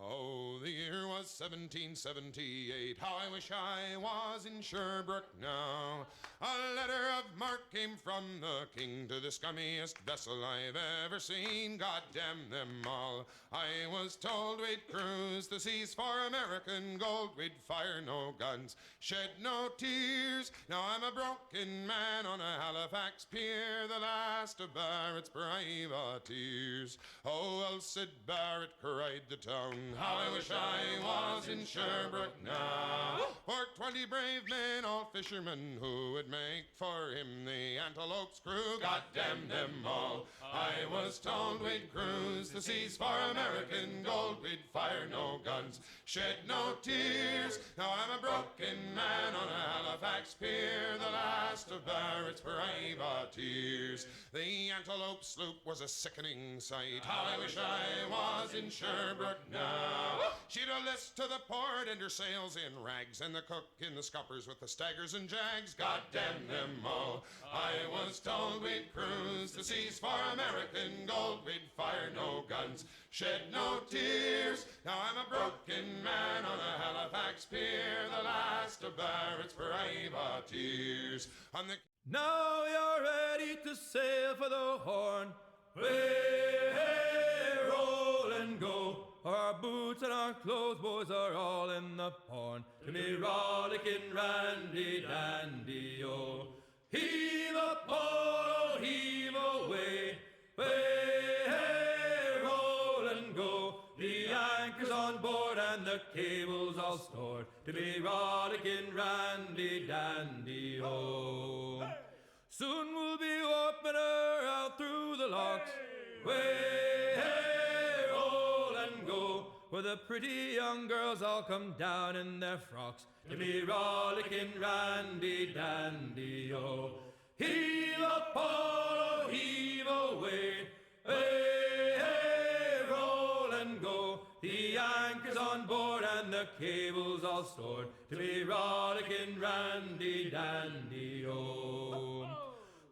Oh, the year was 1778. How I wish I was in Sherbrooke now. A letter of marque came from the king to the scummiest vessel I've ever seen. God damn them all. I was told we'd cruise the seas for American gold. We'd fire no guns, shed no tears. Now I'm a broken man on a Halifax pier, the last of Barrett's privateers. Oh, well, Sid Barrett cried the town. How I wish I was in Sherbrooke now. For 20 brave men, all fishermen, who would make for him the Antelope's crew. God damn them all. I was told we'd cruise the seas for American gold. We'd fire no guns, shed no tears. Now I'm a broken man on a Halifax pier, the last of Barrett's privateers. The Antelope sloop was a sickening sight. How I wish I was in Sherbrooke now. She'd a list to the port and her sails in rags, and the cook in the scuppers with the staggers and jags. God damn them all. I was told we'd cruise the seas for American gold. We'd fire no guns, shed no tears. Now I'm a broken man on a Halifax pier, the last of Barrett's privateers. On the Now you're ready to sail for the Horn. Way, hey, roll and go. Our boots and our clothes, boys, are all in the porn. To me rollicking randy dandy, oh. Heave a pole, heave away. Way, hey, roll and go. The anchor's on board and the cable's all stored. To me rollicking randy dandy, oh. Hey. Soon we'll be warping her out through the locks. Way, hey, roll and go. Where the pretty young girls all come down in their frocks. To me rollicking randy dandy, oh. Heave a pole, heave away. Way, hey, roll and go. The anchor's on board and the cable's all stored. To me rollicking randy dandy, oh.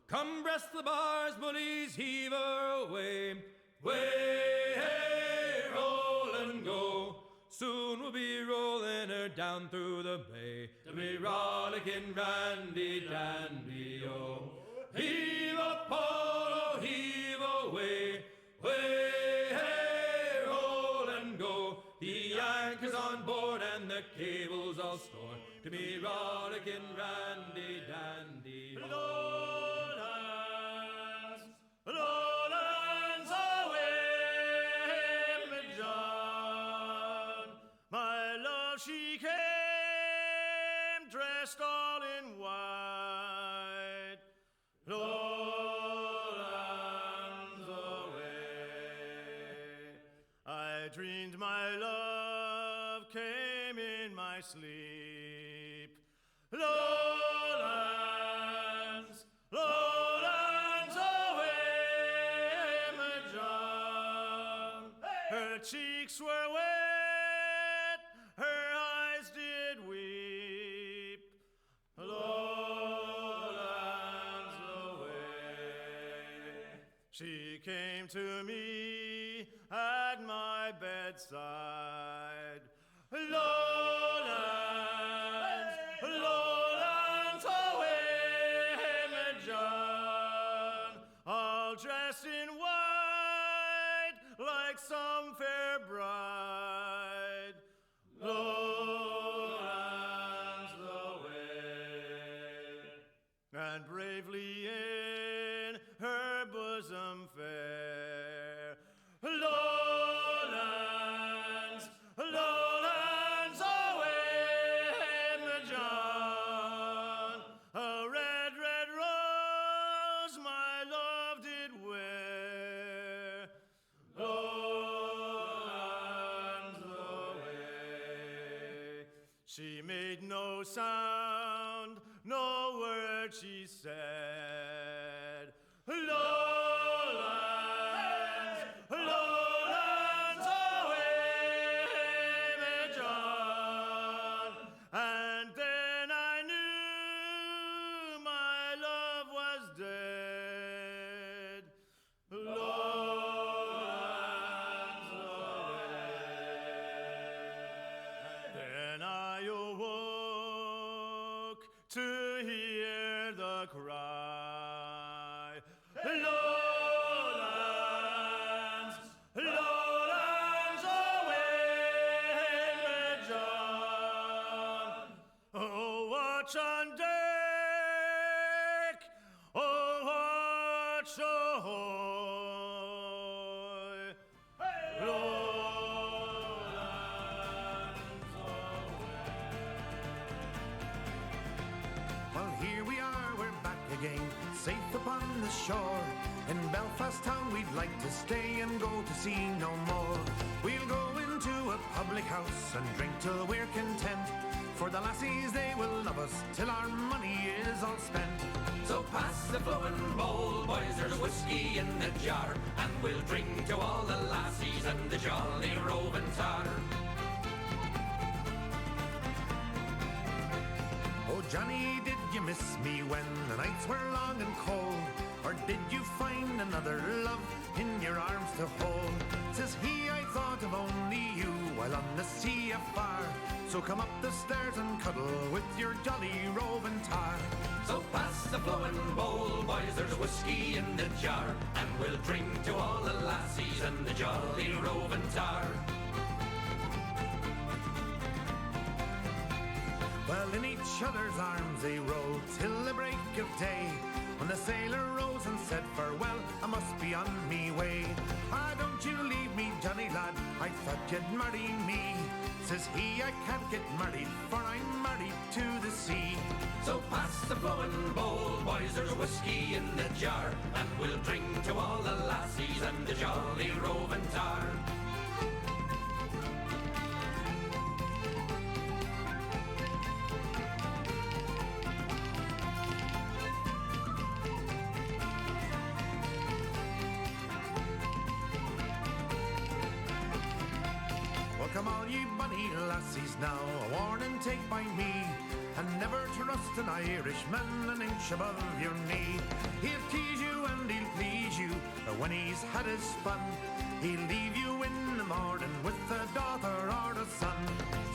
Come breast the bars, bullies, heave her away. Way, hey, roll and go. Soon we'll be rolling her down through the bay. To be rollicking randy dandy, oh. Heave a pole, heave away. Way, hey, roll and go. The anchor's on board and the cable's all stored. To be rollicking randy dandy, oh. She came dressed all in white, lowlands away. I dreamed my love came in my sleep. Lowlands, lowlands away, my John. Her cheeks were wet. She came to me at my bedside. Lowlands, lowlands away, my John, all dressed in white like some fair bride. Lowlands away, and bravely in her bosom fair. Lowlands, lowlands away, my John. A red, red rose my love did wear. Lowlands away. She made no sound, no word she said. Lowlands, lowlands away, my John. And then I knew my love was dead. Lowlands away. again, safe upon the shore. In Belfast town we'd like to stay and go to sea no more. We'll go into a public house and drink till we're content. For the lassies they will love us till our money is all spent. So pass the flowing bowl, boys, there's whiskey in the jar, and we'll drink to all the lassies and the jolly roving tar. Oh Johnny, did you miss me when the nights were long and cold? Or did you find another love in your arms to hold? Says he, I thought of only you while on the sea afar. So come up the stairs and cuddle with your jolly roving tar. So pass the flowing bowl, boys, there's whiskey in the jar, and we'll drink to all the lassies and the jolly roving tar. Well, in each other's arms they rolled till the break of day. When the sailor rose and said farewell, I must be on me way. Ah, don't you leave me, Johnny lad, I thought you'd marry me. Says he, I can't get married, for I'm married to the sea. So pass the flowing bowl, boys, there's whiskey in the jar, and we'll drink to all the lassies and the jolly roving tar. Come all ye bunny lassies now, a warning take by me, and never trust an Irishman an inch above your knee. He'll tease you and he'll please you, but when he's had his fun, he'll leave you in the morning with a daughter or a son.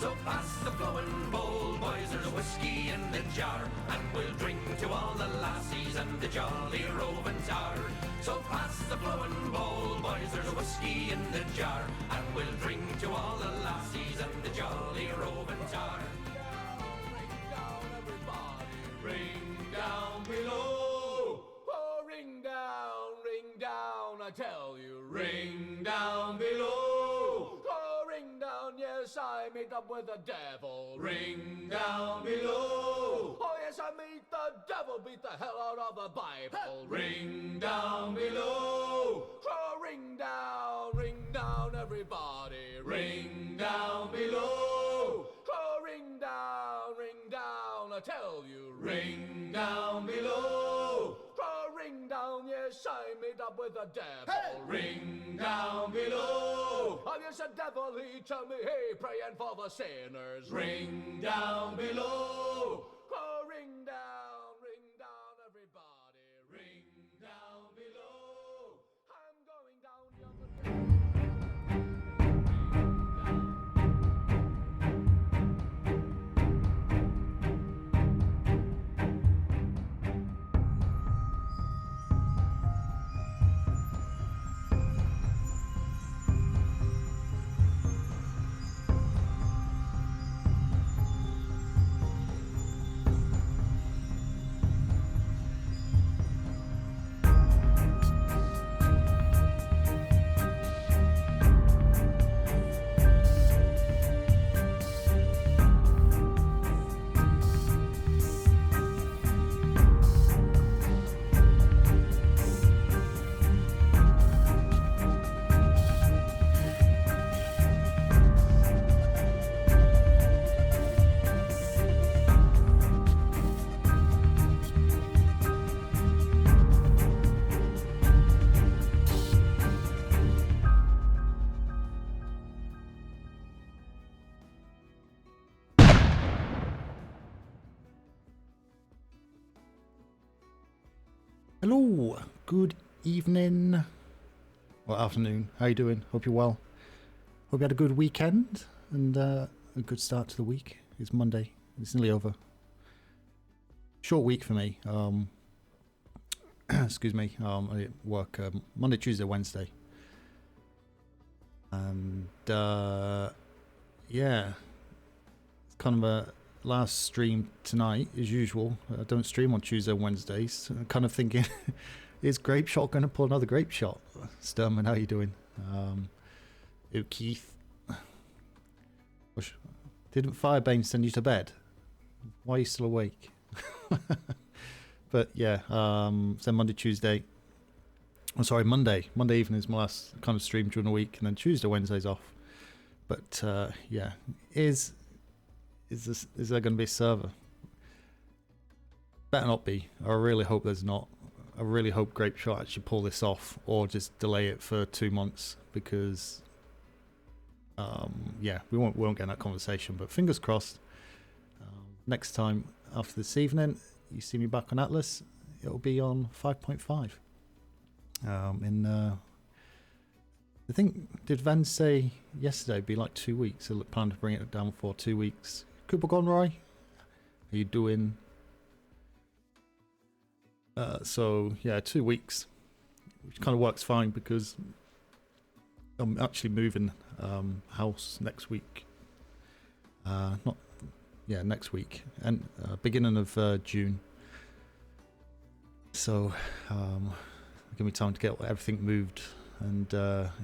So pass the flowing bowl, boys, there's whiskey in the jar, and we'll drink to all the lassies and the jolly roving tar. So pass the flowing bowl, boys, there's whiskey in the jar, and we'll drink to all the lassies and the jolly roving tar. Ring down, everybody, ring down below. Oh, ring down, I tell you, ring down below. Oh, ring down, yes, I meet up with the devil. Ring down below. Oh, yes, I meet the devil, beat the hell out of the Bible. Ring down below. Oh, ring down, everybody, ring down below. Oh, ring down, I tell you, ring down below. Oh, ring down, yes, I meet up with the devil. Ring down below. Oh, yes, the devil, he tell me, hey, praying for the sinners. Ring down below. Oh, ring down, everybody, ring down below. I'm going down yonder. Hello, good evening, or afternoon, how you doing? Hope you're well. Hope you had a good weekend and a good start to the week. It's Monday, it's nearly over. Short week for me, excuse me, I work Monday, Tuesday, Wednesday. And yeah, it's kind of a last stream tonight as usual. I don't stream on Tuesday and Wednesdays. I'm kind of thinking, is Grape Shot going to pull another Grape Shot? Sturman, how you doing? Keith, didn't Firebane send you to bed? Why are you still awake? But yeah, so Monday, Tuesday. Oh, sorry, Monday. Monday evening is my last kind of stream during the week, and then Tuesday, Wednesday's off. But yeah, is there going to be a server? Better not be. I really hope there's not. I really hope Grapeshot actually pull this off, or just delay it for 2 months, because yeah, we won't get in that conversation. But fingers crossed. Next time after this evening, you see me back on Atlas, it'll be on 5.5. I think, did Van say yesterday it'd be like 2 weeks? So plan to bring it down for 2 weeks. Cooper Gonroy, are you doing? So yeah, 2 weeks, which kind of works fine because I'm actually moving house next week. Next week, and beginning of June. So give me time to get everything moved, and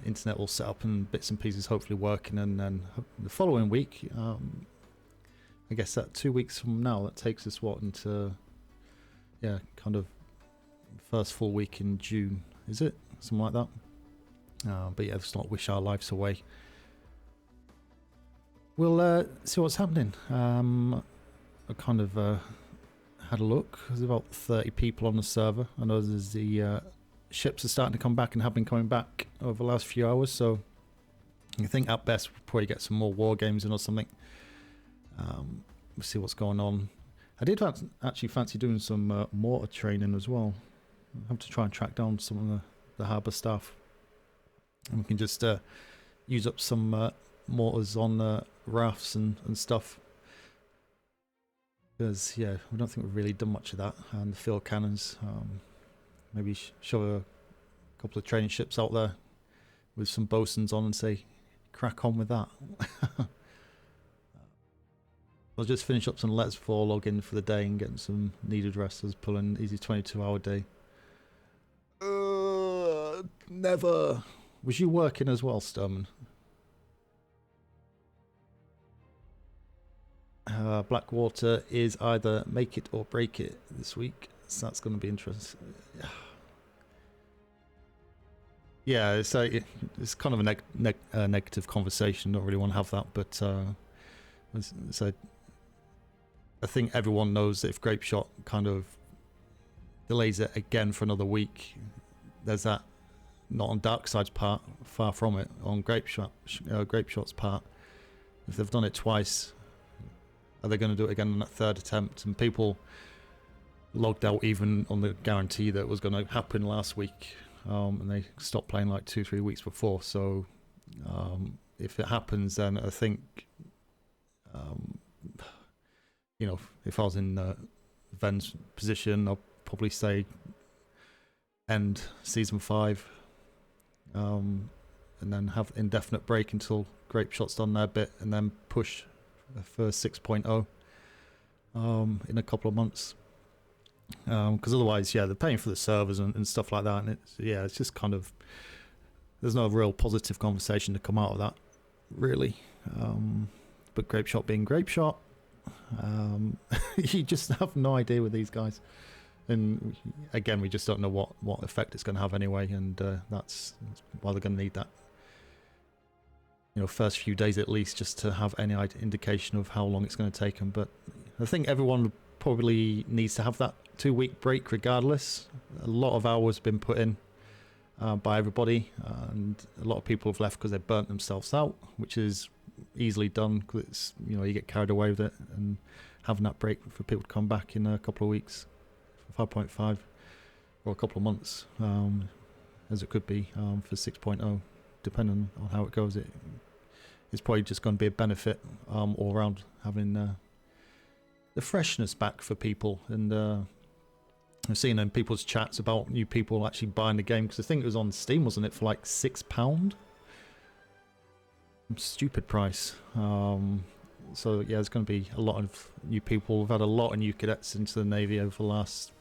internet all set up and bits and pieces hopefully working, and then the following week, I guess that 2 weeks from now, that takes us into kind of first full week in June, is it? Something like that. But yeah, let's not wish our lives away. We'll see what's happening. I kind of had a look. There's about 30 people on the server. I know there's the ships are starting to come back and have been coming back over the last few hours, so I think at best we'll probably get some more war games in or something. We'll see what's going on. I did actually fancy doing some mortar training as well. I have to try and track down some of the harbour staff, and we can just use up some mortars on rafts and stuff, because yeah, we don't think we've really done much of that. And the field cannons, maybe show a couple of training ships out there with some bosuns on and say crack on with that. I'll just finish up some letters before I log in for the day and getting some needed rest. I was pulling easy 22-hour day. Never. Was you working as well, Sturman? Blackwater is either make it or break it this week, so that's going to be interesting. Yeah, it's kind of a negative conversation. Don't really want to have that, but so I think everyone knows that if Grapeshot kind of delays it again for another week, there's that, not on Darkside's part, far from it, on Grapeshot's part. If they've done it twice, are they going to do it again on that third attempt? And people logged out even on the guarantee that it was going to happen last week, and they stopped playing like 2-3 weeks before. So if it happens, then I think if I was in Ven's position, I'll probably say end season 5, and then have indefinite break until Grapeshot's done their bit, and then push for 6.0 in a couple of months, because otherwise, yeah, they're paying for the servers and stuff like that, and it's just kind of, there's no real positive conversation to come out of that, really. But Grapeshot being Grapeshot, you just have no idea with these guys, and again, we just don't know what effect it's going to have anyway, and that's why they're going to need that first few days at least, just to have any indication of how long it's going to take them. But I think everyone probably needs to have that 2-week break regardless. A lot of hours been put in by everybody, and a lot of people have left because they burnt themselves out, which is easily done, because it's, you get carried away with it, and having that break for people to come back in a couple of weeks for 5.5, or a couple of months, as it could be for 6.0, depending on how it goes. It's probably just going to be a benefit all around, having the freshness back for people. And I've seen in people's chats about new people actually buying the game, because I think it was on Steam, wasn't it, for like £6? Stupid price. So yeah, there's going to be a lot of new people. We've had a lot of new cadets into the Navy over the last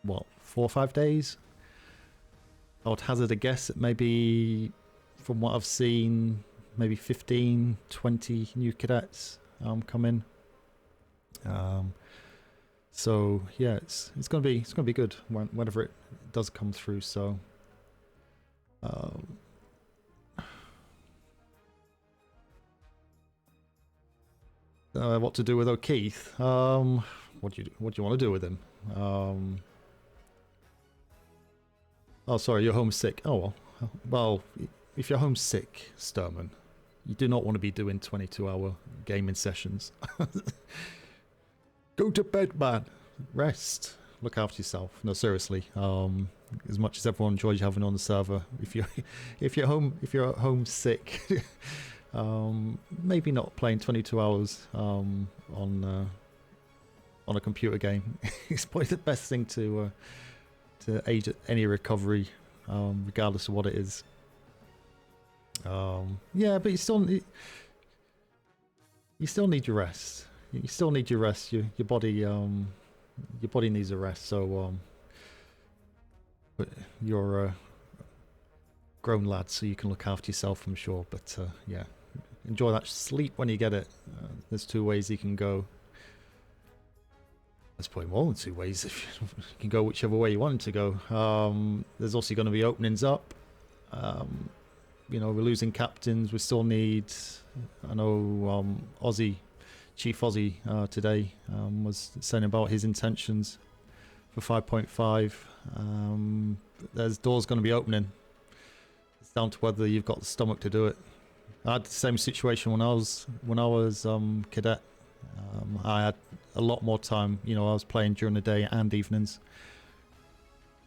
4 or 5 days. I would hazard a guess that maybe, from what I've seen, maybe 15, 20 new cadets come in. So yeah, it's gonna be good whenever it does come through. So what to do with O'Keith? What do you want to do with him? Oh, sorry, you're homesick. Oh well, if you're homesick, Sturman, you do not want to be doing 22-hour gaming sessions. Go to bed, man. Rest. Look after yourself. No, seriously. As much as everyone enjoys having you on the server, if you're homesick, maybe not playing 22 hours on a computer game. It's probably the best thing to aid any recovery, regardless of what it is. Yeah, but you still need your rest. You still need your rest. Your body needs a rest. So but you're a grown lad, so you can look after yourself, I'm sure. But yeah, enjoy that sleep when you get it. There's 2 ways you can go. There's probably more than 2 ways. If you can go whichever way you want to go. There's also going to be openings up. You know, we're losing captains. We still need. I know Chief Aussie today was saying about his intentions for 5.5. There's doors going to be opening. It's down to whether you've got the stomach to do it. I had the same situation when I was cadet. I had a lot more time. You know, I was playing during the day and evenings.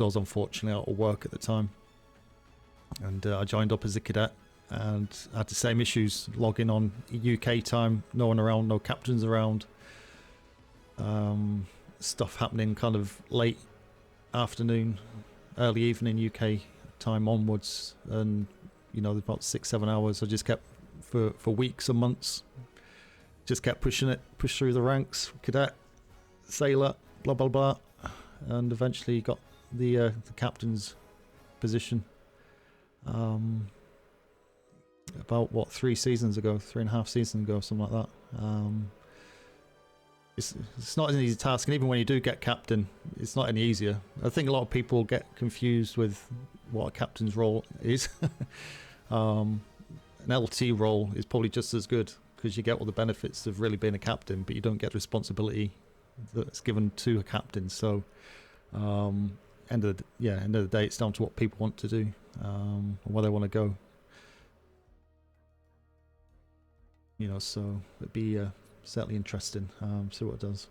I was unfortunately out of work at the time, and I joined up as a cadet. And I had the same issues logging on UK time, no one around, no captains around. Stuff happening kind of late afternoon, early evening UK time onwards, and you know, about 6-7 hours. I just kept for weeks and months, just kept pushed through the ranks, cadet, sailor, blah blah blah, and eventually got the captain's position. About 3.5 seasons ago, something like that. It's not an easy task, and even when you do get captain, it's not any easier. I think a lot of people get confused with what a captain's role is. An LT role is probably just as good, because you get all the benefits of really being a captain, but you don't get the responsibility that's given to a captain. So end of the day, it's down to what people want to do, and where they want to go. You know, so it'd be certainly interesting. See what it does.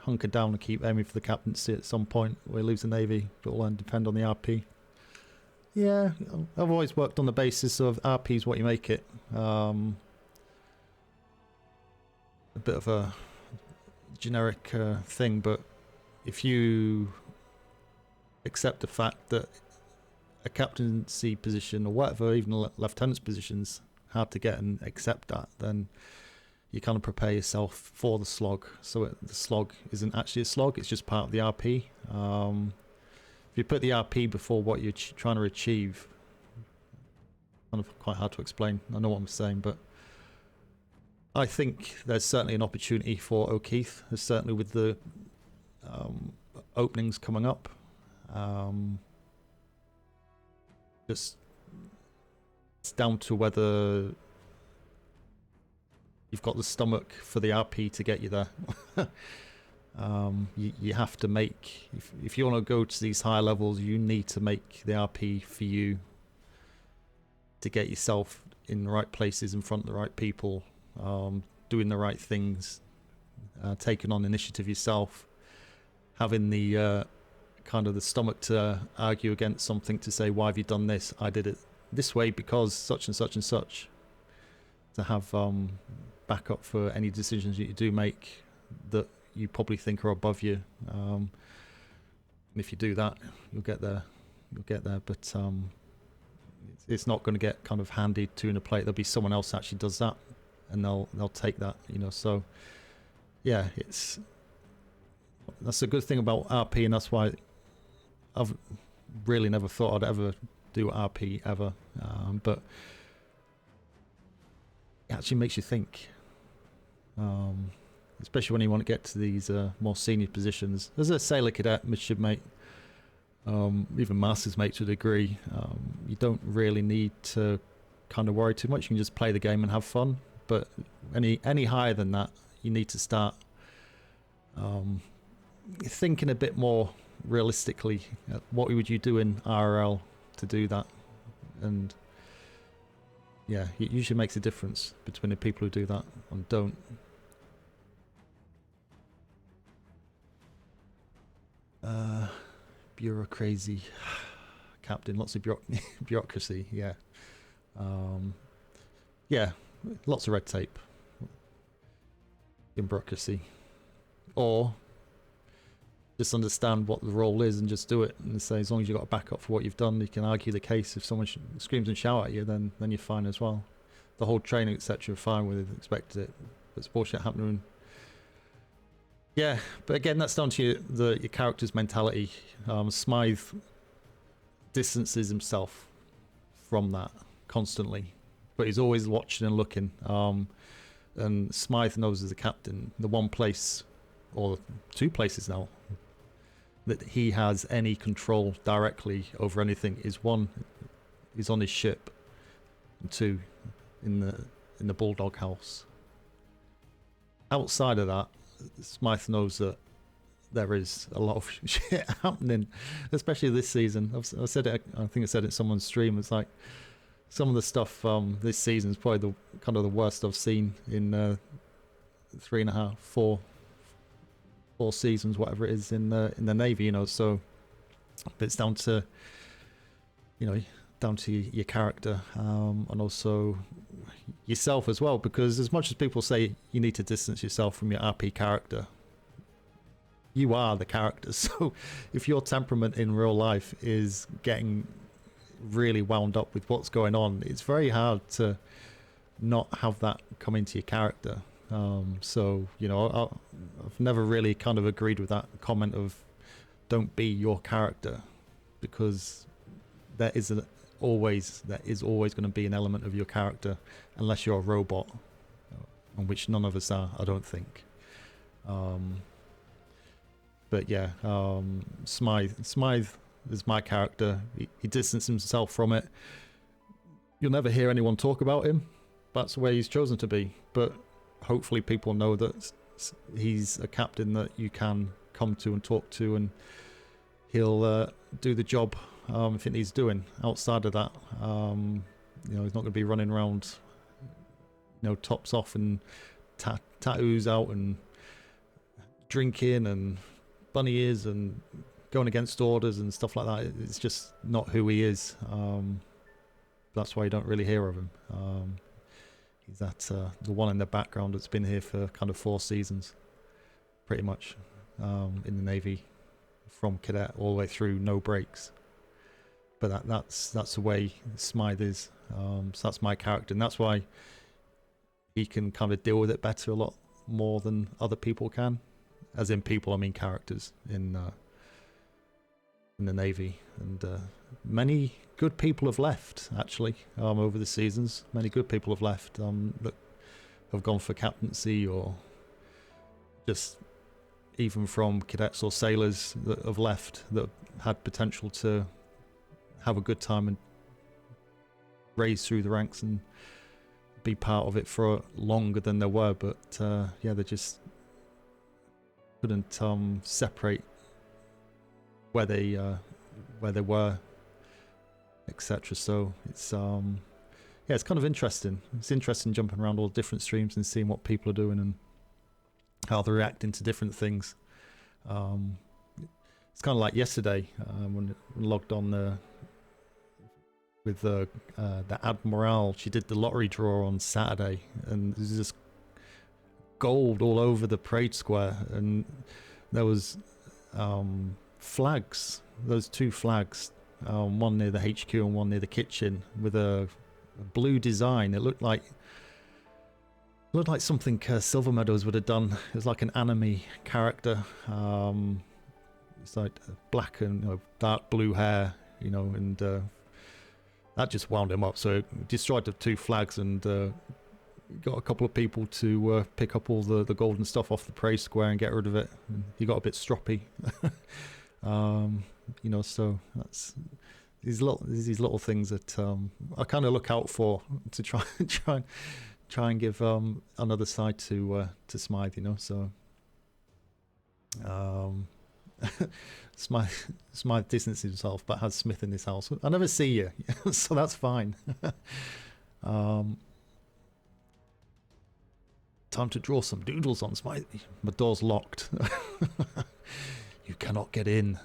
Hunker down and keep aiming for the captaincy at some point. We lose the Navy, but it'll depend on the RP. Yeah, I've always worked on the basis of RP is what you make it. A bit of a generic thing, but if you accept the fact that a captaincy position or whatever, even a lieutenant's position's hard to get, and accept that, then you kind of prepare yourself for the slog. So the slog isn't actually a slog, it's just part of the RP. If you put the RP before what you're trying to achieve, kind of quite hard to explain. I know what I'm saying, but I think there's certainly an opportunity for O'Keith. There's certainly with the openings coming up. Just it's down to whether you've got the stomach for the RP to get you there. You have to make, if you want to go to these higher levels, you need to make the RP for you to get yourself in the right places, in front of the right people, doing the right things, taking on initiative yourself, having the kind of the stomach to argue against something, to say, why have you done this? I did it this way because such and such and such. To have backup for any decisions that you do make that you probably think are above you. And if you do that, you'll get there. But it's not going to get kind of handed to in a plate. There'll be someone else that actually does that, and they'll take that. You know, so yeah, that's a good thing about RP, and that's why I've really never thought I'd ever do RP ever. But it actually makes you think. especially when you want to get to these more senior positions. As a sailor cadet, midship mate, even master's mate to a degree, you don't really need to kind of worry too much. You can just play the game and have fun. But any higher than that, you need to start thinking a bit more realistically. What would you do in RRL to do that? And yeah, it usually makes a difference between the people who do that and don't. Bureaucracy, Captain, lots of bureaucracy, yeah. Yeah, lots of red tape in bureaucracy. Or just understand what the role is and just do it, and say as long as you've got a backup for what you've done, you can argue the case. If someone screams and shout at you, then you're fine as well. The whole training, etc., you're fine with it, expected it. But it's bullshit happening. Yeah, but again, that's down to your character's mentality. Smythe distances himself from that constantly, but he's always watching and looking. And Smythe knows as a captain, the one place, or two places now, that he has any control directly over anything is one, is on his ship, and two, in the Bulldog house. Outside of that, Smythe knows that there is a lot of shit happening, especially this season. I said it. I think I said it in someone's stream. It's like some of the stuff this season is probably the worst I've seen in 3.5, 4 seasons, whatever it is in the Navy. So, but it's down to your character and also yourself as well, because as much as people say you need to distance yourself from your RP character, you are the character. So if your temperament in real life is getting really wound up with what's going on, it's very hard to not have that come into your character. So I've never really kind of agreed with that comment of don't be your character, because there is always going to be an element of your character, unless you're a robot, on which none of us are, I don't think. But yeah, Smythe is my character. He distances himself from it. You'll never hear anyone talk about him. That's the way he's chosen to be. But hopefully people know that he's a captain that you can come to and talk to, and he'll do the job if it needs doing. Outside of that, he's not going to be running around, tops off and tattoos out and drinking and bunny ears and going against orders and stuff like that. It's just not who he is. That's why you don't really hear of him. He's the one in the background that's been here for kind of 4 seasons, pretty much, in the Navy, from cadet all the way through, no breaks. But that's the way Smythe is. So that's my character, and that's why he can kind of deal with it better, a lot more than other people can. As in people, I mean characters in the Navy. And many good people have left, actually, over the seasons. Many good people have left that have gone for captaincy, or just even from cadets or sailors that have left that had potential to have a good time and raise through the ranks and be part of it for longer than they were. But they just couldn't separate where they were, etc. So it's it's kind of interesting. It's interesting jumping around all different streams and seeing what people are doing and how they're reacting to different things. It's kind of like yesterday when I logged on with the Admiral. She did the lottery draw on Saturday, and there's just gold all over the parade square, and there was flags. Those 2 flags, one near the HQ and one near the kitchen, with a blue design. It looked like something Silver Meadows would have done. It was like an anime character. It's like black and dark blue hair, and that just wound him up. So it destroyed the 2 flags, and got a couple of people to pick up all the golden stuff off the prey square and get rid of it. And he got a bit stroppy. You know, so that's these little things that I kind of look out for to try and give another side to Smythe, you know. So Smythe distances himself, but has Smith in his house. I never see you, so that's fine. Time to draw some doodles on Smythe. My door's locked. You cannot get in.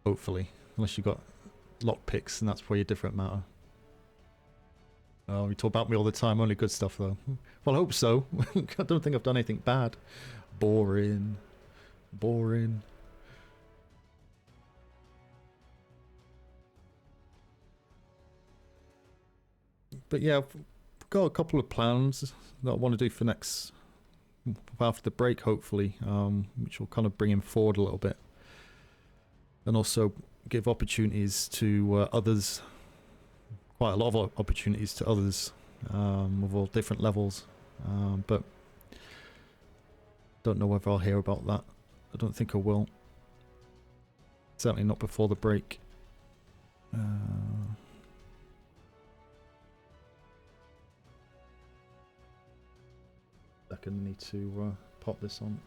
Hopefully, unless you got lockpicks, and that's probably a different matter. Oh, you talk about me all the time. Only good stuff, though. Well, I hope so. I don't think I've done anything bad. Boring. Boring. But yeah, I've got a couple of plans that I want to do for next, after the break, hopefully, which will kind of bring him forward a little bit. And also give opportunities to others, quite a lot of opportunities to others of all different levels. But don't know whether I'll hear about that. I don't think I will. Certainly not before the break. Second, I need to pop this on.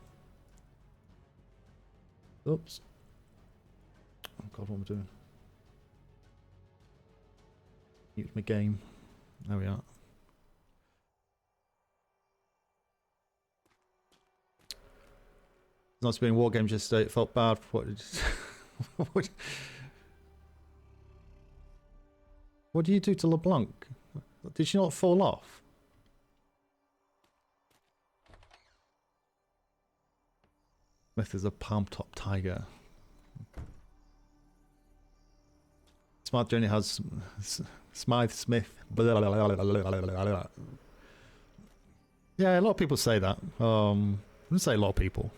Oops. Oh god, what am I doing? Mute my game. There we are. Not to be in war games yesterday, it felt bad. What do you do to LeBlanc? Did she not fall off? Smith is a palm top tiger. Smythe only has Smythe Smith. Blah, blah, blah, blah, blah, blah. Yeah, a lot of people say that. I wouldn't say a lot of people.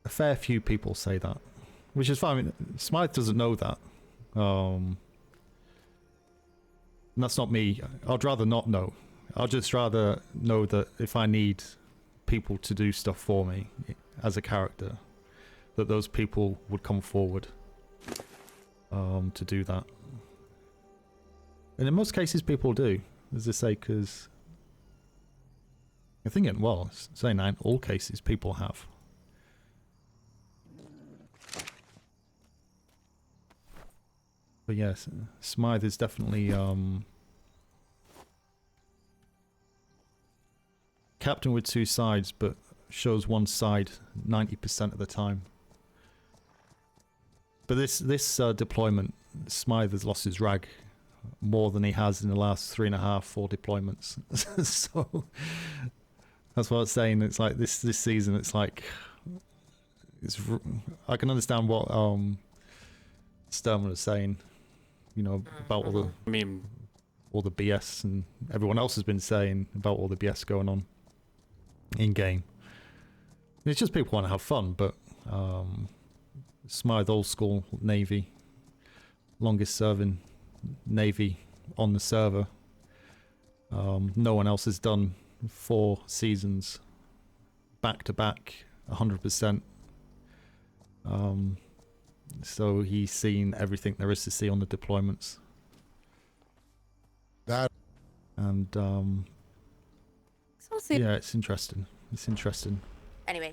A fair few people say that, which is fine. I mean, Smythe doesn't know that. And that's not me. I'd rather not know. I'd just rather know that if I need people to do stuff for me as a character, that those people would come forward to do that. And in most cases, people do, as I say, because I think, well, saying that in all cases, people have. But yes, Smythe is definitely captain with two sides, but shows one side 90% of the time. But this deployment, Smythe has lost his rag more than he has in the last 3.5, 4 deployments. So that's what I was saying. It's like this season. It's like I can understand what Sturman was saying. You know, about all the BS, and everyone else has been saying about all the BS going on in game. It's just people want to have fun, but Smythe, old school Navy, longest serving Navy on the server. No one else has done 4 seasons back to back 100%. So he's seen everything there is to see on the deployments. And yeah, it's interesting. It's interesting. Anyway,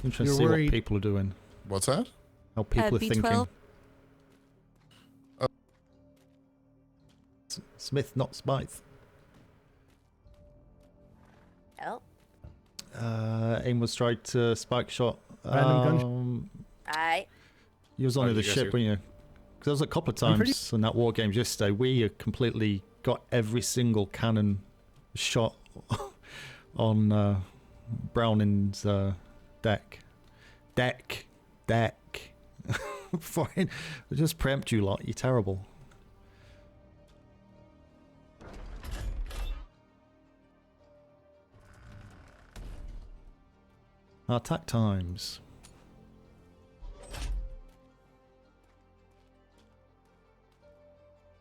Interesting to see what people are doing. What's that? How people are thinking. Smith, not Smythe. Oh. Aim was strike to spike shot. Random gun. Aye. You was on the ship, weren't you? Because there was a couple of times in that war game yesterday where you completely got every single cannon shot on Browning's deck. Fine. Just preempt you lot. You're terrible. Attack times.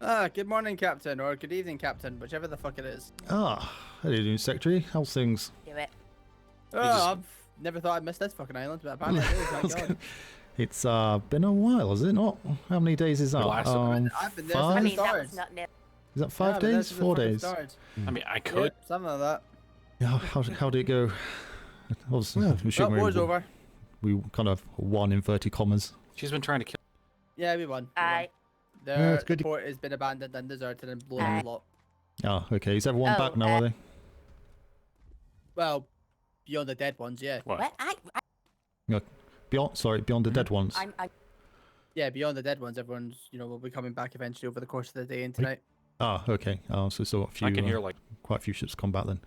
Good morning, Captain, or good evening, Captain, whichever the fuck it is. Ah, how are you doing, Secretary? How's things? Do it. I've never thought I'd miss this fucking island, but apparently I do, thank God. It's been a while, has it not? How many days is that? I've been there five? I since mean, it that started. was not new. Is that 5 I've been there days? since it 4 fucking days? started. I mean, I could. Yep, something like that. Yeah, how did it go? Obviously, we Well, shouldn't war's really- over. We kind of won inverted commas. She's been trying to kill. Yeah, we won. Yeah, it's good. The port has been abandoned and deserted and blown up a lot. Ah, okay. Is everyone back now, are they? Well, beyond the dead ones, yeah. What? Beyond the dead ones. Yeah, beyond the dead ones, everyone's, will be coming back eventually over the course of the day and tonight. Ah, okay. So still got a few. I can hear quite a few ships come back then.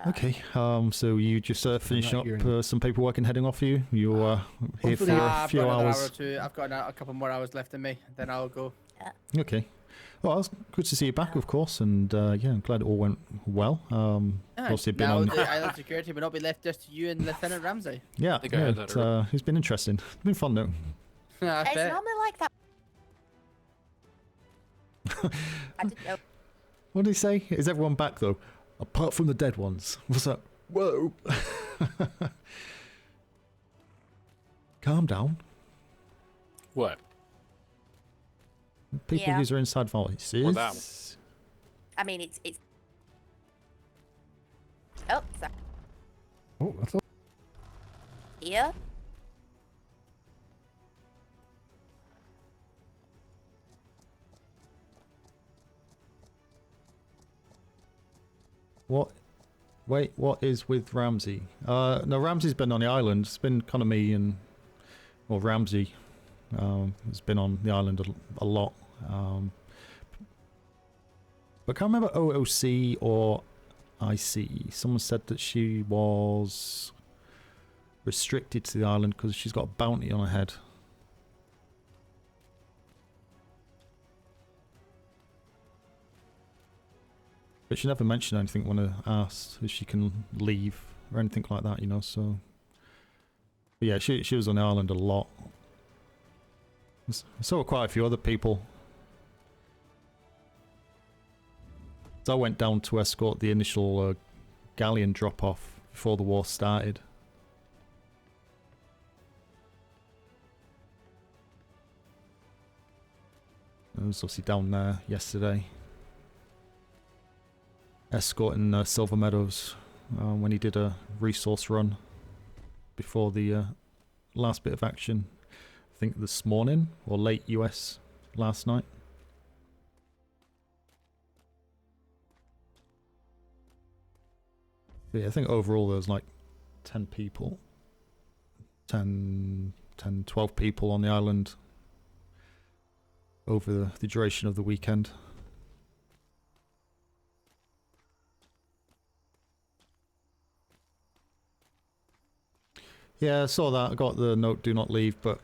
Okay. So you just finishing up some paperwork and heading off. You're here for a few I've got another hours. hour or two. I've got a couple more hours left in me. Then I'll go. Okay. Well, it's good to see you back, of course, and yeah, I'm glad it all went well. Obviously, been now on. the island security will not be left just to you and Lieutenant Ramsey. Yeah, I think I heard that it's been interesting. It's been fun though. I It's bet. normally like that. I didn't know. What did he say? Is everyone back though? Apart from the dead ones. What's that? Whoa. Calm down. What? People use their inside voices. Or that one. I mean, it's. Oh, sorry. Oh, I thought. Here. What? Wait, what is with Ramsey? No, Ramsey's been on the island. It's been kind of me and, well, Ramsey has been on the island a lot. But I can't remember OOC or IC. Someone said that she was restricted to the island because she's got a bounty on her head. But she never mentioned anything when I asked if she can leave or anything like that, so... But yeah, she was on the island a lot. So were quite a few other people. So I went down to escort the initial galleon drop-off before the war started. I was obviously down there yesterday, escorting Silver Meadows when he did a resource run before the last bit of action. I think this morning or late US last night. But yeah, I think overall there was like 10 people, 12 people on the island over the duration of the weekend. Yeah, I saw that. I got the note, do not leave, but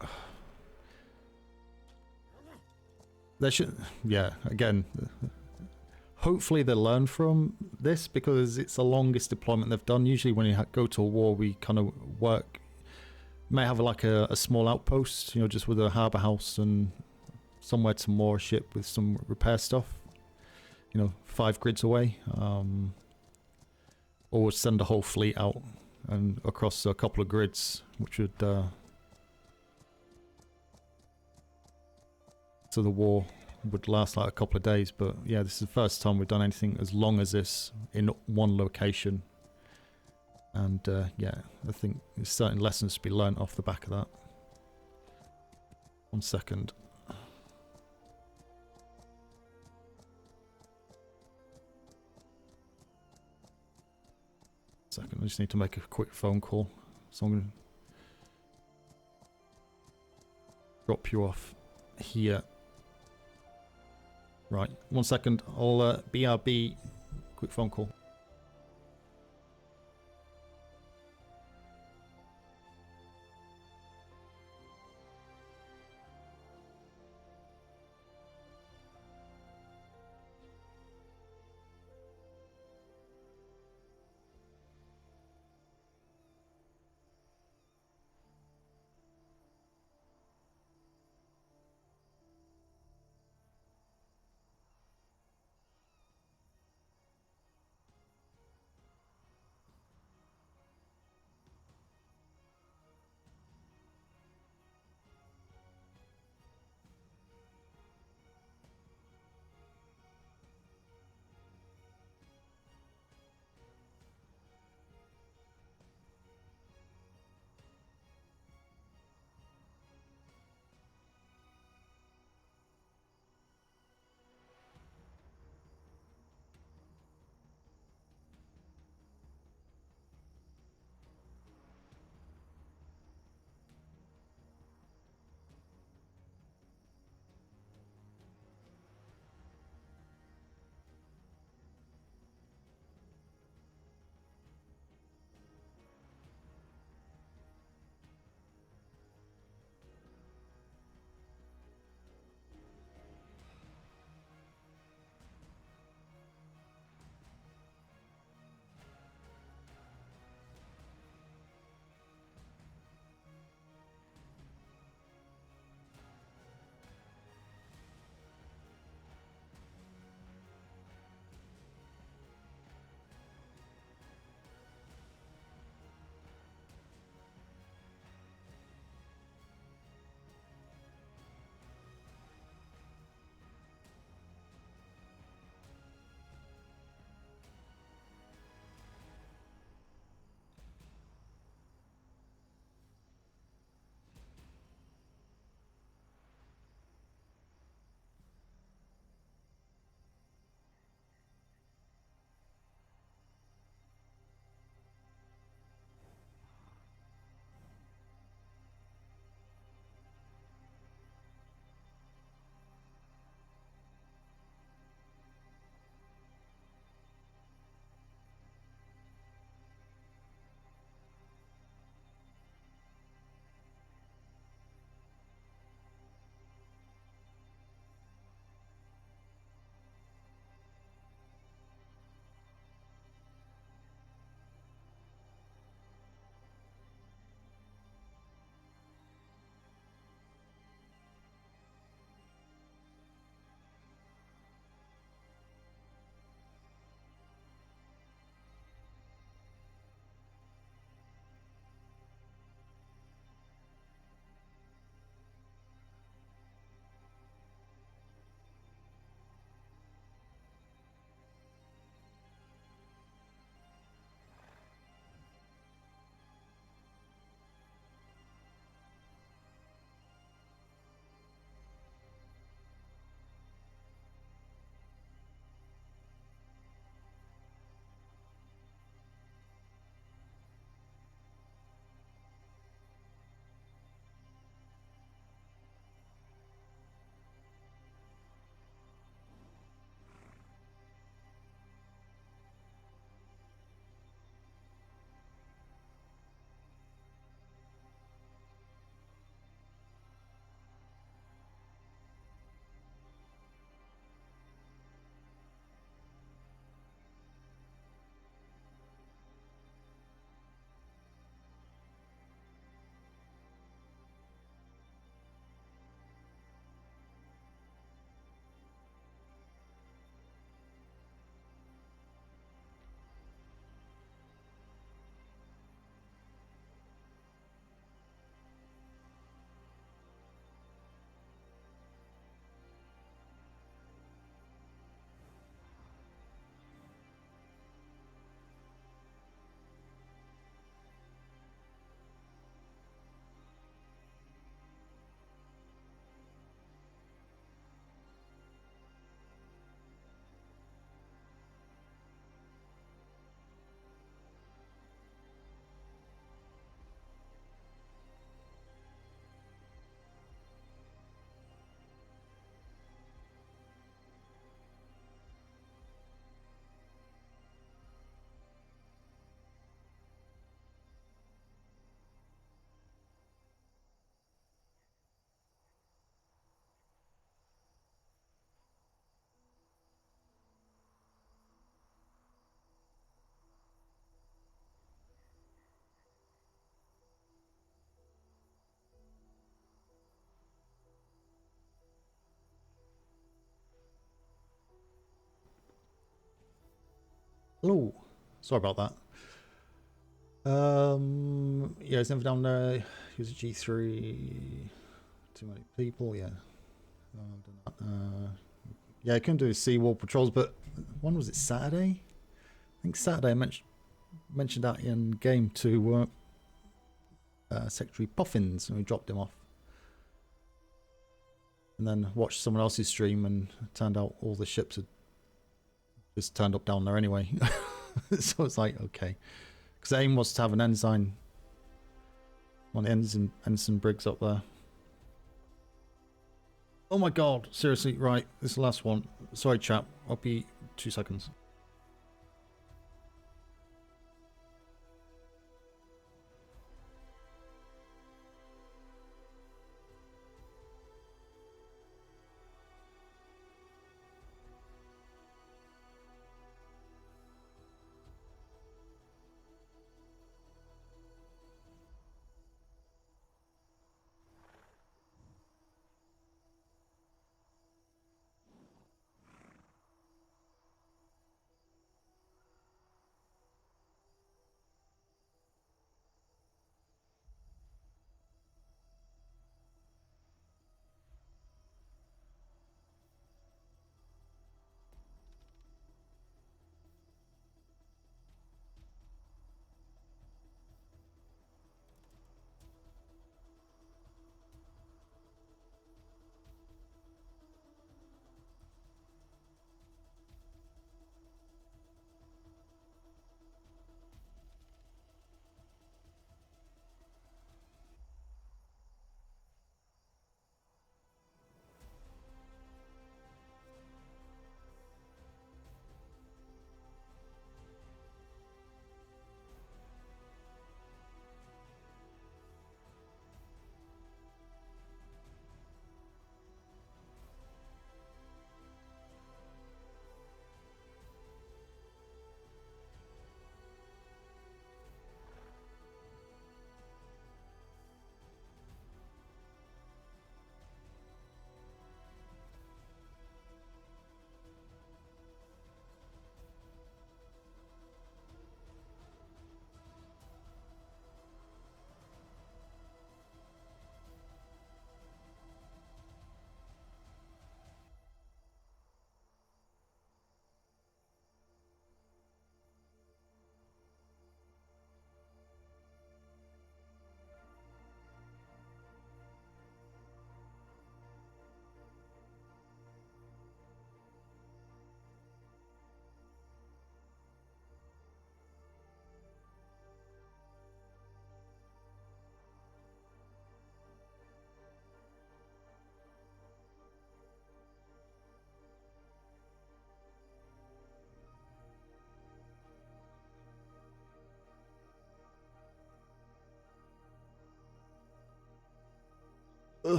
they should, yeah, again, hopefully they learn from this because it's the longest deployment they've done. Usually when you go to a war, we kind of work, may have like a small outpost, just with a harbour house and somewhere to moor a ship with some repair stuff, 5 grids away, or send a whole fleet out and across a couple of grids, which would so the war would last like a couple of days. But yeah, this is the first time we've done anything as long as this in one location, and yeah, I think there's certain lessons to be learnt off the back of that. 1 second. Second, I just need to make a quick phone call, so I'm going to drop you off here. Right, 1 second, I'll BRB, quick phone call. Hello. Sorry about that. Yeah, it's never down there. He was a G3. Too many people, yeah. Yeah, I couldn't do seawall patrols, but when was it? Saturday? I think Saturday I mentioned that in game to Secretary Puffins, and we dropped him off. And then watched someone else's stream, and it turned out all the ships had just turned up down there anyway. So it's like, okay. Because the aim was to have an ensign, one ensign Briggs up there. Oh my god, seriously, right, this is the last one. Sorry chap, I'll be 2 seconds.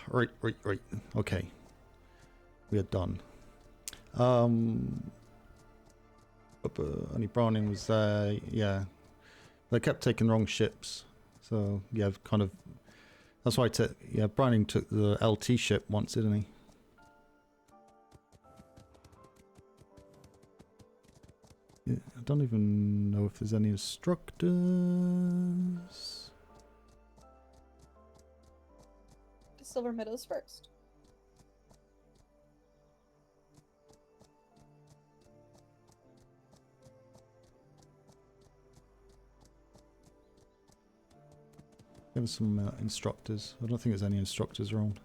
Right. Okay. We are done. Only Browning was there, yeah. They kept taking the wrong ships. So, yeah, kind of... That's why Browning took the LT ship once, didn't he? Yeah, I don't even know if there's any instructors. Silver Meadows first. Give us some instructors. I don't think there's any instructors around.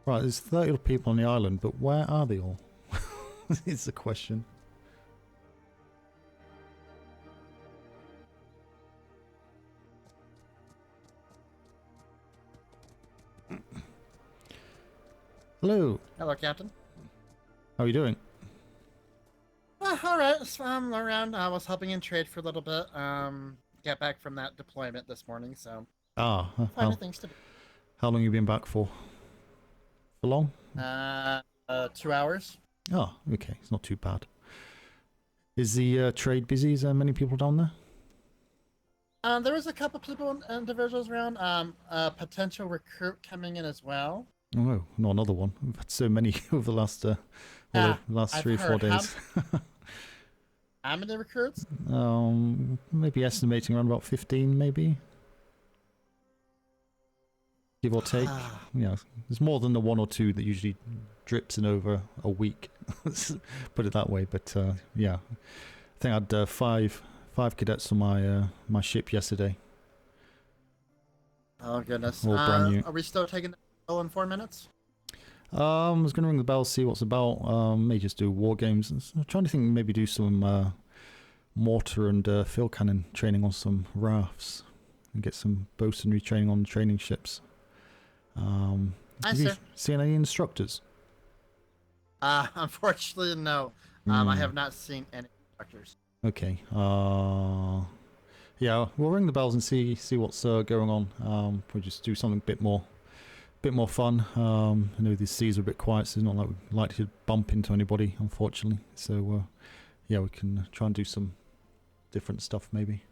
Right, there's 30 people on the island, but where are they all? It's the question. Hello. Hello, Captain. How are you doing? All right. So I'm around. I was helping in trade for a little bit. Got back from that deployment this morning, so finding things to do. How long have you been back for? For long? 2 hours. Oh, okay. It's not too bad. Is the trade busy? Is there many people down there? There was a couple people, individuals around. A potential recruit coming in as well. Oh, not another one. We've had so many over the last the last 3 or 4 days. How many recruits? Maybe estimating around about 15, maybe. Give or take. Yeah, there's more than the 1 or 2 that usually drips in over a week. Put it that way. But yeah, I think I had five cadets on my ship yesterday. Oh goodness! All brand new. Are we still taking the call in 4 minutes? I was going to ring the bell, see what's about. May just do war games. I'm trying to think, maybe do some mortar and field cannon training on some rafts, and get some bosunry training on training ships. Have you seen any instructors? Unfortunately, no. I have not seen any instructors. Okay. Yeah, we'll ring the bells and see what's going on. We'll just do something a bit more fun. I know these seas are a bit quiet, so it's not like we're likely to bump into anybody, unfortunately. So yeah, we can try and do some different stuff, maybe.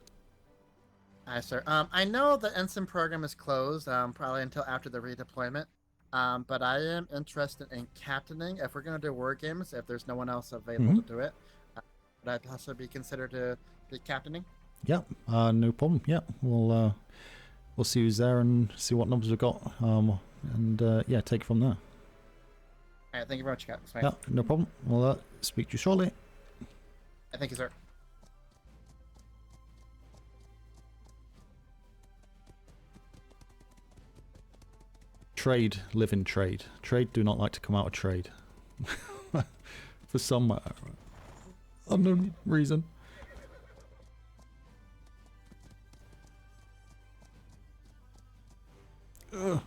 Hi, sir. I know the ensign program is closed, probably until after the redeployment. But I am interested in captaining. If we're going to do war games, if there's no one else available to do it, would I possibly be considered to be captaining? Yeah, no problem. Yeah, we'll see who's there and see what numbers we've got, and yeah, take it from there. All right, thank you very much, Captain Smythe. Yeah, no problem. We'll speak to you shortly. Thank you, sir. Trade, live in trade. Trade do not like to come out of trade. For some unknown reason. Ugh.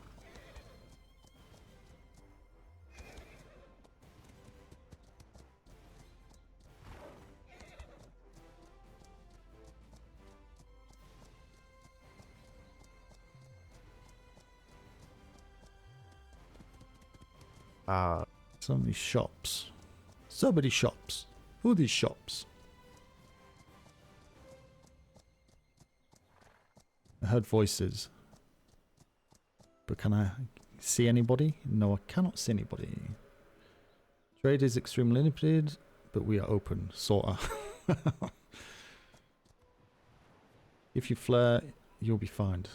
So many shops. So many shops. Who are these shops? I heard voices. But can I see anybody? No, I cannot see anybody. Trade is extremely limited, but we are open, sorta. If you flare, you'll be fined.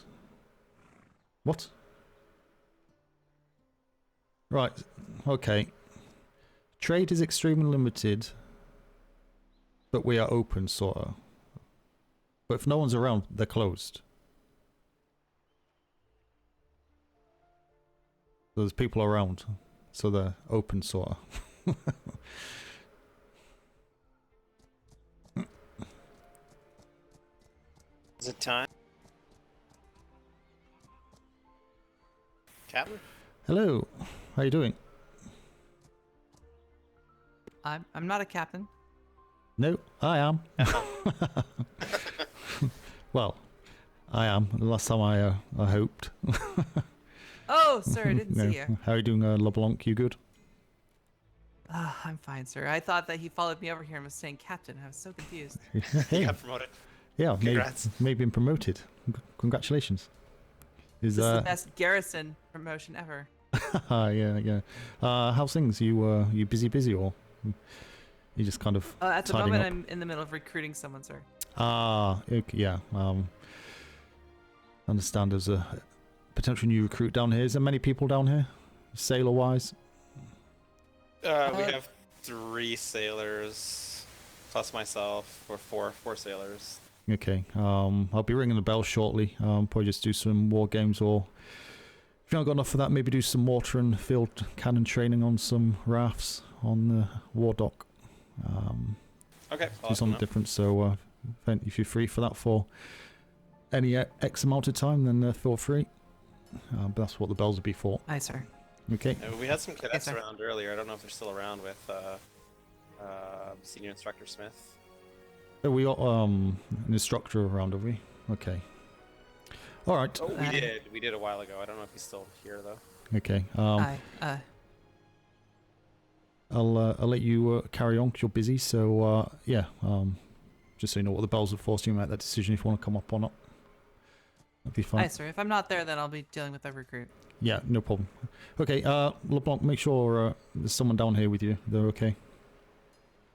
What? Right, okay. Trade is extremely limited, but we are open, sorta. But if no one's around, they're closed. So there's people around, so they're open, sorta. Is it time? Captain? Hello, how you doing? I'm not a captain. No, I am. Well, I am. The last time I hoped. Oh, sir, I didn't see you. How are you doing, LeBlanc? You good? I'm fine, sir. I thought that he followed me over here and was saying captain. I was so confused. Hey. You got promoted. Yeah, Congrats. maybe been promoted. Congratulations. This is the best garrison promotion ever. Yeah. How's things? You busy or you just kind of at the tidying moment, up? I'm in the middle of recruiting someone, sir. Okay, yeah. Understand there's a potential new recruit down here. Is there many people down here, sailor-wise? We have 3 sailors, plus myself. We're four sailors. Okay. I'll be ringing the bell shortly. Probably just do some war games, or if you haven't got enough for that, maybe do some mortar and field cannon training on some rafts on the war dock. Okay. Do something different. So if you're free for that for any X amount of time, then feel free. But that's what the bells will be for. Aye, sir. Okay. We had some cadets around earlier. I don't know if they're still around with Senior Instructor Smith. Oh, we got an instructor around, have we? Okay. All right. Oh, we did a while ago. I don't know if he's still here though. Okay. Hi. I'll let you carry on because you're busy. So yeah. Just so you know what the bells are for, so you make that decision if you want to come up or not. That'd be fine. Hi, sir. If I'm not there, then I'll be dealing with the recruit. Yeah, no problem. Okay. LeBlanc, make sure there's someone down here with you. They're okay.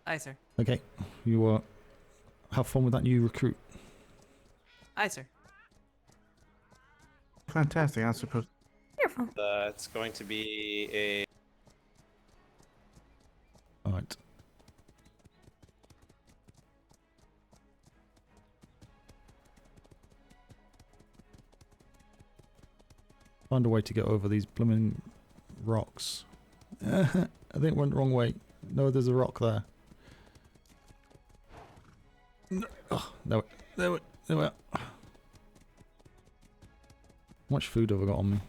Aye, sir. Okay. You have fun with that new recruit. Aye, sir. Fantastic. I suppose. Wonderful. It's going to be a. All right. Find a way to get over these blooming rocks. I think it went the wrong way. No, there's a rock there. No. Oh, there we are. How much food have I got on me?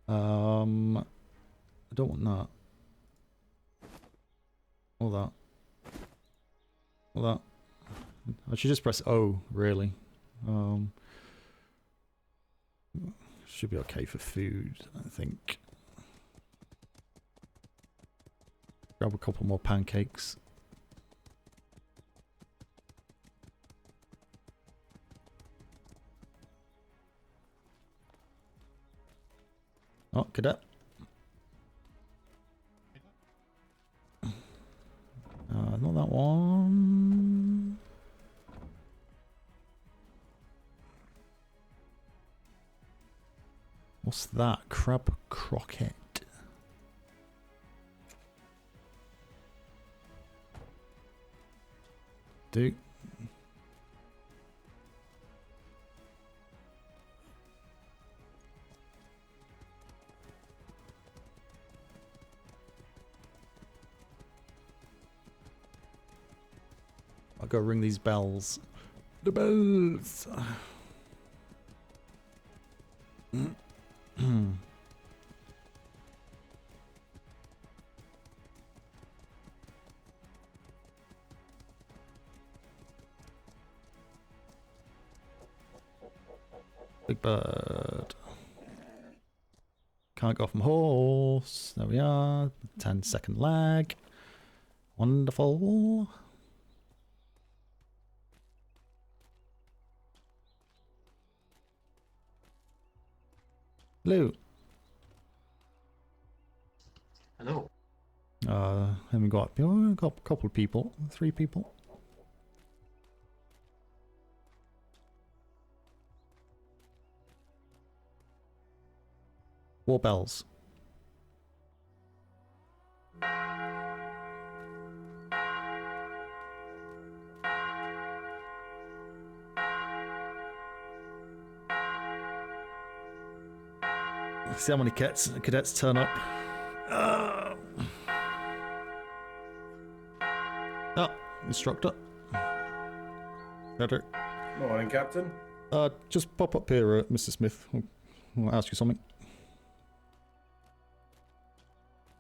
I don't want that. All that. All that. I should just press O, really. Should be okay for food, I think. Grab a couple more pancakes. Oh, cadet. Not that one. What's that? Crab croquette. Do. I'll go ring these bells. The bells. Big bird. Can't go from horse. There we are. 10-second lag. Wonderful. Hello. Hello. And we got a couple of people. 3 people. War bells. See how many cadets turn up. Oh, instructor. Better. Morning, Captain. Just pop up here, Mr. Smith. I'll ask you something.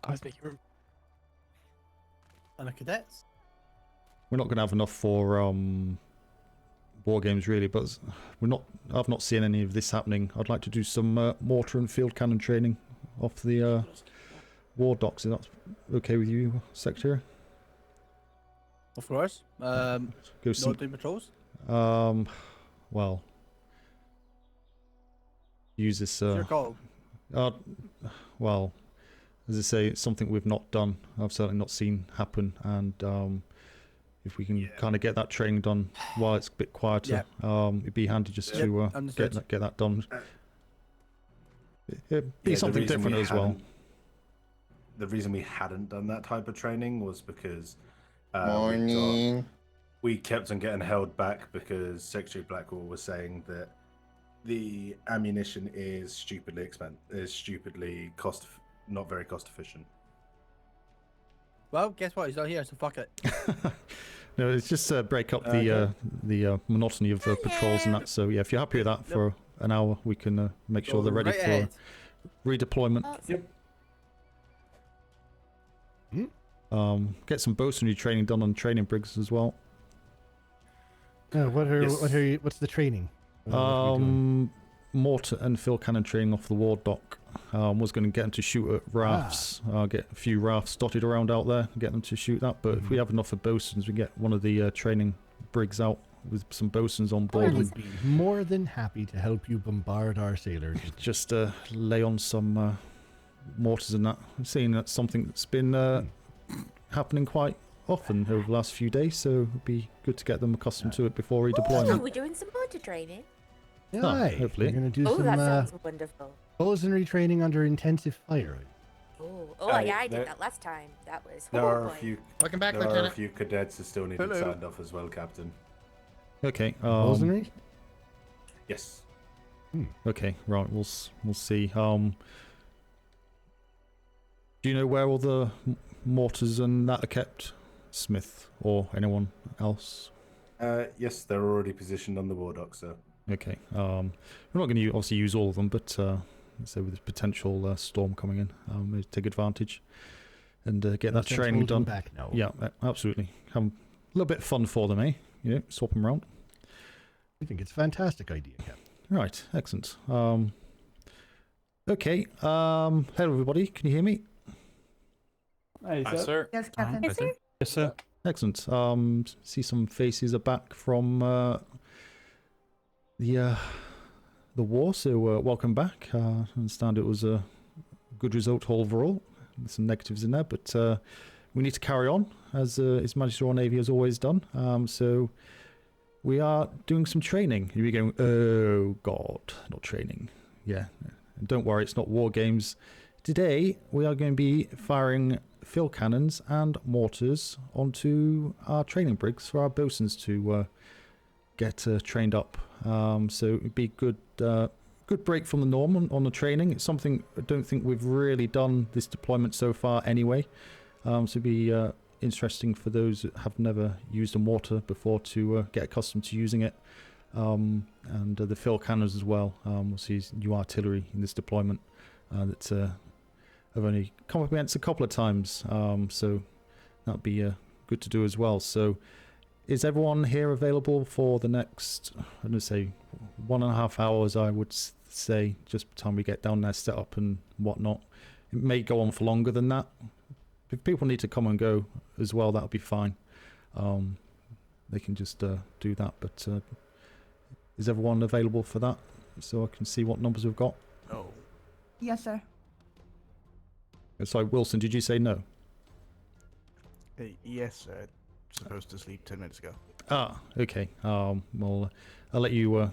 I was making room. And the cadets? We're not going to have enough for war games, really, but I've not seen any of this happening. I'd like to do some mortar and field cannon training off the war docks. Is that okay with you, Secretary? Of course. Go see. Not doing patrols? Well, use this. Your call. Well, as I say, it's something we've not done. I've certainly not seen happen, and if we can kind of get that training done while it's a bit quieter, it'd be handy just to get that done. It'd be something different as well. The reason we hadn't done that type of training was because we kept on getting held back because Secretary Blackwell was saying that the ammunition is stupidly not very cost efficient. Well, guess what? He's not here, so fuck it. No, it's just break up the monotony of patrols and that. So yeah, if you're happy with that for an hour, we can make sure they're ready for redeployment. Yep. Get some bosunry training done on training brigs as well. What's the training? What are we doing? Mortar and fill cannon training off the war dock. Was going to get them to shoot at rafts. Get a few rafts dotted around out there, get them to shoot that. But if we have enough of bosuns, we get one of the training brigs out with some bosuns on board. I would be more than happy to help you bombard our sailors. Just lay on some mortars and that. I'm seeing that's something that's been happening quite often over the last few days, so it'd be good to get them accustomed to it before Oh, redeployment. we're doing some motor training. Yeah, hopefully. We're going to do Oh, some that sounds wonderful. bosunry training under intensive fire. Oh, yeah, I did that last time. That was. There oh, are a boy. few. Welcome back, there are a Lieutenant. few cadets that still need to be signed off as well, Captain. Okay. Bosunry? Yes. Okay, right. We'll see. Do you know where all the mortars and that are kept, Smith or anyone else? Yes, they're already positioned on the war dock, sir. Okay. We're not going to obviously use all of them, but so with this potential storm coming in, maybe take advantage and get that training done. Back now. Yeah, absolutely. Have a little bit of fun for them, eh? Yeah, swap them around. I think it's a fantastic idea, Captain. Right, excellent. Okay. Hello, everybody. Can you hear me? Hi, sir. Yes, Captain. Yes, sir. Yes, sir. Excellent. See some faces are back from the war, so welcome back. I understand it was a good result overall. There's some negatives in there, but we need to carry on as His Majesty's Royal Navy has always done. So we are doing some training. You're going, oh God, not training. Yeah, don't worry, it's not war games. Today we are going to be firing fill cannons and mortars onto our training brigs for our bosuns to get trained up. So it'd be good break from the norm on the training. It's something I don't think we've really done this deployment so far anyway. So it'd be interesting for those that have never used a mortar before to get accustomed to using it. And the fill cannons as well. We'll see new artillery in this deployment that I've only come up against a couple of times, so that'd be good to do as well. So is everyone here available for the next, I'm going to say 1.5 hours, I would say, just by the time we get down there, set up and whatnot. It may go on for longer than that. If people need to come and go as well, that'll be fine. They can just do that, but is everyone available for that so I can see what numbers we've got? No. Yes, sir. Sorry, Wilson, did you say no? Yes, supposed to sleep 10 minutes ago. Ah, okay. Well, I'll let you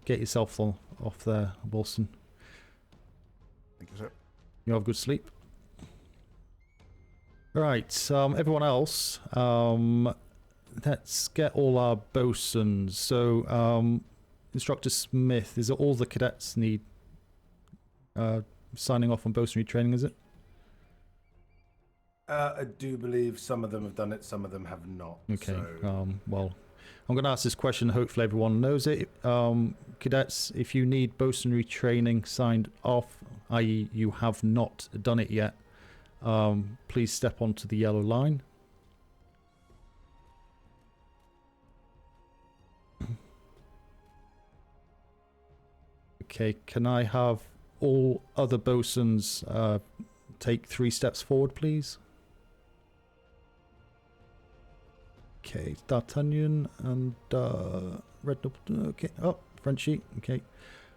get yourself off there, Wilson. Thank you, sir. You have good sleep. Right, everyone else, let's get all our bosuns. So, Instructor Smith, is it all the cadets need signing off on bosunry training, is it? I do believe some of them have done it, some of them have not. Okay, So... well, I'm going to ask this question, hopefully everyone knows it. Cadets, if you need bosunry training signed off, i.e. you have not done it yet, please step onto the yellow line. Okay, can I have all other bosuns take 3 steps forward, please? Okay, D'Artagnan and Red Nupton. Okay, oh, Frenchie. Okay.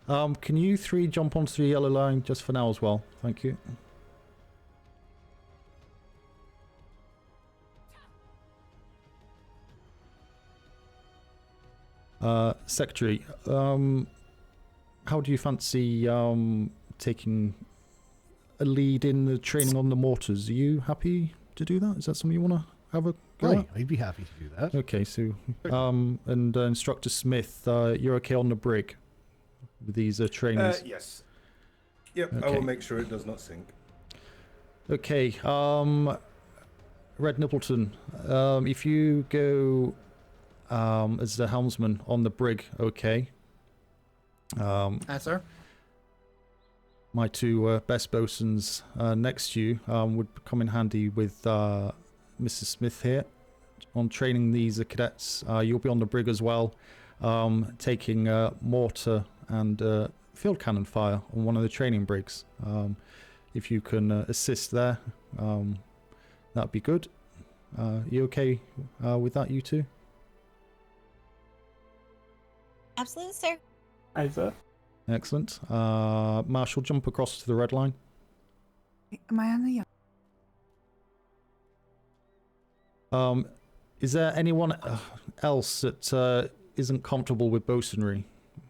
Can you 3 jump onto the yellow line just for now as well? Thank you. Secretary, how do you fancy taking a lead in the training on the mortars? Are you happy to do that? Is that something you want to have a go at? I'd be happy to do that. Okay, so and Instructor Smith, you're okay on the brig with these trainers? Yes. Yep, Okay. I will make sure it does not sink. Okay, Red Nippleton, if you go as the helmsman on the brig, okay. Hi, sir. my two best bosuns next to you would come in handy with Mrs. Smith here on training these cadets. You'll be on the brig as well, taking mortar and field cannon fire on one of the training brigs. If you can assist there, that'd be good. You okay with that, you two? Absolutely, sir. Hi, sir. Excellent. Marshall, jump across to the red line. Am I on the? Is there anyone else that isn't comfortable with bosunry?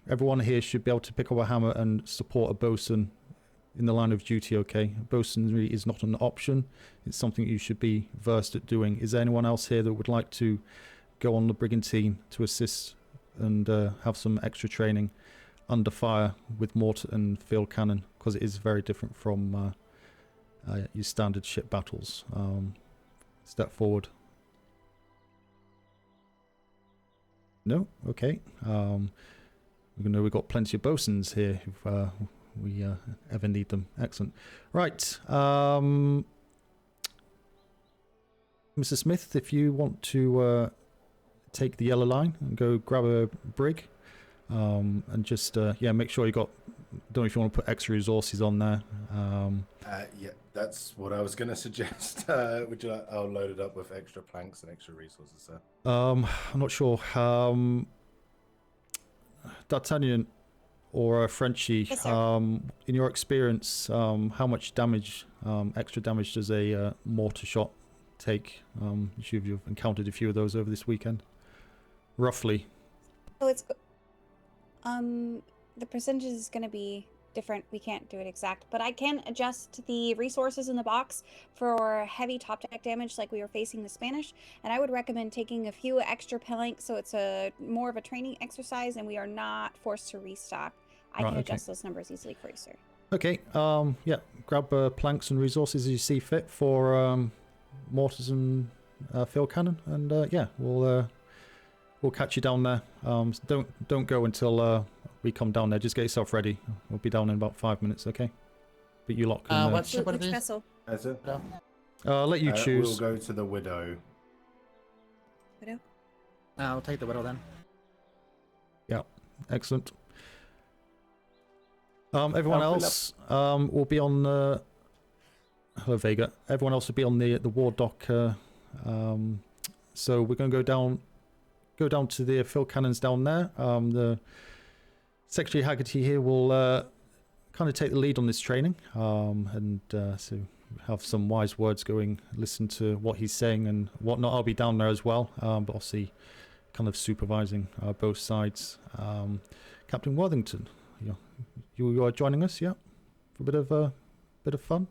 Everyone here should be able to pick up a hammer and support a bosun in the line of duty, okay? Bosunry is not an option. It's something you should be versed at doing. Is there anyone else here that would like to go on the brigantine to assist and have some extra training under fire with mortar and field cannon? Because it is very different from your standard ship battles. Step forward. No? Okay. We know we've got plenty of bosuns here if we ever need them. Excellent. Right. Mrs. Smith, if you want to take the yellow line and go grab a brig, and just, make sure you got, don't know if you want to put extra resources on there. Yeah, that's what I was going to suggest. Would you like, I'll load it up with extra planks and extra resources, sir. I'm not sure. D'Artagnan or Frenchie, Yes, sir. in your experience, how much damage, extra damage does a mortar shot take? You've encountered a few of those over this weekend. Roughly. So it's the percentage is going to be different. We can't do it exact, but I can adjust the resources in the box for heavy top deck damage like we were facing the Spanish, and I would recommend taking a few extra planks so it's a more of a training exercise and we are not forced to restock. I can adjust those numbers easily for you, sir. Okay, grab planks and resources as you see fit for mortars and field cannon, and we'll catch you down there. Don't go until we come down there. Just get yourself ready. We'll be down in about 5 minutes, okay? But you lot can... Which vessel? That's it. I'll let you choose. We'll go to the Widow. Widow? I'll take the Widow then. Yeah, excellent. Everyone else will be on... hello, Vega. Everyone else will be on the war dock. So we're going to go down to the field cannons down there. The Secretary Haggerty here will kind of take the lead on this training, and so have some wise words going, listen to what he's saying and whatnot. I'll be down there as well, but I'll see kind of supervising both sides. Captain Worthington, you are joining us, yeah, for a bit of fun.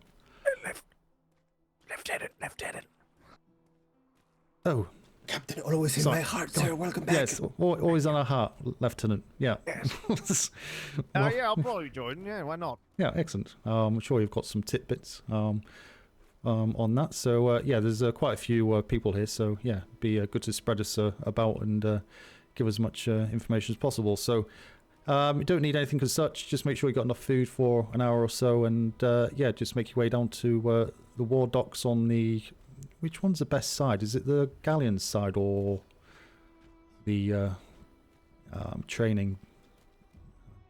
Lieutenant. Oh. Captain, always in my heart, sir. Welcome back. Yes, always on our heart, Lieutenant. Yeah. Yes. Yeah, I'll probably join. Yeah, why not? Yeah, excellent. I'm sure you've got some tidbits on that. So, there's quite a few people here. So, yeah, be good to spread us about and give as much information as possible. So, you don't need anything as such. Just make sure you've got enough food for an hour or so. And, just make your way down to the war docks on the... Which one's the best side? Is it the galleon side or the training? I'm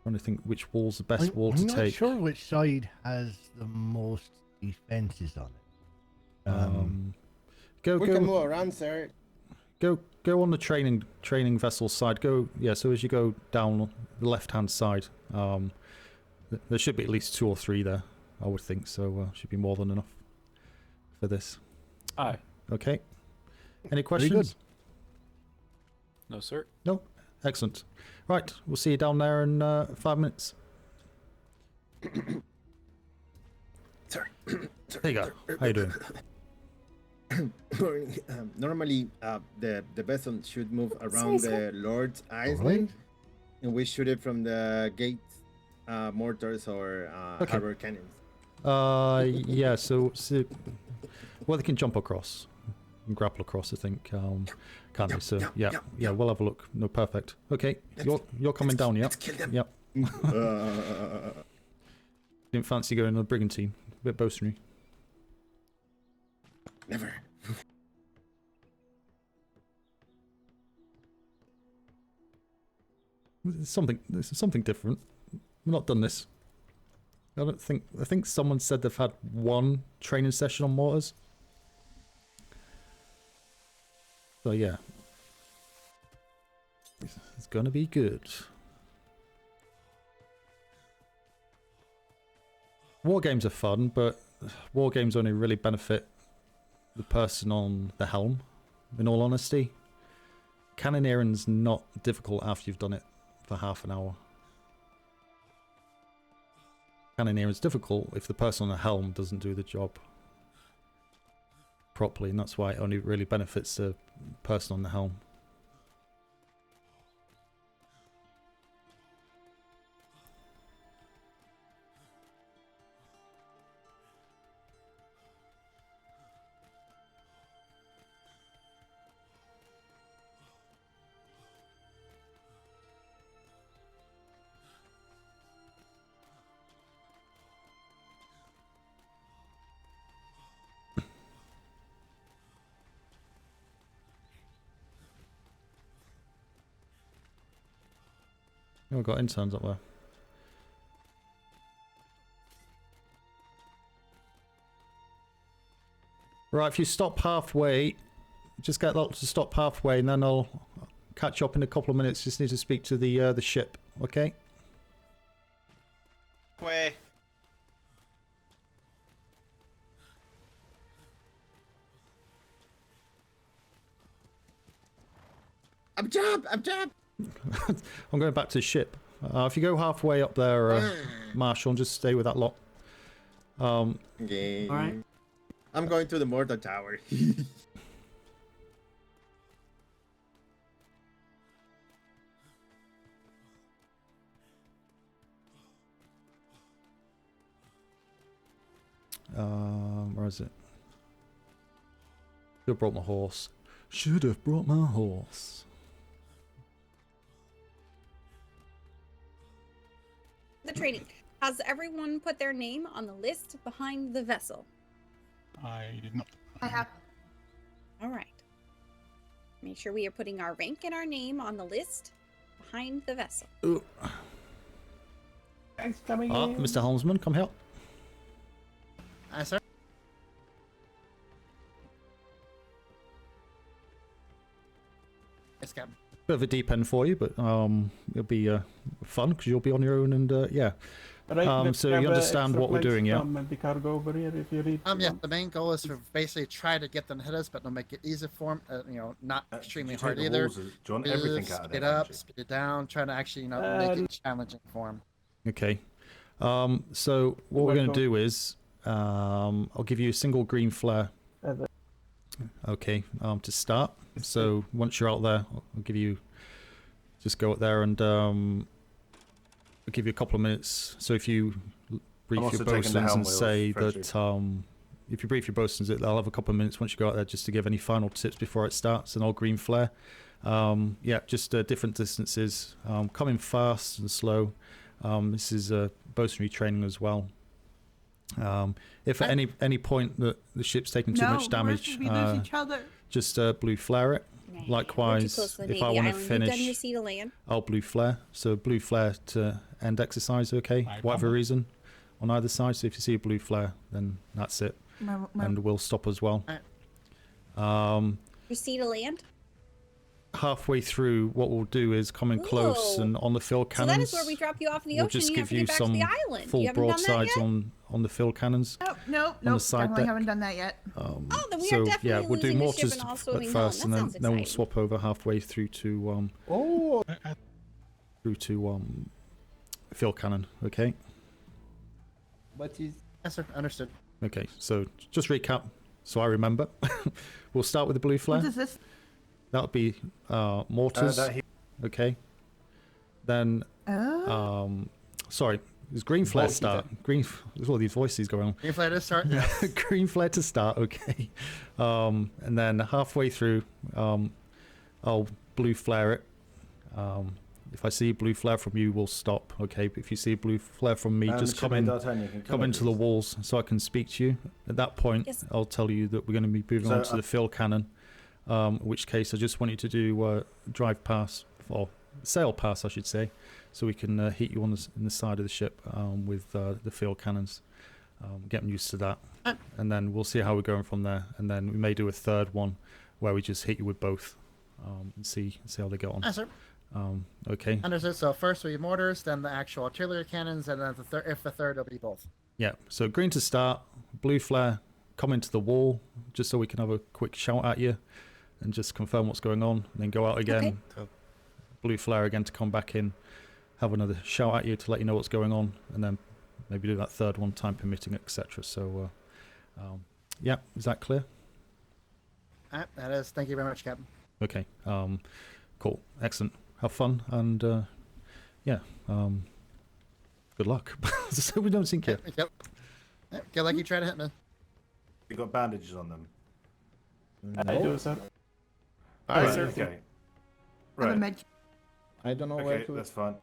trying to think which wall's the best wall to I'm take. not sure which side has the most defenses on it. We can move around, sir. Go on the training vessel side. So as you go down the left-hand side, there should be at least 2 or 3 there, I would think. So should be more than enough for this. Aye. Okay. Any questions? No, sir. No? Excellent. Right, we'll see you down there in 5 minutes. Sir. There you go. How you doing? Normally, the vessel should move around the Lord's Island, and we shoot it from the gate mortars or harbor cannons. Yeah, so well, they can jump across and grapple across, I think. Can't they? So yeah, we'll have a look. No, perfect. Okay, you're coming down, yeah? Let's kill them. Yep. Didn't fancy going on the brigantine. A bit boastery. Never. This is something different. We've not done this. I think someone said they've had one training session on mortars. So yeah. It's gonna be good. War games are fun, but war games only really benefit the person on the helm, in all honesty. Cannoneering's not difficult after you've done it for half an hour. Cannoneering's difficult if the person on the helm doesn't do the job properly, and that's why it only really benefits the person on the helm. Oh, we've got interns up there. Right, if you stop halfway, just get that to stop halfway, and then I'll catch up in a couple of minutes. Just need to speak to the ship, okay? Way. I'm job. I'm going back to the ship. If you go halfway up there, Marshall, just stay with that lot. Okay. Alright. I'm going to the mortar tower. Where is it? Should have brought my horse. Should have brought my horse. The training. Has everyone put their name on the list behind the vessel? I did not. I have. All right. Make sure we are putting our rank and our name on the list behind the vessel. Ooh. Thanks for coming in. Mr. Helmsman, come help. Aye, sir. Yes, Captain. Bit of a deep end for you, but it'll be fun because you'll be on your own, and yeah. Right, so you understand what we're doing, yeah? The cargo over here if you read. Yeah. The main goal is to basically try to get them to hit us, but to make it easy for them. Not extremely hard either. Do you want everything out of Speed it there? up, speed it down, trying to actually, make it challenging for them. Okay. So what we're going to do is I'll give you a single green flare. Okay. To start. So once you're out there, I'll give you. Just go up there and I'll give you a couple of minutes. So if you brief your bosuns and say that if you brief your bosuns, they'll have a couple of minutes once you go out there just to give any final tips before it starts. And all green flare. Yeah, just different distances. Coming fast and slow. This is bosunry training as well. If at any point that the ship's taking too much damage, we lose each other. just blue flare it. Likewise, if I want to finish, I'll blue flare. So blue flare to end exercise, okay? For whatever reason, on either side. So if you see a blue flare, then that's it, and we'll stop as well. Proceed to land. Halfway through, what we'll do is come in close and on the fill cannons. So that is where we drop you off in the we'll ocean. just You give have to you get back to some the island. full You haven't done that broadsides yet? on the fill cannons. Nope, side definitely deck. haven't done that yet. Oh, then we so are definitely yeah, we'll do losing the ship mortars and also at moving first, on. and That then we'll sounds swap over halfway through to fill cannon. Okay. What is? Yes, sir. Understood. Okay, so just recap, so I remember. We'll start with the blue flare. What is this? That'll be mortars. Okay. Then sorry, is green flare start? Green. There's all these voices going on. Green flare to start. Yes. Green flare to start. Okay. And then halfway through, I'll blue flare it. If I see blue flare from you, we'll stop. Okay, but if you see blue flare from me, just come in, come into the walls so I can speak to you. At that point, I'll tell you that we're going to be moving on to the fill cannon. In which case, I just want you to do drive pass or sail pass, I should say, so we can hit you on the side of the ship with the field cannons. Get them used to that, and then we'll see how we're going from there. And then we may do a third one where we just hit you with both and see how they get on. Yes, sir. Okay. Understood. So first will be mortars, then the actual artillery cannons, and then if the third will be both. Yeah. So green to start, blue flare, come into the wall, just so we can have a quick shout at you, and just confirm what's going on, and then go out again. Okay. Blue flare again to come back in, have another shout at you to let you know what's going on, and then maybe do that third one, time permitting, etc. So, yeah, is that clear? That is. Thank you very much, Captain. Okay. Cool. Excellent. Have fun, and yeah. Good luck. So we don't sink here. Yep. Get like you try to hit me. You got bandages on them? I do, sir. Right, okay. Right. I don't know where to. That's fine.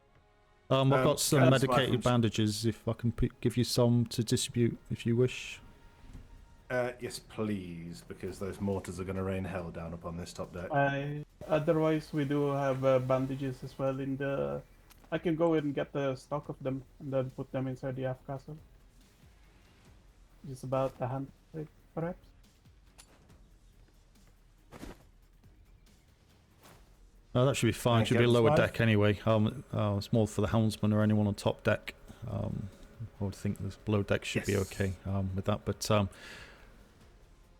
I've got some Smythe medicated from- bandages. If I can give you some to distribute, if you wish. Yes, please, because those mortars are going to rain hell down upon this top deck. Otherwise, we do have bandages as well in the. I can go and get the stock of them and then put them inside the aft castle. Just about a hand, perhaps. That should be fine. Should be a lower deck anyway. It's more for the helmsman or anyone on top deck. I would think the below deck should be okay with that. But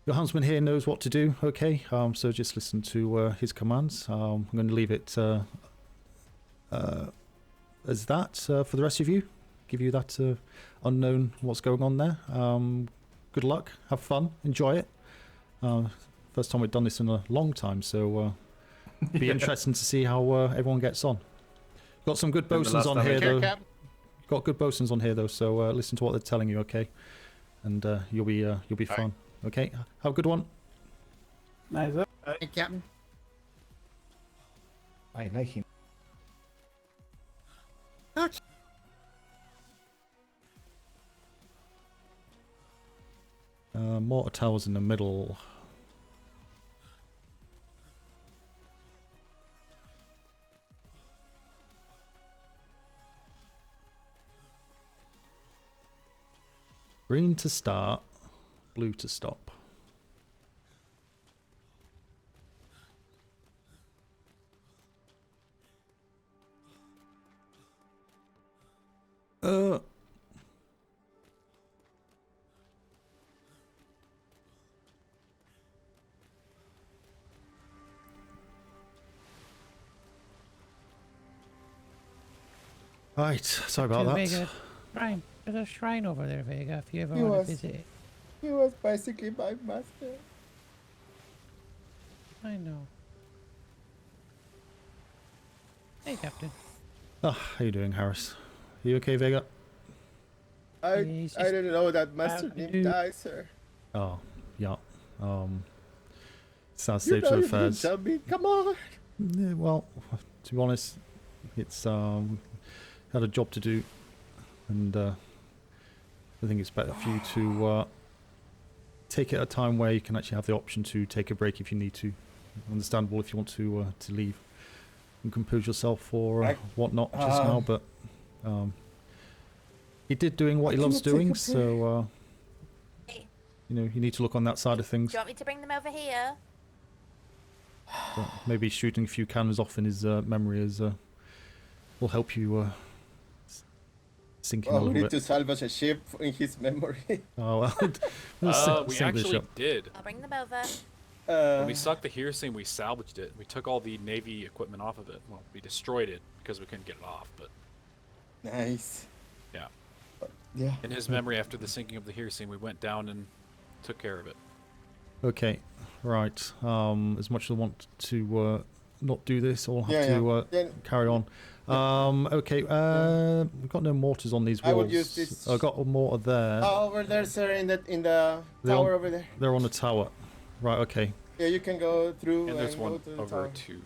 your helmsman here knows what to do. Okay, so just listen to his commands. I'm going to leave it as that for the rest of you. Give you that unknown what's going on there. Good luck. Have fun. Enjoy it. First time we've done this in a long time, so. Be interesting to see how everyone gets on. Got some good bosuns on here, though. Got good bosuns on here, though. So listen to what they're telling you, okay? And you'll be fine. Okay, have a good one. Nice. Hey, Captain. I like him. Okay. Mortar towers in the middle. Green to start, blue to stop. Right, sorry about that. Vega, shrine. There's a shrine over there, Vega, if you ever He want was- to visit it. He was basically my master. I know. Hey, Captain. Oh, how you doing, Harris? You okay, Vega? I he's I just didn't know that Master about to Nim do- died, sir. Oh, yeah. Sad You state know of you affairs. didn't tell me. Come on. Yeah, well, to be honest, it's had a job to do, and I think it's better for you to take it at a time where you can actually have the option to take a break if you need to. Understandable if you want to leave and compose yourself or whatnot just now, but he did doing what he loves doing, so you know, you need to look on that side of things. Do you want me to bring them over here? But maybe shooting a few cannons off in his memory will help you sink in a Well, we little need bit. to salvage a ship in his memory. Oh well. We actually did. I'll bring them over. When we sucked the hearsay, we salvaged it. We took all the Navy equipment off of it. Well, we destroyed it because we couldn't get it off, but... Nice. Yeah. Yeah. In his memory, after the sinking of the hearsay, we went down and took care of it. Okay, right. As much as I want to not do this, I'll have Yeah, to carry on. Okay, we've got no mortars on these walls. I would use this- I got a mortar there. Oh, over there, sir, in the They're tower on- over there. They're on the tower. Right, okay. Yeah, you can go through And there's go one to the over tower. to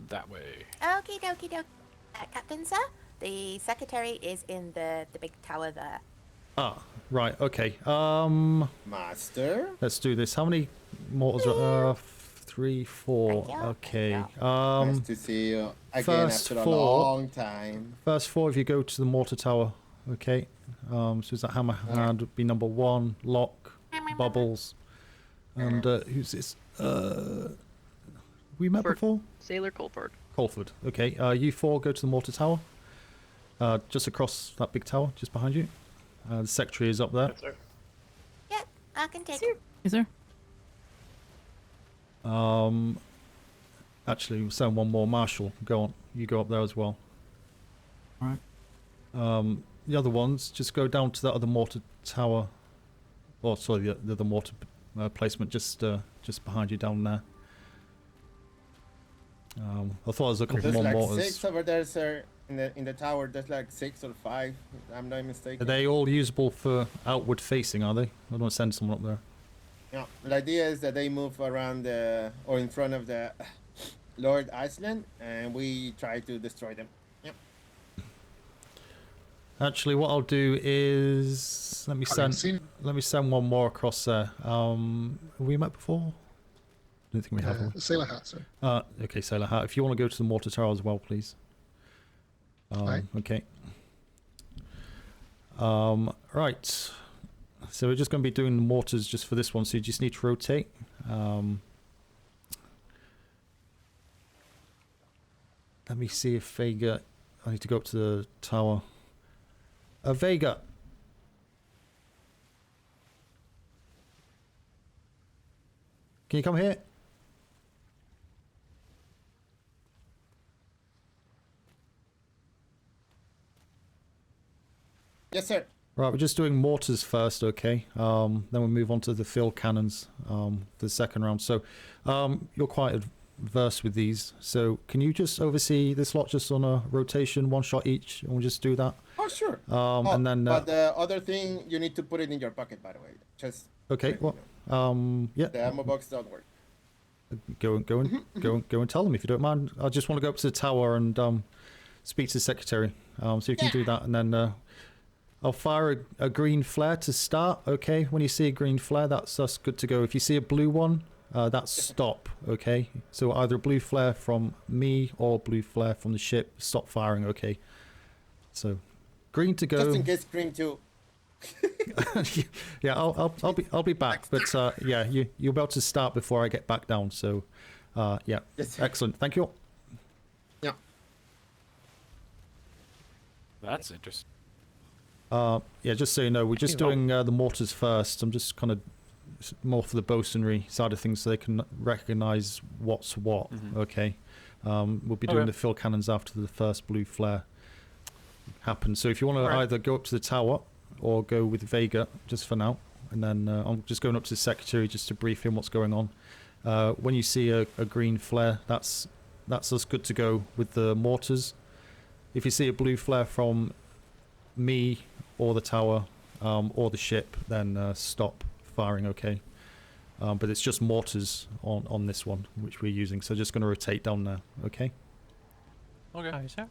that way. Okie dokie dokie. Captain, sir, the secretary is in the big tower there. Ah, right. Okay. Master. Let's do this. How many mortars? 3, 4. Okay. Nice to see you again first after a 4. long time. First 4. If you go to the mortar tower. Okay. So is that hammer hand would be number 1. Lock. Bubbles. And who's this? We met before? Sailor Colford. Colford. Okay. You 4 go to the mortar tower. Just across that big tower, just behind you. The secretary is up there. Yes, sir. Yep, I can take it. Yes, sir. Actually, we'll send one more. Marshall, go on. You go up there as well. Alright. The other ones, just go down to that other mortar tower. Oh, sorry, the other mortar placement just behind you down there. I thought there was a couple There's more like mortars. 6 over there, sir. In the tower, there's like 6 or 5. If I'm not mistaken. Are they all usable for outward facing, are they? I don't want to send someone up there. Yeah. The idea is that they move around or in front of the Lord Iceland, and we try to destroy them. Yep. Actually, what I'll do is let me send one more across there. Have we met before? I don't think we have. Sailor Hat, sir. Okay, Sailor Hat. If you want to go to the mortar tower as well, please. Right. Okay. Right. So we're just going to be doing the mortars just for this one. So you just need to rotate. Let me see if Vega. I need to go up to the tower. Vega. Can you come here? Yes, sir. Right, we're just doing mortars first, okay? Then we'll move on to the field cannons for the second round. So you're quite adverse with these. So can you just oversee this lot just on a rotation, 1 shot each, and we'll just do that? Oh, sure. And then but the other thing, you need to put it in your pocket, by the way. Just okay. Well, yeah. the ammo box don't work. Go and tell them if you don't mind. I just want to go up to the tower and speak to the secretary. So you can do that, and then I'll fire a green flare to start. Okay, when you see a green flare, that's good to go. If you see a blue one, that's stop. Okay, so either a blue flare from me or a blue flare from the ship. Stop firing. Okay, so green to go. Just in case green too. Yeah, I'll be back. But yeah, you're about to start before I get back down. So yeah, excellent. Thank you. Yeah. That's interesting. Yeah, just so you know, we're just doing the mortars first. I'm just kind of more for the bosunry side of things so they can recognize what's what. Okay. We'll be doing the field cannons after the first blue flare happens. So if you want to either go up to the tower or go with Vega just for now, and then I'm just going up to the secretary just to brief him what's going on. When you see a green flare, that's us good to go with the mortars. If you see a blue flare from me or the tower or the ship, then stop firing. Okay. But it's just mortars on this one which we're using, so just going to rotate down there. Okay. Okay. Hi, sir.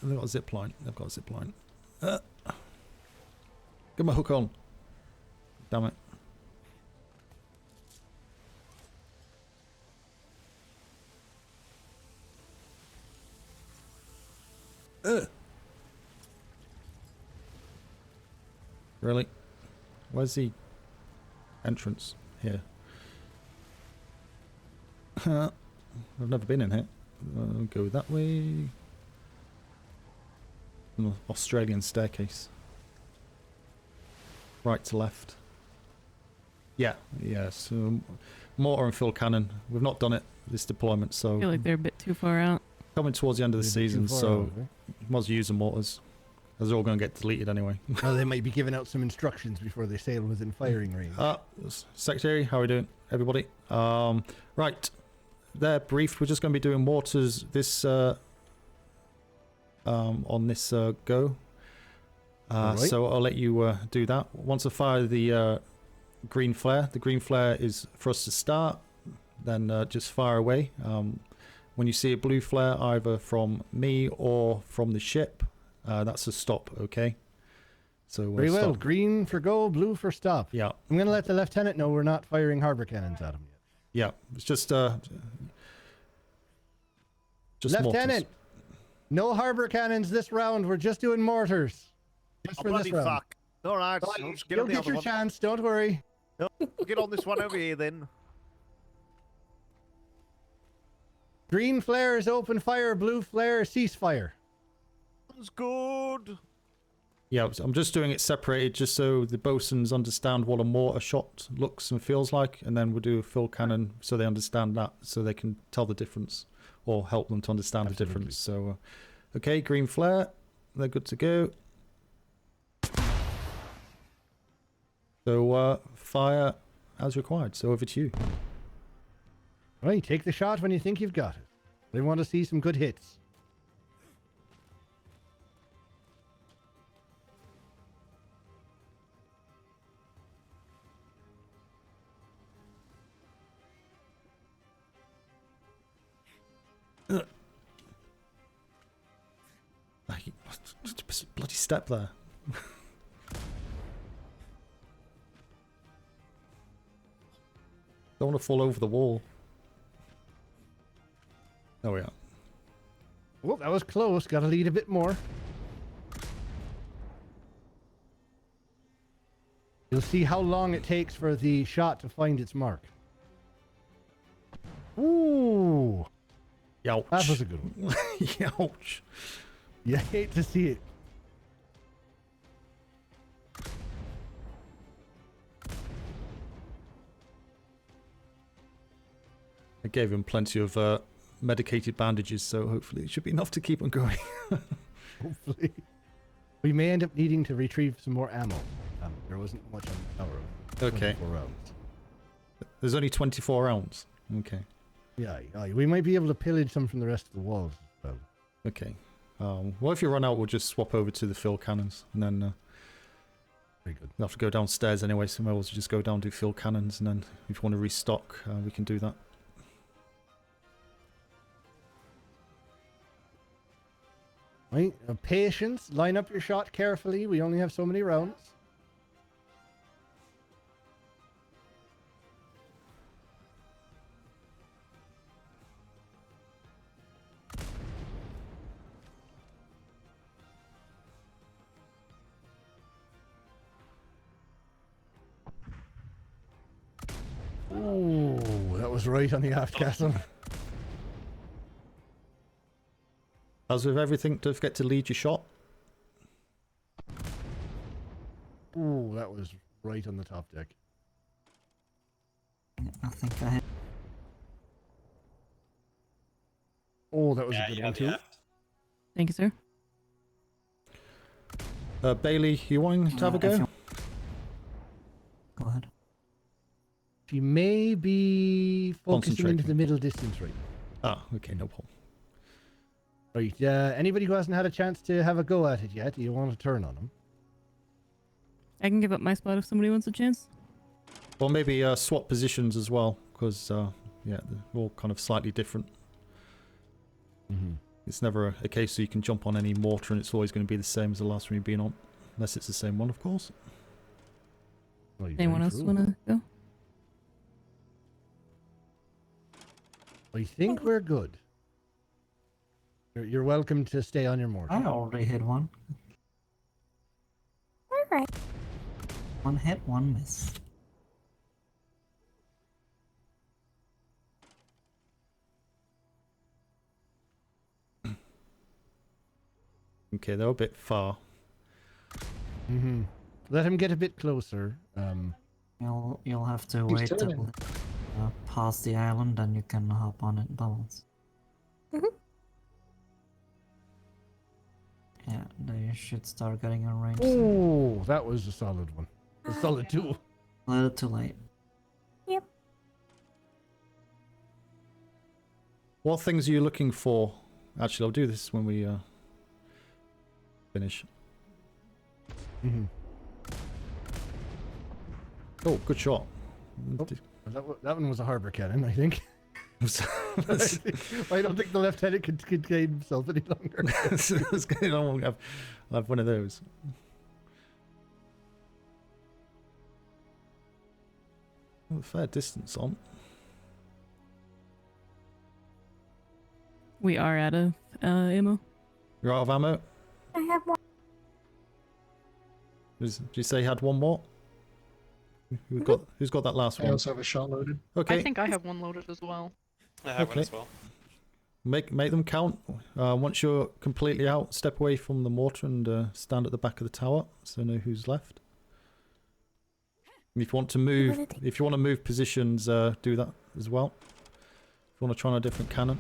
They've got a zip line. Get my hook on. Damn it. Really? Where's the entrance here? I've never been in here. I'll go that way. An Australian staircase. Right to left. Yeah, so mortar and field cannon. We've not done it this deployment, so I feel like they're a bit too far out. coming towards the end of the season, so might as well use the mortars. As they're all going to get deleted anyway. Oh, they might be giving out some instructions before they sail within firing range. Secretary, how are we doing, everybody? Right, they're briefed. We're just going to be doing mortars this on this go. So I'll let you do that. Once I fire the green flare is for us to start. Then just fire away. When you see a blue flare, either from me or from the ship, that's a stop. Okay. So Very well. stop. Green for go, blue for stop. Yeah. I'm going to let the lieutenant know we're not firing harbor cannons at him yet. Yeah. It's just Lieutenant, mortars. no harbor cannons this round. We're just doing mortars. Just for this round. Fuck. All right. I'll just get You'll on the get other your one. chance. Don't worry. No, we'll get on this one over here then. Green flare is open fire. Blue flare ceasefire. Sounds good. Yeah, I'm just doing it separated just so the bosuns understand what a mortar shot looks and feels like, and then we'll do a full cannon so they understand that, so they can tell the difference or help them to understand the difference. So, okay, green flare, they're good to go. So, fire as required. So over to you. Right, take the shot when you think you've got it. They want to see some good hits. Bloody step there. Don't want to fall over the wall. There we are. Well, that was close. Got to lead a bit more. You'll see how long it takes for the shot to find its mark. Ooh. Youch. That was a good one. Youch. You hate to see it. I gave him plenty of medicated bandages, so hopefully it should be enough to keep on going. Hopefully. We may end up needing to retrieve some more ammo. There wasn't much on the tower. Okay. 24 rounds. There's only 24 rounds. Okay. Yeah, we might be able to pillage some from the rest of the walls as well. Okay. Well, if you run out, we'll just swap over to the field cannons, and then very good. We'll have to go downstairs anyway, so we'll just go down and do field cannons, and then if you want to restock, we can do that. Right, patience. Line up your shot carefully. We only have so many rounds. Ooh, that was right on the aft castle. As with everything, don't forget to lead your shot. Ooh, that was right on the top deck. I think I hit. Oh, that was a good one too. Thank you, sir. Bailey, you wanting to have a go? Go ahead. She may be focusing into Concentrating. the middle distance right now. Ah, okay, no problem. Right, anybody who hasn't had a chance to have a go at it yet, do you want to turn on them? I can give up my spot if somebody wants a chance. Or maybe swap positions as well, because, yeah, they're all kind of slightly different. Mm-hmm. It's never a case so you can jump on any mortar and it's always going to be the same as the last one you've been on. Unless it's the same one, of course. Well, Anyone else want to go? I think we're good. You're welcome to stay on your mortar. I already hit one. Alright. One hit, one miss. Okay, they're a bit far. Mm-hmm. Let him get a bit closer. You'll have to wait till past the island, and you can hop on it and balance. Yeah, they should start getting in range. Oh, that was a solid one. A solid two. A little too late. Yep. What things are you looking for? Actually, I'll do this when we finish. Mm-hmm. Oh, good shot. Oh, that one was a harbor cannon, I think. I don't think the lieutenant could contain himself any longer. Let's get on. I'll have one of those. Oh, fair distance on. We are out of ammo. You're out of ammo? I have one. Did you say you had one more? Who's got that last I one? also have a shot loaded. Okay. I think I have one loaded as well. I have one as well. Make them count. Once you're completely out, step away from the mortar and stand at the back of the tower, so know who's left. And if you want to move, positions, do that as well. If you want to try on a different cannon.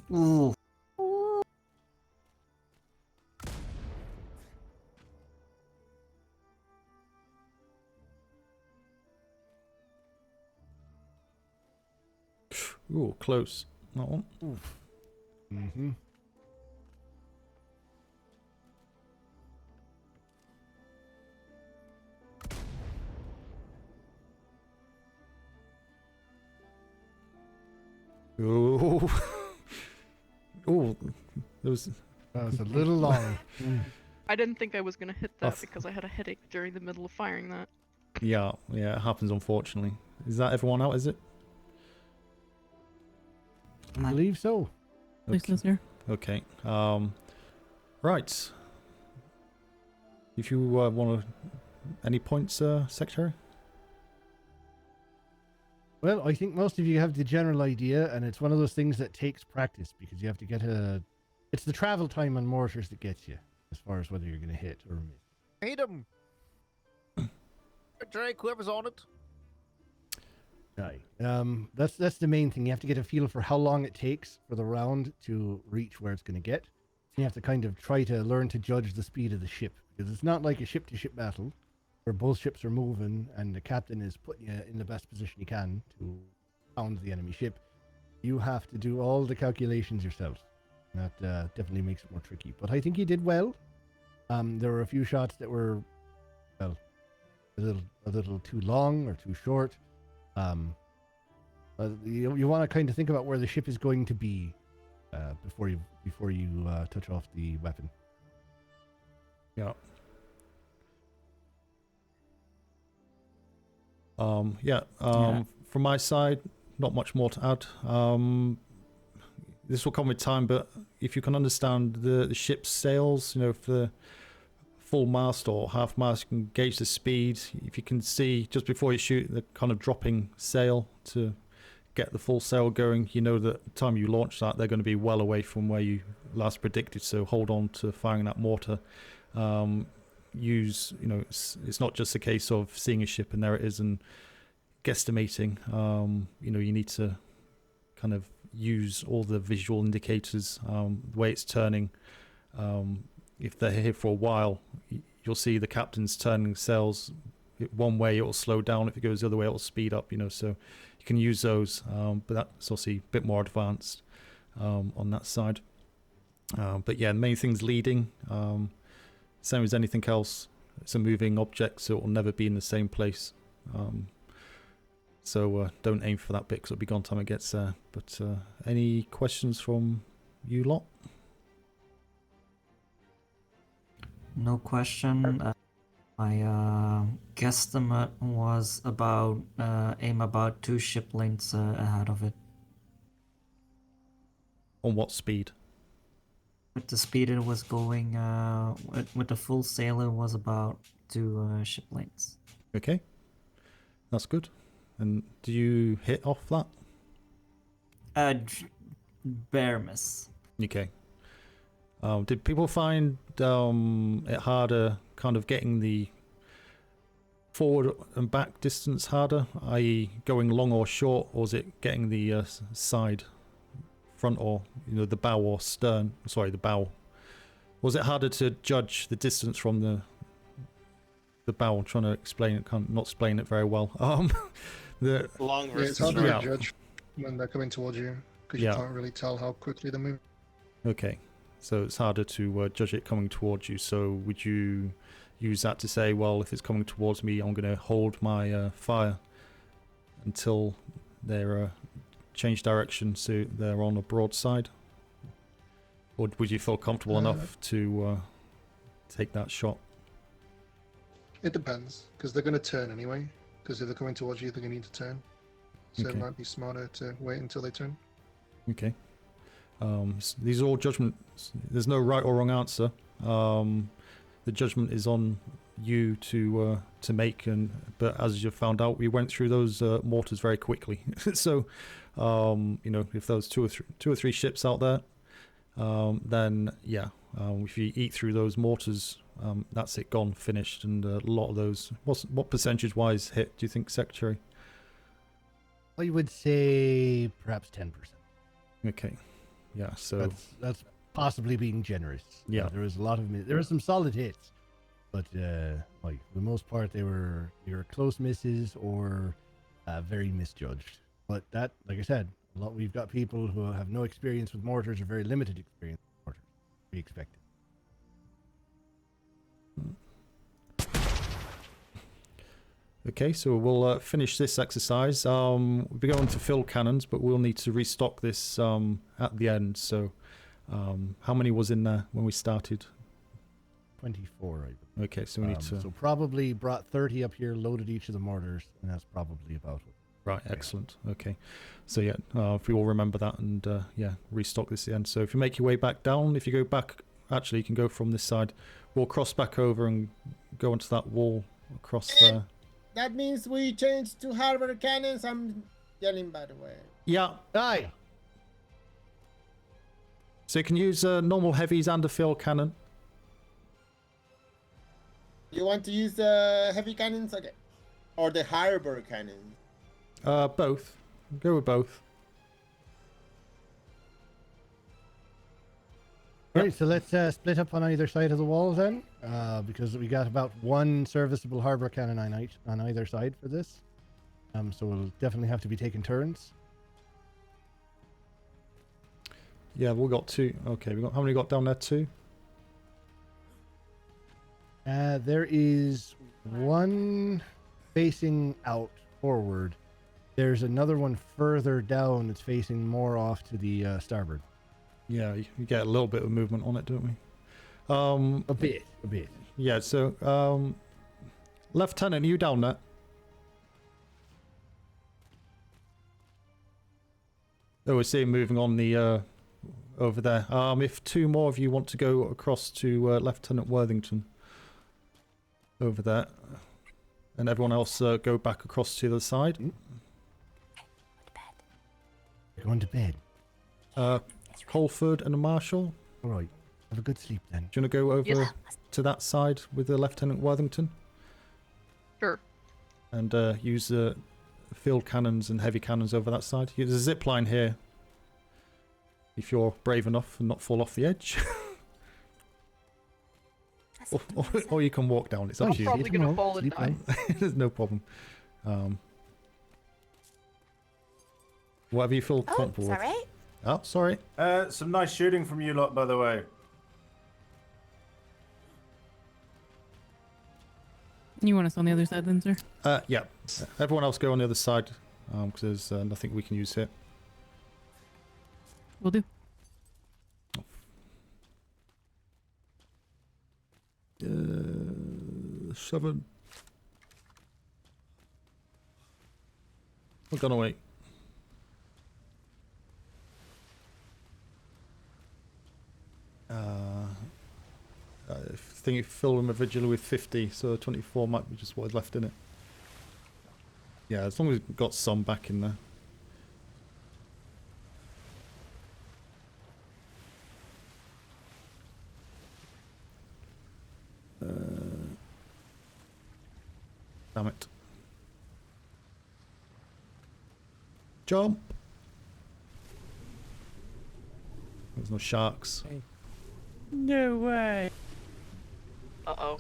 Ooh. Ooh, close. That one. Mm-hmm. Oh. Oh, that was a little long. I didn't think I was gonna hit that because I had a headache during the middle of firing that. Yeah, it happens unfortunately. Is that everyone out, is it? I believe so. Please, listener. Okay. Right. If you want to... Any points, Secretary? Well, I think most of you have the general idea, and it's one of those things that takes practice because you have to get a... It's the travel time on mortars that gets you, as far as whether you're going to hit or miss. Hit him. Drake, whoever's on it. Aye. That's the main thing. You have to get a feel for how long it takes for the round to reach where it's going to get. You have to kind of try to learn to judge the speed of the ship, because it's not like a ship-to-ship battle where both ships are moving and the captain is putting you in the best position he can to pound the enemy ship. You have to do all the calculations yourself. That definitely makes it more tricky. But I think you did well. There were a few shots that were, well, a little too long or too short. You want to kind of think about where the ship is going to be before you touch off the weapon. Yeah. From my side, not much more to add. This will come with time, but if you can understand the ship's sails, if the full mast or half mast, you can gauge the speed. If you can see just before you shoot the kind of dropping sail to get the full sail going, you know that the time you launch that, they're going to be well away from where you last predicted. So hold on to firing that mortar. It's not just a case of seeing a ship and there it is and guesstimating. You need to kind of use all the visual indicators, the way it's turning. If they're here for a while, you'll see the captain's turning sails one way, it will slow down. If it goes the other way, it will speed up, so you can use those, but that's obviously a bit more advanced on that side. But yeah, the main thing's leading. Same as anything else, it's a moving object, so it will never be in the same place. So don't aim for that bit because it'll be gone time it gets there. But any questions from you lot? No question. My guesstimate was about aim about 2 ship lengths ahead of it. On what speed? With the speed it was going, with the full sail it was about 2 ship lengths. Okay, that's good. And do you hit off that? Bare miss. Okay. Did people find it harder kind of getting the forward and back distance harder, i.e. going long or short, or is it getting the side, front or, the bow or stern? Sorry, the bow. Was it harder to judge the distance from the the bow. I'm trying to explain it. Can't not explain it very well. The long Yeah, versus it's hard short. to judge when they're coming towards you because you can't really tell how quickly they move. Okay, so it's harder to judge it coming towards you. So would you use that to say, well, if it's coming towards me, I'm going to hold my fire until they're change direction so they're on a broadside? Or would you feel comfortable enough to take that shot? It depends because they're going to turn anyway. Because if they're coming towards you, they're going to need to turn. So it might be smarter to wait until they turn. Okay. These are all judgments. There's no right or wrong answer. The judgment is on you to make, but as you found out, we went through those mortars very quickly. So, if there's two or three ships out there, then yeah, if you eat through those mortars, that's it, gone, finished, and a lot of those. What percentage-wise hit do you think, Secretary? I would say perhaps 10%. Okay, yeah. So that's possibly being generous. Yeah, there was a lot of there were some solid hits, but like for the most part, they were either close misses or very misjudged. But that, like I said, we've got people who have no experience with mortars or very limited experience with mortars. We expect it. Okay, so we'll finish this exercise. We'll be going to fill cannons, but we'll need to restock this at the end. So, how many was in there when we started? 24, I believe. Okay, so we need to... So probably brought 30 up here, loaded each of the mortars, and that's probably about it. Right, excellent. Okay, so yeah, if we all remember that, and yeah, restock this at the end. So if you make your way back down, if you go back, actually you can go from this side. We'll cross back over and go onto that wall across there. That means we change to harbor cannons. I'm yelling, by the way. Yeah. Aye. So you can use normal heavies and a field cannon. You want to use the heavy cannons? Okay. Or the harbor cannons? Both. Go with both. Right, so let's split up on either side of the wall then, because we got about one serviceable harbor cannon on either side for this. So we'll definitely have to be taking turns. Yeah, we've got two. Okay, how many got down there? Two? There is one facing out forward. There's another one further down that's facing more off to the starboard. Yeah, you get a little bit of movement on it, don't we? A bit. Yeah, so, Lieutenant, are you down there? Oh, we're seeing moving on the, over there. If two more of you want to go across to Lieutenant Worthington, over there, and everyone else go back across to the other side. Going to bed. Colford and a Marshall. All right. Have a good sleep then. Do you want to go over to that side with the Lieutenant Worthington? Sure. And use the field cannons and heavy cannons over that side. There's a zip line here. If you're brave enough and not fall off the edge. or you can walk down. It's up to you. I'm probably going to fall and die. There's no problem. Whatever you feel comfortable with. Sorry. Oh, sorry. Some nice shooting from you lot, by the way. You want us on the other side then, sir? Yeah. Everyone else go on the other side, because there's nothing we can use here. Will do. 7. We're gonna wait. I think you fill them originally with 50, so 24 might be just what is left in it. Yeah, as long as we've got some back in there. Damn it. Jump! There's no sharks. No way. Uh-oh.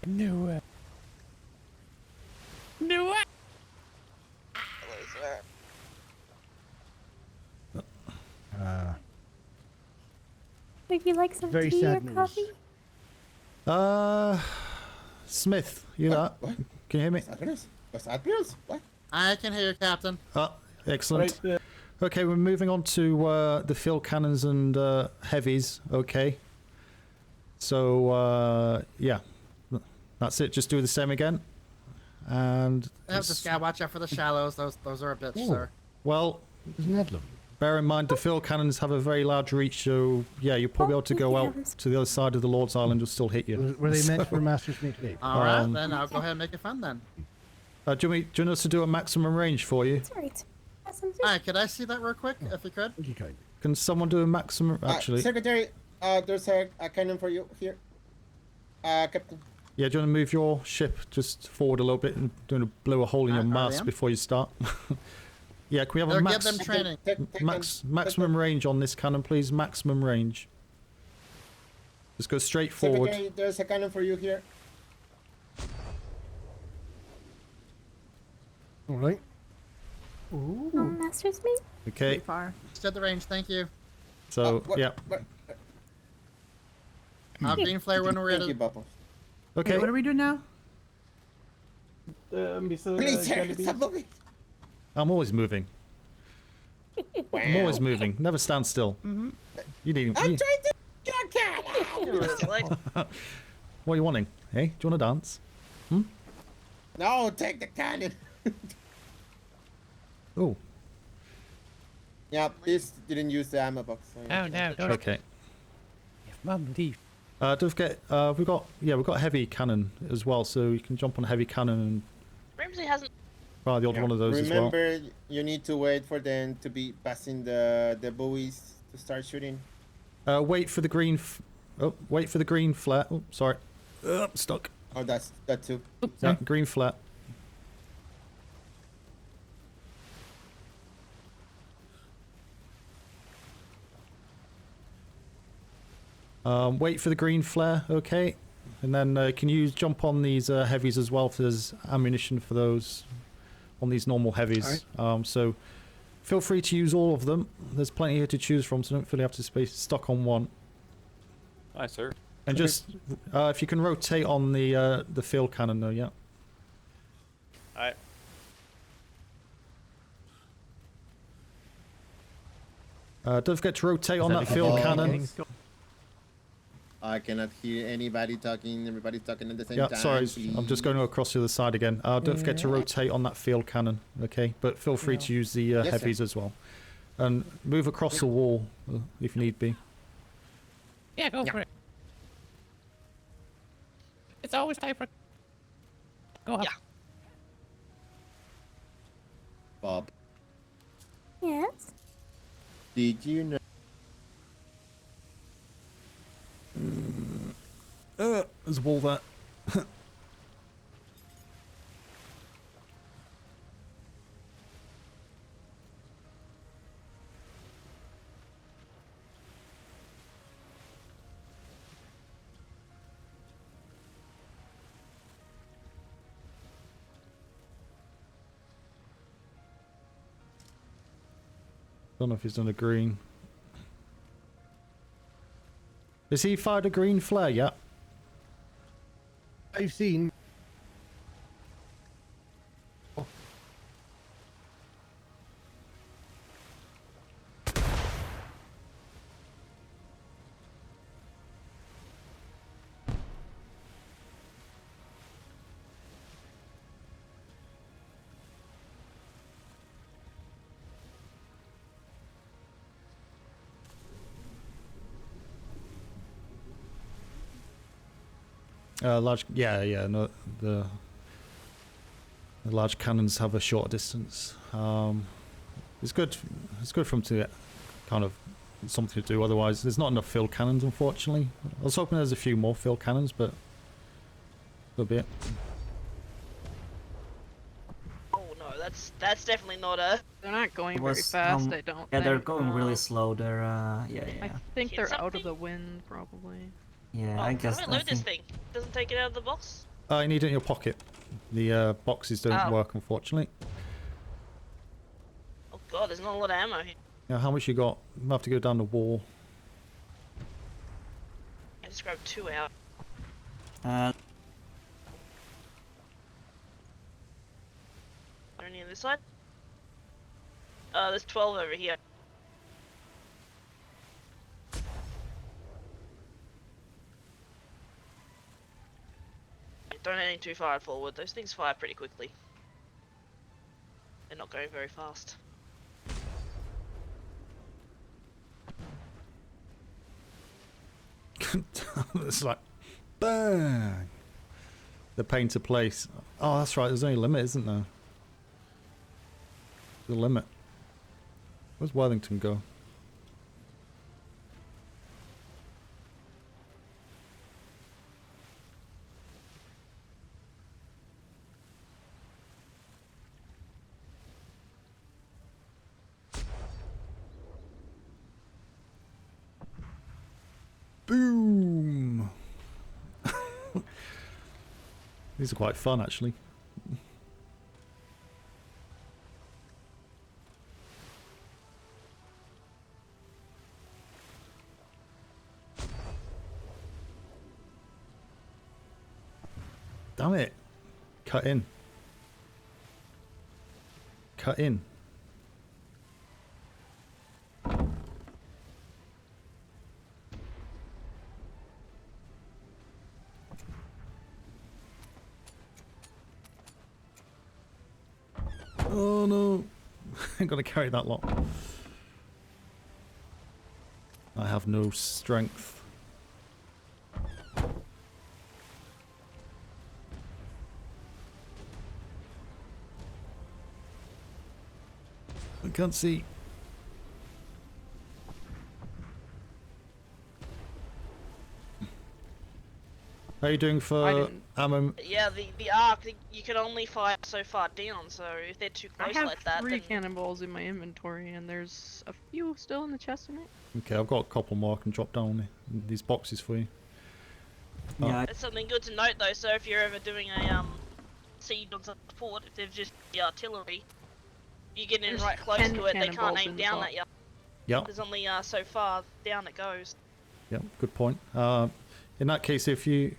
No way. No way. Would you like some Very tea or sad news. coffee? Smith, you there? Can you hear me? What? I can hear you, Captain. Oh, excellent. Okay, we're moving on to the field cannons and heavies. Okay. So, yeah. That's it. Just do the same again. And... Just gotta watch out for the shallows. Those are a bitch, sir. Well, isn't that lovely? Bear in mind, the field cannons have a very large reach, so yeah, you'll probably be able to go out to the other side of the Lord's Island. Will still hit you. Were they meant for Master Snake Day? All right, then I'll go ahead and make it fun then. Do you want us to do a maximum range for you? That's right. Alright, could I see that real quick, if you could? Can someone do a maximum? Actually, Secretary, there's a cannon for you here. Captain. yeah. Do you want to move your ship just forward a little bit and blow a hole in your mast am. before you start? Yeah, can we have Or a give them training. maximum range on this cannon, please? Maximum range. Just go straight forward. Secretary, there's a cannon for you here. All right. Ooh. Master Smith? Okay. Far. Set the range, thank you. So yeah. Green flare when we're ready. Thank you, Bubbles. Okay. Wait, what are we doing now? Please, sir, stop moving. I'm always moving. I'm always moving. Never stand still. Mm-hmm. You need. I'm You, trying to your cannon. what are you wanting? Hey, do you want to dance? Hmm? No, take the cannon. Oh. Yeah, please didn't use the ammo box. So Oh no! Don't. Okay. Mum, leave. Don't forget, we've got heavy cannon as well, so you can jump on heavy cannon and Ramsey hasn't. fire the odd one of those as well. Remember, you need to wait for them to be passing the buoys to start shooting. Wait for the green. Wait for the green flare. Oh, sorry. I'm stuck. Oh, that too. Yeah, green flare. Wait for the green flare, okay? And then can you jump on these heavies as well if there's ammunition for those on these normal heavies. So feel free to use all of them. There's plenty here to choose from, so don't feel you have to stay stuck on one. Aye, sir. And just if you can rotate on the field cannon though, yeah. Alright. Don't forget to rotate on that field cannon. I cannot hear anybody talking. Everybody's talking at the same Yeah, time. sorry, please. I'm just going across the other side again. Don't forget to rotate on that field cannon, okay? But feel free to use the Yes, heavies sir. as well. And move across the wall if need be. Yeah, go for it. It's always time for. Go up. Bob, Yes. did you know? There's a wall there. Don't know if he's done a green. Has he fired a green flare yet? I've seen. Large, yeah, no, the large cannons have a short distance. It's good for them to get kind of something to do. Otherwise, there's not enough field cannons, unfortunately. I was hoping there's a few more field cannons, but that'll be it. Oh no, that's definitely not a. They're not going very fast. I don't. Yeah, they're think. going really slow. They're yeah. I think they're out of the wind, probably. Yeah, Oh, I guess. How do I load this thing? Doesn't take it out of the box. You need it in your pocket. The boxes don't Oh. work, unfortunately. Oh god, there's not a lot of ammo here. Now, how much you got? You have to go down the wall. I just grabbed 2 out. Uh, Are there any on this side? There's 12 over here. Don't aim too far forward. Those things fire pretty quickly. They're not going very fast. It's like, bang! The pain to place. Oh, that's right. There's only a limit, isn't there? There's a limit. Where's Worthington go? Boom! These are quite fun, actually. Damn it. Cut in. Cut in. Oh no. I'm gonna carry that lot. I have no strength. I can't see. How are you doing for ammo? Yeah, the arc, you can only fire so far down, so if they're too I close have like that, 3 then... cannonballs in my inventory, and there's a few still in the chest in it. Okay, I've got a couple more I can drop down these boxes for you. Yeah. That's something good to note though, so if you're ever doing a siege on support, if they've just the artillery, you get in There's right close 10 to it, they can't cannonballs aim in the down box. at you. Yep. There's only so far down it goes. Yep, good point. In that case, if you...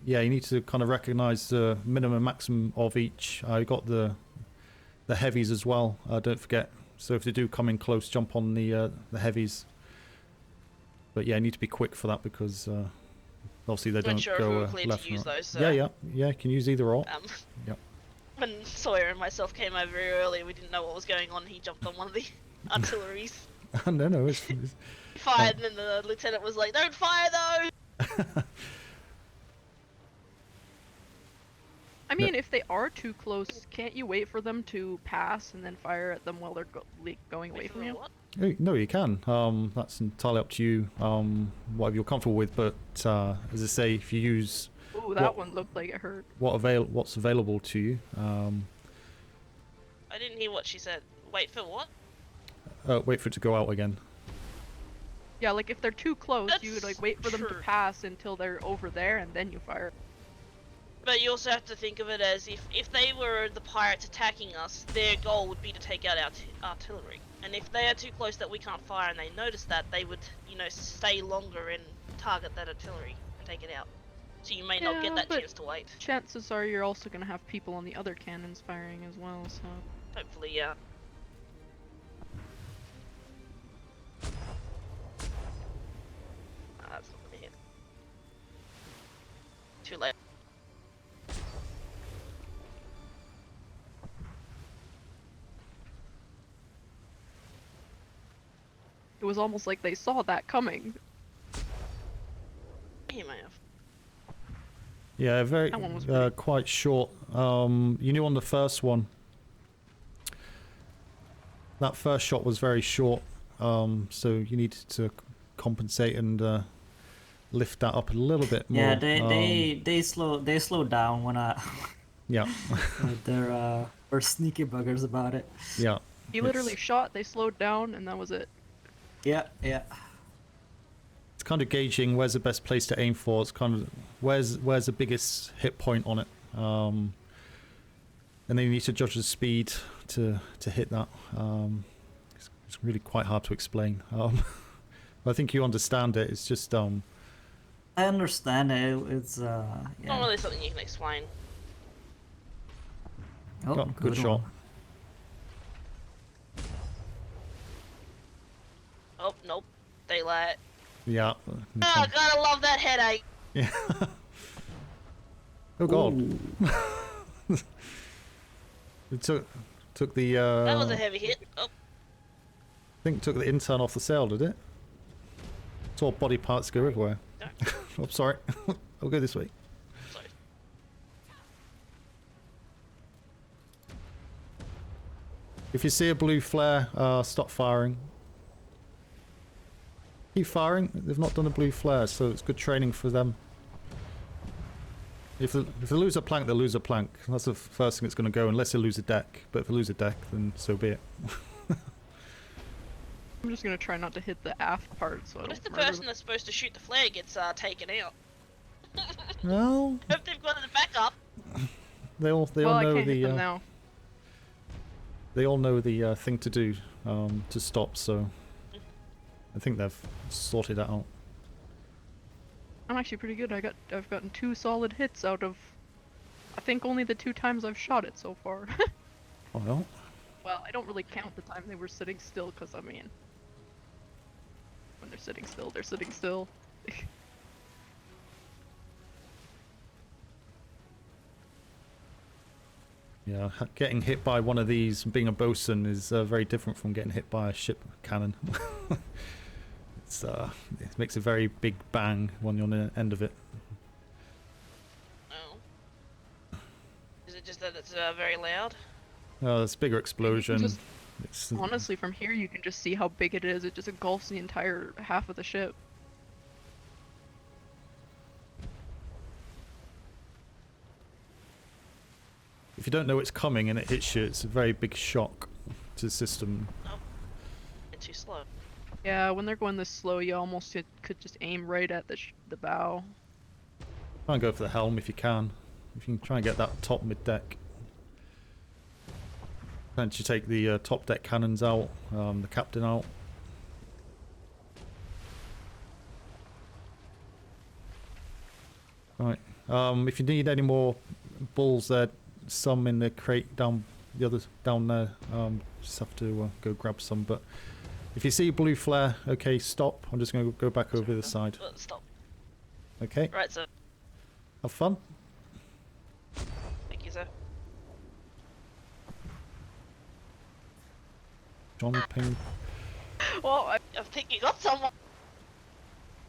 Yeah, you need to kind of recognize the minimum and maximum of each. I got the heavies as well, don't forget. So if they do come in close, jump on the heavies. But yeah, you need to be quick for that because obviously they I'm don't not sure if go we were clear left to use and right. those, so... Yeah, you can use either or. Yep. When Sawyer and myself came over very early, we didn't know what was going on. He jumped on one of the artilleries. No, it's He fired, and then the lieutenant was like, "Don't fire those!" I mean, if they are too close, can't you wait for them to pass and then fire at them while they're going away from you? No, you can. That's entirely up to you. Whatever you're comfortable with. But as I say, if you use Ooh, that one looked like it hurt. what's available to you. I didn't hear what she said. Wait for what? Wait for it to go out again. Yeah, like if they're too close, you would That's like wait for them to true. pass until they're over there, and then you fire. But you also have to think of it as if they were the pirates attacking us, their goal would be to take out our artillery. And if they are too close that we can't fire and they notice that, they would, stay longer and target that artillery and take it out. So you may not get that but chance to wait. Chances are you're also gonna have people on the other cannons firing as well, so... Hopefully, yeah. That's not gonna hit. Too late. It was almost like they saw that coming. He may have. Yeah, very That one was quite short. You knew on the first one. That first shot was very short, so you needed to compensate and lift that up a little bit more. Yeah, they slow down when I. Yeah. They're sneaky buggers about it. Yeah. He literally shot, they slowed down, and that was it. It's kind of gauging where's the best place to aim for. It's kind of where's the biggest hit point on it. And then you need to judge the speed to hit that. It's really quite hard to explain. I think you understand it. It's just I understand it. It's Not yeah. really something you can explain. Oh, good shot. Oh, nope. Daylight. Yeah. Oh, God, I love that headache. Yeah. Oh god. It took the That was a heavy hit. Oh. I think took the intern off the sail, did it? Saw body parts go everywhere. Oh, sorry. I'll go this way. Sorry. If you see a blue flare, stop firing. Keep firing. They've not done a blue flare, so it's good training for them. If they lose a plank, they'll lose a plank. That's the first thing that's going to go, unless they lose a deck. But if they lose a deck, then so be it. I'm just gonna try not to hit the aft part, so I What don't if the murder person them. that's supposed to shoot the flare gets taken out? Well, If they've got it back up. they all Well, I know can't hit them the now. they all know the thing to do to stop. So I think they've sorted that out. I'm actually pretty good. I've gotten 2 solid hits out of, I think, only the 2 times I've shot it so far. Oh well. Well, I don't really count the time they were sitting still, because I mean, when they're sitting still, they're sitting still. Yeah, getting hit by one of these, being a bosun, is very different from getting hit by a ship cannon. It makes a very big bang when you're on the end of it. Oh. Is it just that it's very loud? It's a bigger explosion. Just- It's, Honestly, from here you can just see how big it is. It just engulfs the entire half of the ship. if you don't know it's coming and it hits you, it's a very big shock to the system. Oh. It's too slow. Yeah, when they're going this slow, you almost could just aim right at the bow. Try and go for the helm if you can. If you can try and get that top mid deck. Then you take the top deck cannons out, the captain out. Right. If you need any more balls, there, some in the crate down the others down there. Just have to go grab some. But if you see blue flare, okay, stop. I'm just going to go back over the side. Stop. Okay. Right, sir. Have fun. Thank you, sir. John Ping. Well, I think you got someone.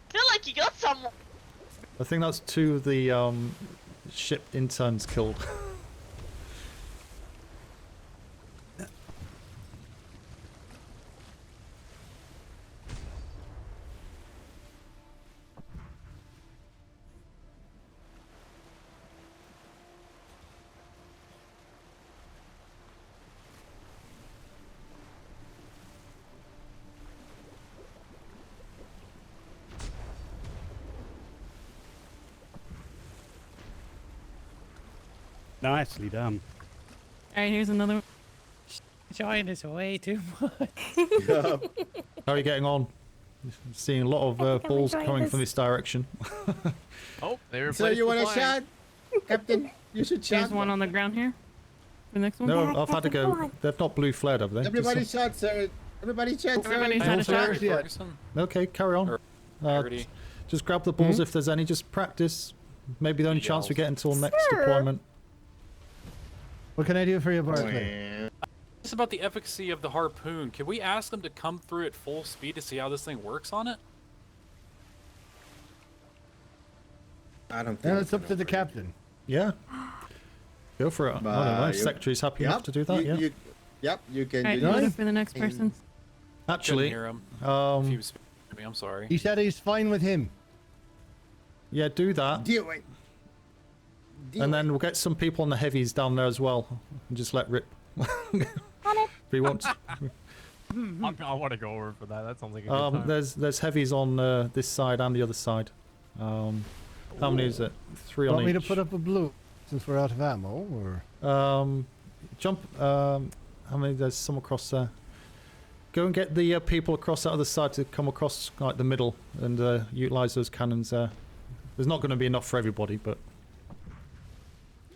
I feel like you got someone. I think that's 2 of the ship interns killed. Nicely done. Alright, here's another one. Enjoying this way too much. How are you getting on? Seeing a lot of think I'm balls enjoying coming this. from this direction. Oh, they replaced So you want the a flag. shot, Captain? You should shot. There's one on the ground here. The next one. No, I've had to go. They've not blue flared, have they? Everybody Just shot, sir. Everybody shot, sir. Everybody's had a shot. Ferguson? Okay, carry on. Parody. Just grab the balls if there's any. Just practice. Maybe the only chance we get until next deployment. What can I do for you, Barclay? It's about the efficacy of the harpoon. Can we ask them to come through at full speed to see how this thing works on it? I don't think. It's up to the captain. Yeah. Go for it. I don't know. Secretary's happy enough to do that. Yeah. Yep, you can Alright, do you that. ready for the next person? Actually, Couldn't hear him. If he was speaking to me, I'm sorry. He said he's fine with him. Yeah, do that. Do it. And then we'll get some people on the heavies down there as well, and just let rip. If he wants. I want to go over for that. That sounds like a good time. There's heavies on this side and the other side. How many is it? 3 on Want each. me to put up a blue since we're out of ammo, or? Jump. How many? There's some across there. Go and get the people across that other side to come across like the middle and utilize those cannons there. There's not going to be enough for everybody, but.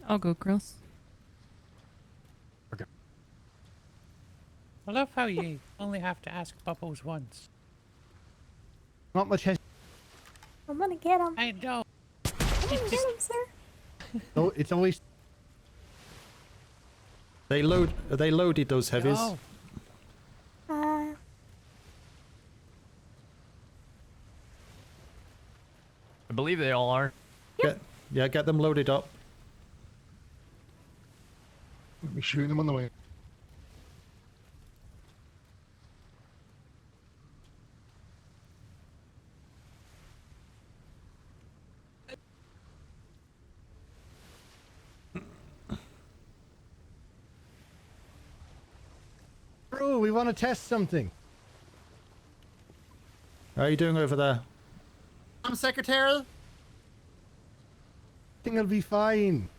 I'll go cross. Okay. I love how you only have to ask Bubbles once. Not much. I'm gonna get him. I know. I'm gonna get him, sir. No, it's always. They loaded those heavies. No. I believe they all are. Get them loaded up. We're shooting them on the way. Bro, we want to test something. How are you doing over there? Secretary. Thing will be fine.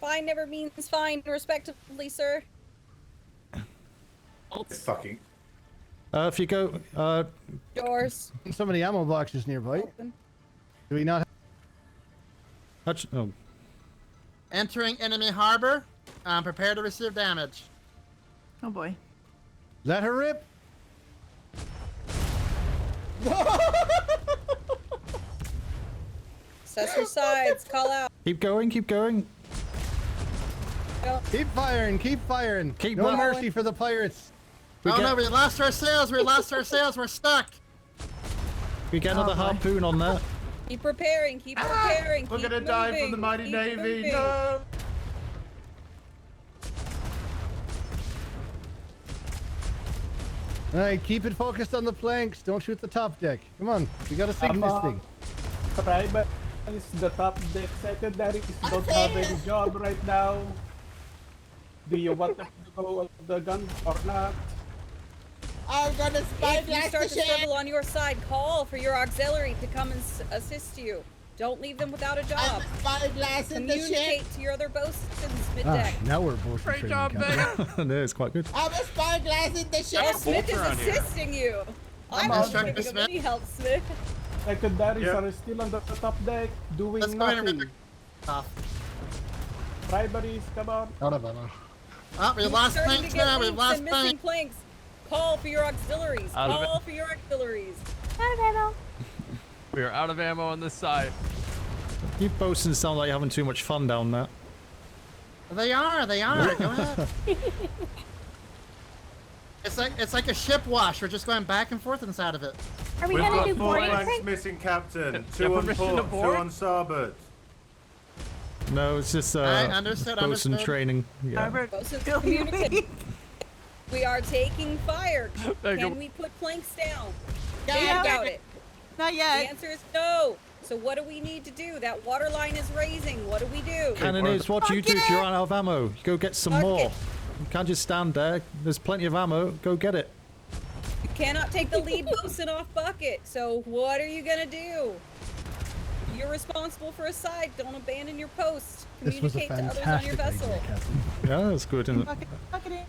Fine never means fine, respectively, sir. Fucking. If you go. Doors. So many ammo boxes nearby. Open. Do we not? Oh. Entering enemy harbor. Prepare to receive damage. Oh boy. Let her rip. Assess your sides. Call out. Keep going. Keep going. Keep firing. Keep firing. Keep no going. mercy for the pirates. No, we lost our sails. We lost our sails. We're stuck. We get another harpoon on there. Keep preparing. Keep preparing. We're keep gonna die from the moving, mighty keep navy. moving. No. Alright, keep it focused on the planks. Don't shoot the top deck. Come on, we gotta sink this thing. Private is the top deck. Secondaries don't have any job right now. Do you want them to go with the gun or not? I'm gonna If you start to struggle on your side, call for your auxiliary to come and assist you. Don't leave them without a job. Communicate to your other bosuns mid-deck. Now we're both Great job, Ben. No, it's quite good. I'm a spyglass in the ship. Oh, Smith is assisting you. I'm not giving him any help, Smith. Secondaries are still on the top deck doing nothing. Primaries, come on. Out of ammo. Oh, we lost planks now. We lost missing planks. planks. Call for your auxiliaries. Out of Call for your auxiliaries. Out of ammo. We are out of ammo on this side. You bosuns sound like you're having too much fun down there. They are. They are. Go ahead. It's like a ship wash. We're just going back and forth inside of it. Are we We've gonna got do 4 boarding planks thing? missing, Captain. Yeah, 2 on permission to port, 2 board? on starboard. No, it's just I understood, bosun understood. training. Yeah. Bosuns communicate. We are taking fire. There you Can go. we put planks down? Yeah. Think about it. Not The yet. answer is no. So what do we need to do? That water line is raising. What do we do? Cannoneers, what do you do if you're out of ammo? You go get some Fuck more. it. You can't just stand there. There's plenty of ammo. Go get it. You cannot take the lead bosun off bucket. So what are you gonna do? You're responsible for a side. Don't abandon your post. This was a Communicate to others on your fantastic vessel. idea, Captain. Yeah, that's good, isn't it? Bucket it.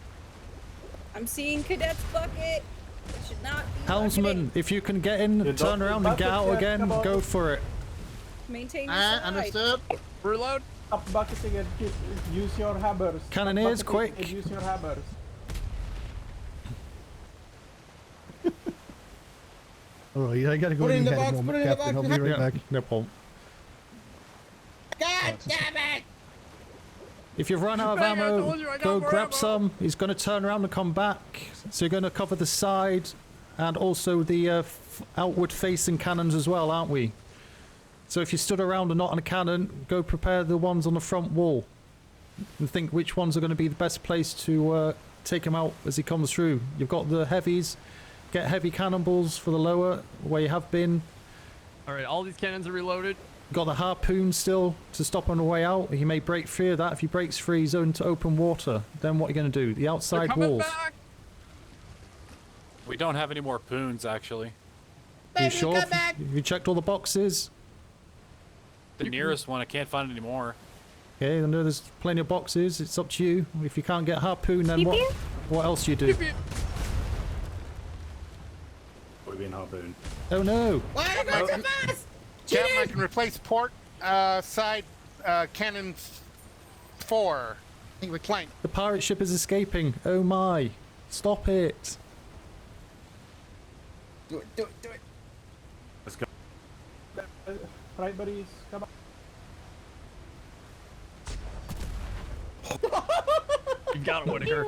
I'm seeing cadets bucket. It should not be Helmsman, if you can get in, turn around and get out again, go for it. bucketing. Maintain your I side. understood. Reload. Stop bucketing and use your hammers. Stop Cannoneers, bucketing quick. and use your hammers. Alright, I gotta go Put it in in the head a box, moment, put it in the Captain. box. I'll be right Yeah, back. no problem. God damn it! If you've run out of Bang, I ammo, told you I got go more grab ammo. some. He's going to turn around and come back. So you're going to cover the side and also the outward facing cannons as well, aren't we? So if you stood around and not on a cannon, go prepare the ones on the front wall. And think which ones are going to be the best place to take him out as he comes through. You've got the heavies. Get heavy cannonballs for the lower, where you have been. All right, all these cannons are reloaded. Got the harpoon still to stop on the way out. He may break free of that. If he breaks free, he's into open water. Then what are you going to do? The They're outside coming walls. back. We don't have any more poons, actually. You sure? You checked all the boxes? The nearest one, I can't find any more. Okay, I know there's plenty of boxes. It's up to you. If you can't get harpoon, then what else do you do? We've been harpoon. Oh no! Why are you going so fast? Captain, I can replace port side cannon 4. Plank. The pirate ship is escaping. Oh my! Stop it! Do it, do it, do it. Let's go. Right, buddies, come on. You got it, Whittaker.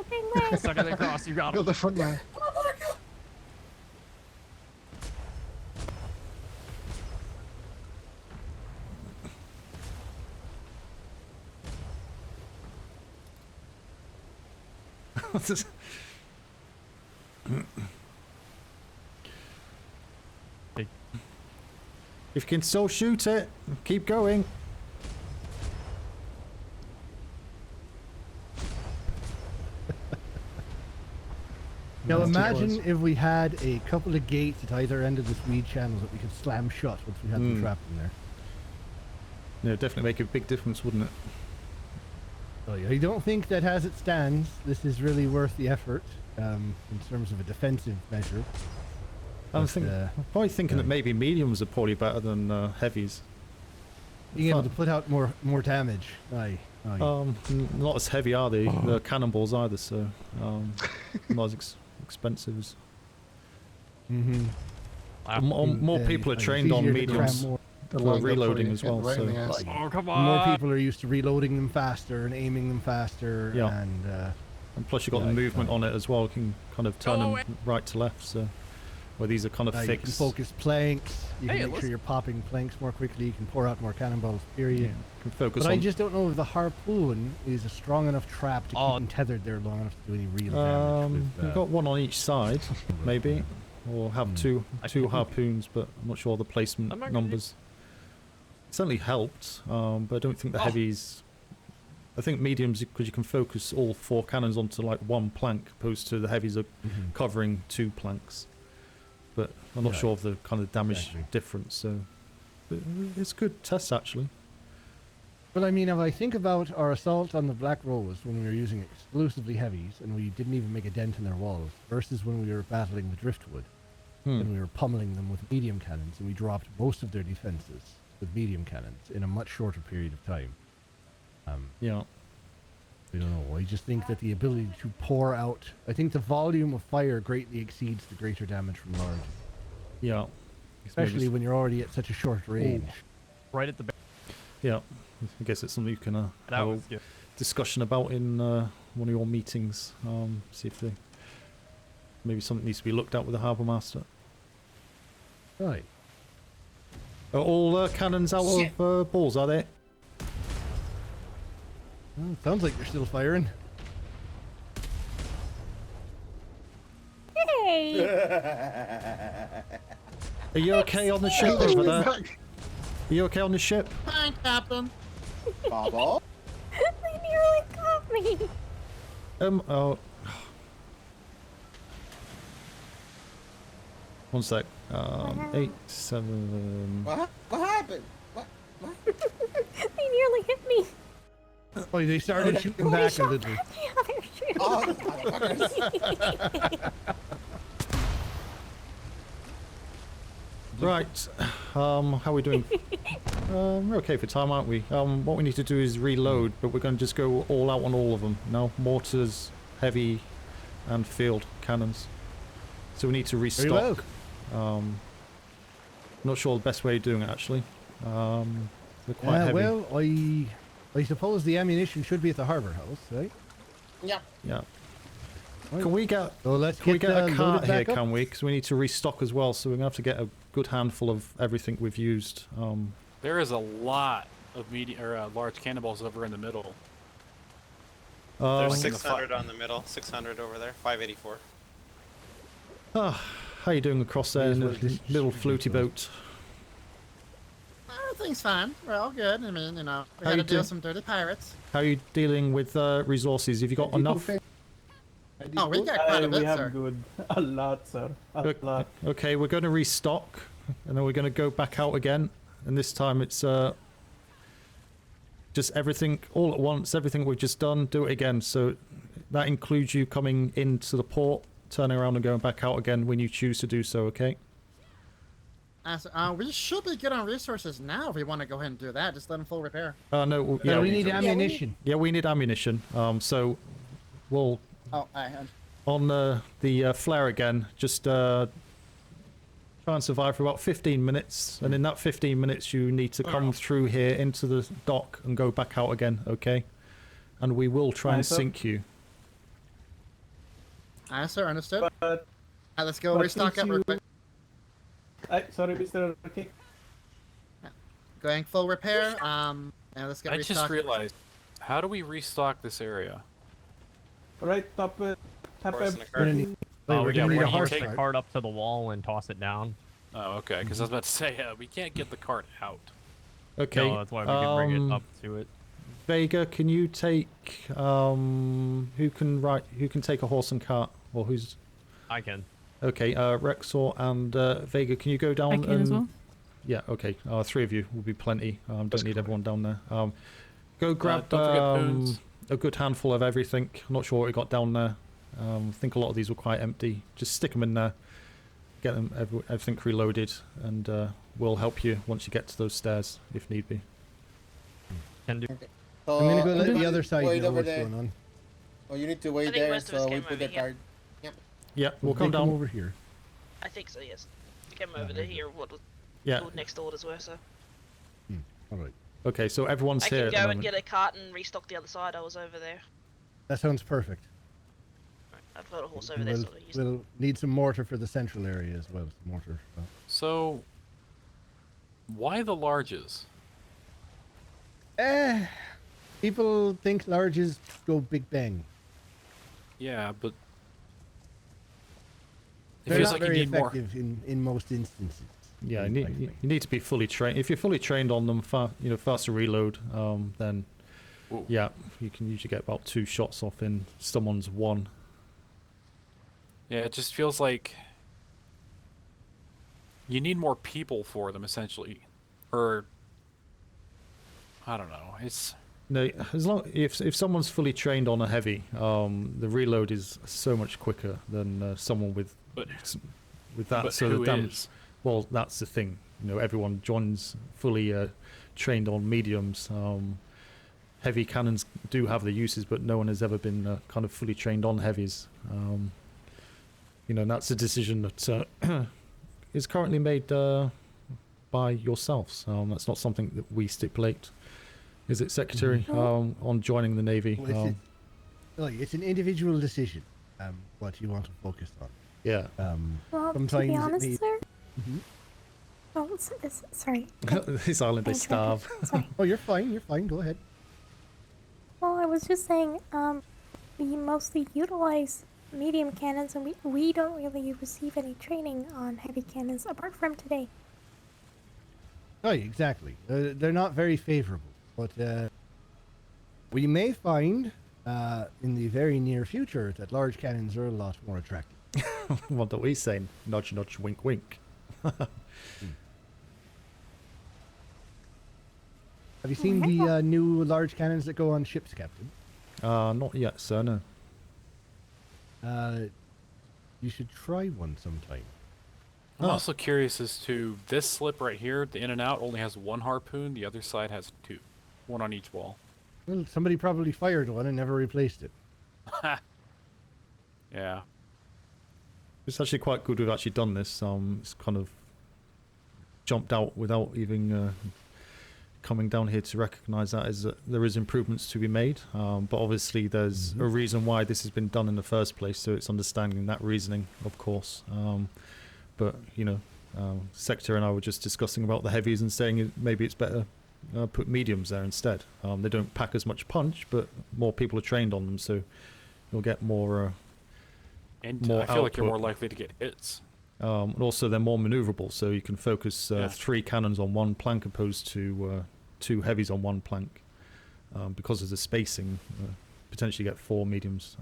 Suck it across. You got Got it. the front line. If you can still shoot it, keep going. Now imagine if we had a couple of gates at either end of the Swede channels that we could slam shut once we had them trapped in there. Yeah, definitely make a big difference, wouldn't it? So I don't think that as it stands, this is really worth the effort in terms of a defensive measure. I'm probably thinking that maybe mediums are probably better than heavies. Being able to put out more damage. Aye. Not as heavy are they? The cannonballs either, so not as expensive as. More people are trained on mediums. For reloading as well. So oh, come on. More people are used to reloading them faster and aiming them faster. Yeah. And plus you've got the movement on it as well. You can kind of turn them right to left. So where these are kind of fixed. You can focus planks. You can make sure you're popping planks more quickly. You can pour out more cannonballs. Period. Yeah, you can focus but on. I just don't know if the harpoon is a strong enough trap to keep them tethered there long enough to do any real damage. You've got one on each side, maybe, or have two harpoons, but I'm not sure the placement numbers. It certainly helped, but I don't think the heavies. I think mediums, because you can focus all 4 cannons onto like one plank, opposed to the heavies are covering 2 planks. But I'm not sure of the kind of damage difference. So but it's a good test actually. But I mean, if I think about our assault on the Black Rose when we were using exclusively heavies and we didn't even make a dent in their walls, versus when we were battling the Driftwood, and we were pummeling them with medium cannons, and we dropped most of their defenses with medium cannons in a much shorter period of time. Yeah. I don't know. I just think that the ability to pour out, I think the volume of fire greatly exceeds the greater damage from large. Yeah. Especially when you're already at such a short range. Right at the back. Yeah. I guess it's something you can have a discussion about in one of your meetings. See if maybe something needs to be looked at with the harbour master. Right. Are all cannons out of balls, are they? Well, sounds like you're still firing. Hey! Are you okay on the ship over there? Are you okay on the ship? Fine, Captain. Baba? They nearly got me. Oh. One sec. 8, 7. What happened? What? They nearly hit me. Oh, they started shooting back a little. Oh, right. How are we doing? We're okay for time, aren't we? What we need to do is reload, but we're going to just go all out on all of them. No mortars, heavy, and field cannons. So we need to restock. Not sure the best way of doing it actually. They're quite heavy. Well, I suppose the ammunition should be at the harbour house, right? Yeah. Yeah. Right. Can we get? So let's can we get get a cart here? loaded back up? Can we? Because we need to restock as well. So we're gonna have to get a good handful of everything we've used. There is a lot of medium or large cannonballs over in the middle. There's 600 on the middle, 600 over there, 584. How you doing across there in the little floaty boat? Everything's fine. We're all good. I mean, we How gotta you deal do- with some dirty pirates. How are you dealing with resources? Have you got enough? Oh, we got quite a we bit, have sir. good. A lot, sir. A lot. Okay, we're going to restock, and then we're going to go back out again. And this time it's just everything all at once. Everything we've just done, do it again. So that includes you coming into the port, turning around and going back out again when you choose to do so. Okay. We should be good on resources now if we want to go ahead and do that. Just let them full repair. No. Yeah, we need ammunition. Yeah, we need ammunition. So we'll on the flare again. Just try and survive for about 15 minutes, and in that 15 minutes, you need to come through here into the dock and go back out again. Okay, and we will try and sink you. Aye, sir. Understood. But, let's go restock up real quick. Sorry, Mr. Okay. Going full repair. And let's get I restock. just realized, how do we restock this area? Right, top Oh, we're yeah, gonna need where a you horse take cart. cart up to the wall and toss it down. Oh, okay. Because I was about to say we can't get the cart out. Okay. No, that's why we can bring it up to it. Vega, can you take who can take a horse and cart, or who's? I can. Okay, Rexor and Vega, can you go down? I can as well. Yeah, okay. 3 of you will be plenty. Don't need everyone down there. Go grab don't forget a good handful of everything. I'm not sure what we got down there. I think a lot of these were quite empty. Just stick them in there. Get them everything reloaded, and we'll help you once you get to those stairs if need be. Can do. I'm gonna go let the other side wait know over what's there. going on. Oh, you need to wait think there, most of us so we came put over the here. card. Yep. Yeah, we'll come Take them down. over here. I think so, yes. We came over to hear what Yeah. the next orders were, so. All right. Okay, so everyone's I here can at the go and moment. get a cart and restock the other side. I was over there. That sounds perfect. I've got a horse over there, so I'll use it. We'll need some mortar for the central area as well. Some mortar. So, why the larges? People think larges go big bang. Yeah, but it They're feels not like you very need more. effective in most instances. Yeah, you need to be fully trained. If you're fully trained on them, faster reload, then yeah, you can usually get about 2 shots off in someone's 1. Yeah, it just feels like you need more people for them, essentially, or I don't know. It's no, as long if someone's fully trained on a heavy, the reload is so much quicker than someone with that. but So who the is? well, that's the thing. Everyone joins fully trained on mediums. Heavy cannons do have their uses, but no one has ever been kind of fully trained on heavies. And that's a decision that is currently made by yourselves. That's not something that we stipulate. Is it, Secretary, on joining the Navy? Well, it's an individual decision. What you want to focus on. Yeah. Well, to sometimes be it honest, may- sir. Mhm. Oh, sorry. This island, they starve. Sorry. Oh, you're fine. You're fine. Go ahead. Well, I was just saying, we mostly utilize medium cannons, and we don't really receive any training on heavy cannons apart from today. Oh, exactly. They're not very favorable, but we may find in the very near future that large cannons are a lot more attractive. What are we saying? Nudge, nudge, wink, wink. Have you seen the new large cannons that go on ships, Captain? Not yet, sir, no. You should try one sometime. I'm also curious as to this slip right here. The in and out only has 1 harpoon. The other side has 2, 1 on each wall. Well, somebody probably fired one and never replaced it. Yeah. It's actually quite good we've actually done this. It's kind of jumped out without even coming down here to recognise that there is improvements to be made. But obviously there's a reason why this has been done in the first place, so it's understanding that reasoning, of course. But, Secretary and I were just discussing about the heavies and saying maybe it's better put mediums there instead. They don't pack as much punch, but more people are trained on them, so you'll get more And more I feel like you're output. more likely to get hits. And also they're more maneuverable, so you can focus 3 cannons on 1 plank opposed to 2 heavies on 1 plank. Because of the spacing, potentially get 4 mediums.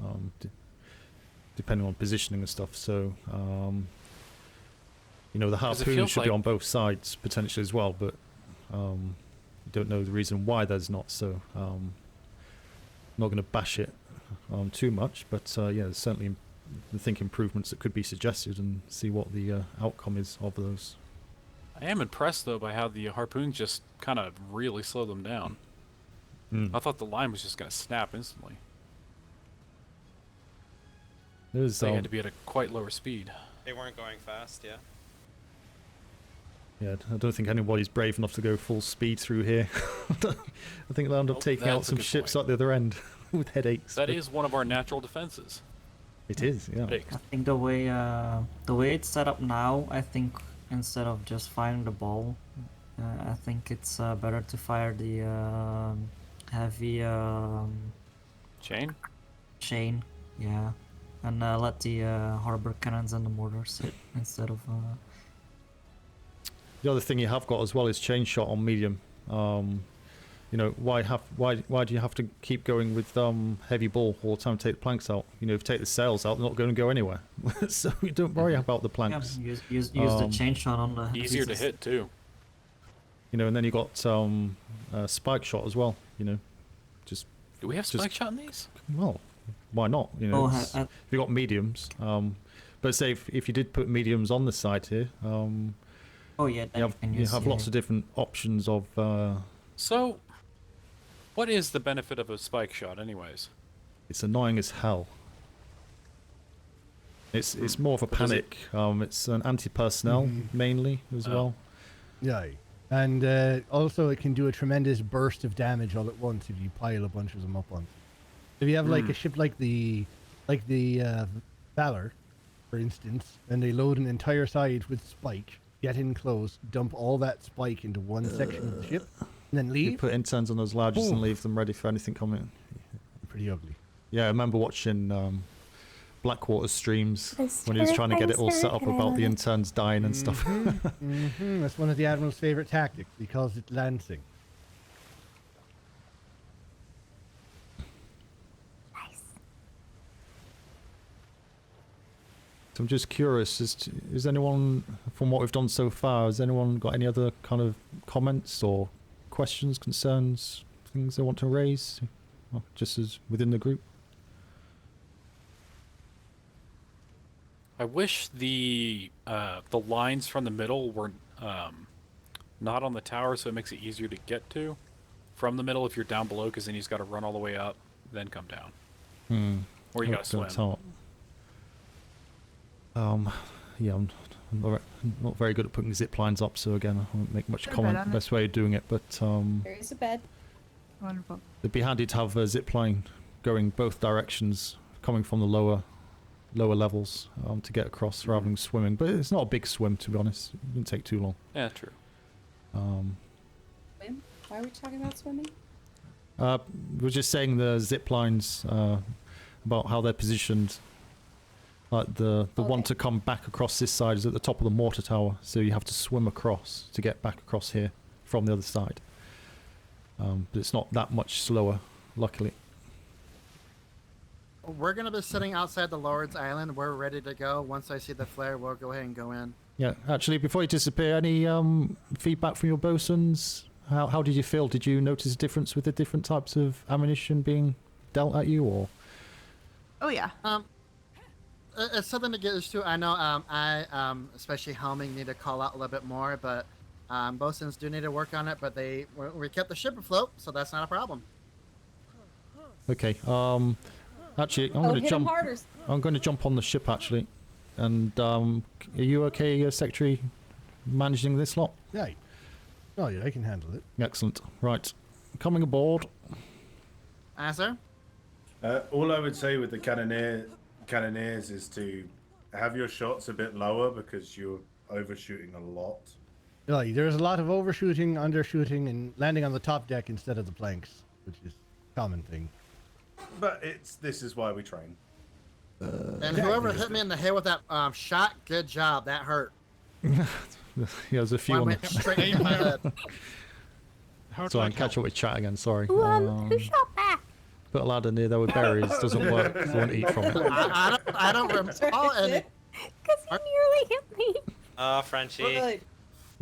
depending on positioning and stuff. So, you know, the 'Cause it harpoon feels should be like- on both sides potentially as well, but you don't know the reason why there's not. So, not going to bash it too much, but yeah, there's certainly I think improvements that could be suggested, and see what the outcome is of those. I am impressed though by how the harpoons just kind of really slow them down. I thought the line was just going to snap instantly. There's They had to be at a quite lower speed. They weren't going fast, yeah. Yeah, I don't think anybody's brave enough to go full speed through here. I think they'll end up taking out that's a some good ships point. at the other end with headaches. That but is one of our natural defenses. It is, yeah. Headaches. I think the way it's set up now, I think instead of just firing the ball, I think it's better to fire the heavy chain, yeah, and let the harbor cannons and the mortars hit instead of. The other thing you have got as well is chain shot on medium. You know, why do you have to keep going with heavy ball all the time to take the planks out? You know, if you take the sails out, they're not going to go anywhere. So you don't worry about the planks. Yeah, use the chain shot on the. Easier to hit too. You know, and then you got spike shot as well. You know, just. Do we have spike shot in these? Well, why not? You know, Oh, if you got mediums. But say if you did put mediums on the side here. Oh yeah, you have lots of different options of. So, what is the benefit of a spike shot, anyways? It's annoying as hell. It's more of a What is panic. It's an anti-personnel mainly as well. Yeah, and also it can do a tremendous burst of damage all at once if you pile a bunch of them up on. If you have like a ship like the Valor, for instance, and they load an entire side with spike, get in close, dump all that spike into one section of the ship, and then leave. You put interns on those largest and Boom. leave them ready for anything coming. Pretty ugly. Yeah, I remember watching Blackwater streams It's when he was trying to get it all terrifying, set up sir, and I about love the it. interns dying and stuff. That's one of the Admiral's favorite tactics because it's lancing. So I'm just curious, is anyone, from what we've done so far, has anyone got any other kind of comments or questions, concerns, things they want to raise, well, just as within the group? I wish the lines from the middle were not on the tower, so it makes it easier to get to from the middle if you're down below, because then you just got to run all the way up, then come down. Or you got to swim. Top. Yeah, I'm not very good at putting zip lines up, so again, I won't make much Put a comment bed on on the best way of doing it, but There is a bed. Wonderful. it'd be handy to have a zip line going both directions, coming from the lower levels to get across rather than swimming. But it's not a big swim, to be honest. It wouldn't take too long. Yeah, true. Swim? Why are we talking about swimming? We were just saying the zip lines about how they're positioned. Like the one to come back across this side is at the top of the mortar tower, so you have to swim across to get back across here from the other side. But it's not that much slower, luckily. We're going to be sitting outside the Lord's Island. We're ready to go. Once I see the flare, we'll go ahead and go in. Yeah, actually, before you disappear, any feedback from your bosuns? How did you feel? Did you notice a difference with the different types of ammunition being dealt at you, or? Oh yeah. It's something to get used to. I know I, especially helming, need to call out a little bit more, but bosuns do need to work on it, but we kept the ship afloat, so that's not a problem. Okay. Actually, I'm Oh, going to hit 'em jump. harder. I'm going to jump on the ship actually. And are you okay, Secretary, managing this lot? Yeah. Oh yeah, I can handle it. Excellent. Right, coming aboard. Sir? All I would say with the cannoneers is to have your shots a bit lower because you're overshooting a lot. Yeah, there's a lot of overshooting, undershooting, and landing on the top deck instead of the planks, which is a common thing. But this is why we train. And whoever hit me in the head with that shot, good job. That hurt. Yeah, there's a few One on went the... straight in my head. So I can catch up with chat again, sorry. Who shot back? Put a ladder near there with berries. Doesn't work if you want to eat from it. I don't recall any. Because he nearly hit me. Oh, Frenchie. It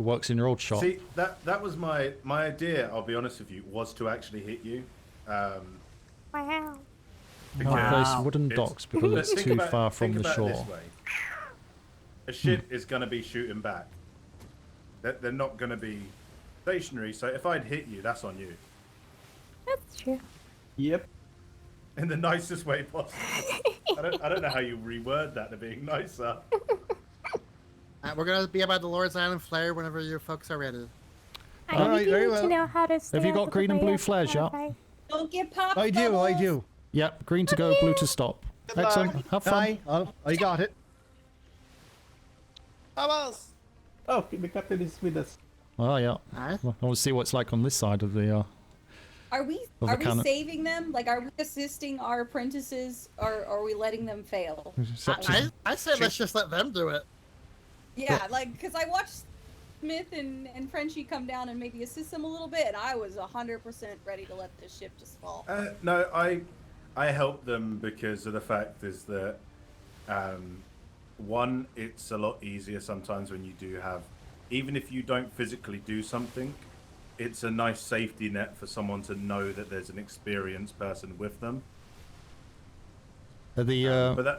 works in your old shop. See, that was my idea. I'll be honest with you, was to actually hit you. Wow. Not place wooden it's- docks because But it's think too about- far from think the about it shore. this way. A ship is going to be shooting back. They're not going to be stationary. So if I'd hit you, that's on you. That's true. Yep. In the nicest way possible. I don't know how you reword that to being nicer. We're gonna be about the Lord's Island flare whenever you folks are ready. I Alright, need very you well. to know how to stay Have you out got of green the and way blue of flares yet? Wi-Fi. Don't get popped. I do. Yep, green to go, blue to stop. Excellent. Have fun. I got it. Vamos! Oh, the captain is with us. Oh yeah. Well, I want to see what it's like on this side of the. Are we Of the cannon. saving them? Like, are we assisting our apprentices, or are we letting them fail? I say let's just let them do it. Yeah, like, because I watched Smith and Frenchie come down and maybe assist them a little bit, and I was 100% ready to let this ship just fall. No, I help them because of the fact is that, one, it's a lot easier sometimes when you do have, even if you don't physically do something, it's a nice safety net for someone to know that there's an experienced person with them. But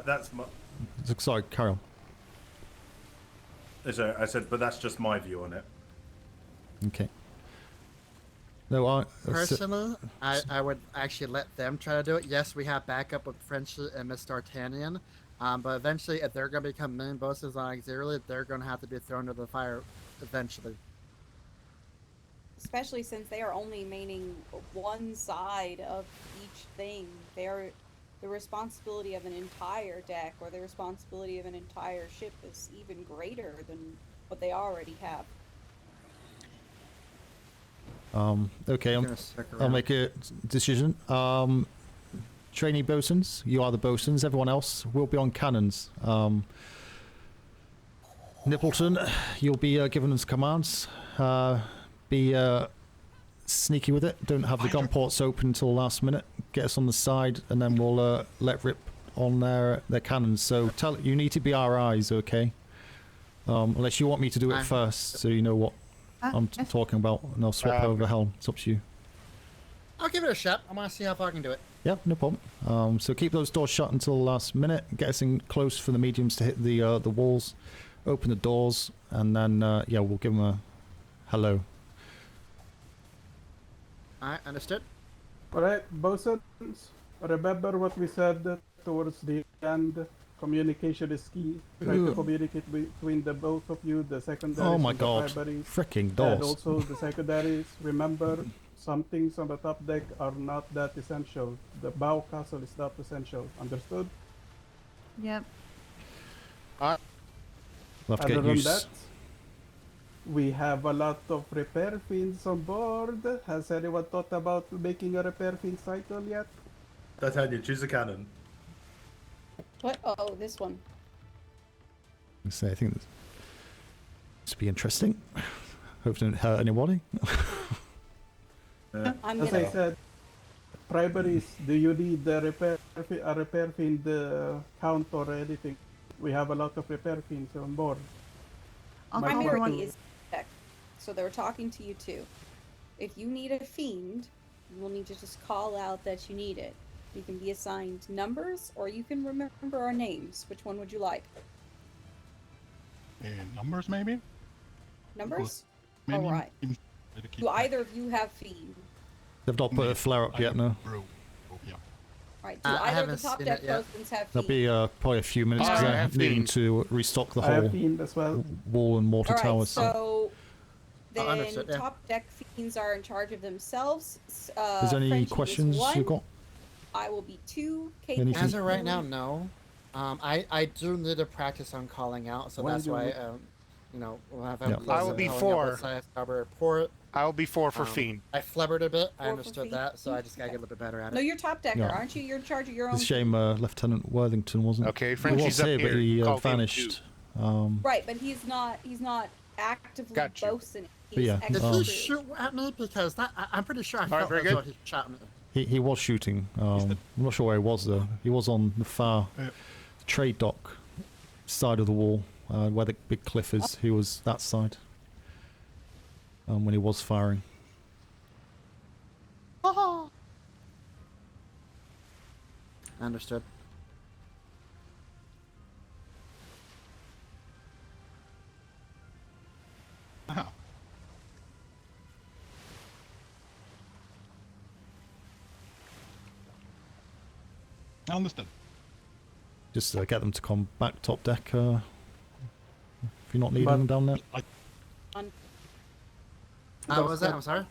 that's my. Sorry, carry on. Sorry, I said, but that's just my view on it. Okay. No, Personally, I would actually let them try to do it. Yes, we have backup with Frenchie and Miss D'Artagnan, but eventually, if they're going to become main bosses on Auxiliary, they're going to have to be thrown to the fire eventually. Especially since they are only maining one side of each thing. They're the responsibility of an entire deck or the responsibility of an entire ship is even greater than what they already have. Okay, I'll make a decision. Trainee bosuns, you are the bosuns. Everyone else will be on cannons. Nippleton, you'll be giving us commands. Be sneaky with it. Don't have the gun ports open until last minute. Get us on the side, and then we'll let rip on their cannons. So you need to be our eyes, okay? Unless you want me to do it first, so you know what I'm talking about, and I'll swap over the helm. It's up to you. I'll give it a shot. I want to see how far I can do it. Yeah, no problem. So keep those doors shut until the last minute. Get us in close for the mediums to hit the walls. Open the doors, and then yeah, we'll give them a hello. Alright, understood. Alright, bosuns, remember what we said towards the end. Communication is key. Try to communicate between the both of you, the secondaries Oh my and god, the primaries. freaking doors. And also the secondaries. Remember, some things on the top deck are not that essential. The bow castle is not essential. Understood? Yep. We'll have to Other get than used. that, we have a lot of repair fiends on board. Has anyone thought about making a repair fiend cycle yet? D'Artagnan, choose a cannon. What? Oh, this one. I think this will be interesting. Hope it didn't hurt anybody. I'm As gonna... I said, primaries, do you need a repair fiend count or anything? We have a lot of repair fiends on board. Primary is tech, so they're talking to you too. If you need a fiend, you will need to just call out that you need it. You can be assigned numbers, or you can remember our names. Which one would you like? Numbers, maybe? Numbers? Maybe All right. Do either of you have fiend? They've not put a flare up yet, no. Right. Do I either of haven't the top seen deck it yet. bosuns have There'll fiend? be probably a few minutes because I they're have needing fiend. to restock the I have whole fiend as well. wall and mortar All right, towers. so then understood, yeah. top deck fiends are in charge of themselves. Is there any Frenchie is questions 1. you've got? I will be 2. Kate Anything? As of right now, no. I do need to practice on calling out, so Why that's do why you- you know, we'll have Yeah. close I will and be calling out 4. both sides, cover report. I will be 4 for Fiend. I flubbered a bit. I 4 for understood Fiend? that, so I just gotta get a little bit better at it. No, you're top decker, Yeah. aren't you? You're in charge of your own. It's a shame Lieutenant Worthington wasn't. Okay, He was Frenchie's up here, but here. he Call him vanished. Right, but he's not actively Got you. boasting. But yeah, Did um, he shoot at me? Because I'm pretty sure I felt very that's good. what he shot me. He was shooting. I'm not sure where he was though. He was on the far trade dock side of the wall, where the big cliff is. He was that side when he was firing. Understood. Oh. Understood. Just get them to come back top deck if you're not needing them down there. What was that? I'm sorry.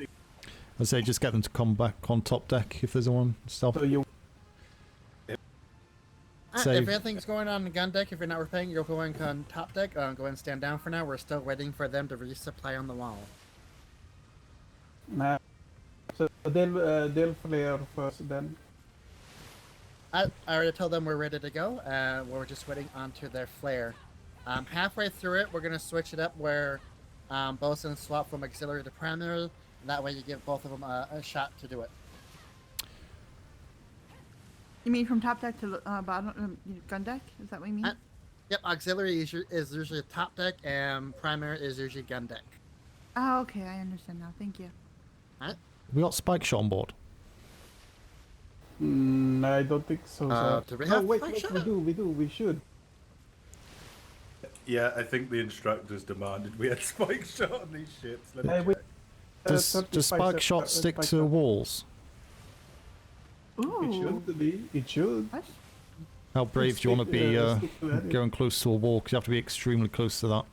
I say just get them to come back on top deck if there's one stuff. So you. If anything's going on the gun deck, if you're not repairing, you're going on top deck. Go ahead and stand down for now. We're still waiting for them to resupply on the wall. Nah. So they'll flare first then. I already told them we're ready to go. We're just waiting onto their flare. Halfway through it, we're going to switch it up where bosun swap from auxiliary to primary. And that way you give both of them a shot to do it. You mean from top deck to bottom gun deck? Is that what you mean? Yep, auxiliary is usually top deck, and primary is usually gun deck. Oh, okay, I understand now. Thank you. Alright. We got Spike Shot on board. I don't think so. Do we no, have wait, Spike Shot? we should. Yeah, I think the instructors demanded we had Spike Shot on these ships. Let me Hey, wait. check. Does Spike Shot stick to walls? Ooh. It should be. It should. What? How brave do you want to be stick to that. going close to a wall? Because you have to be extremely close to that.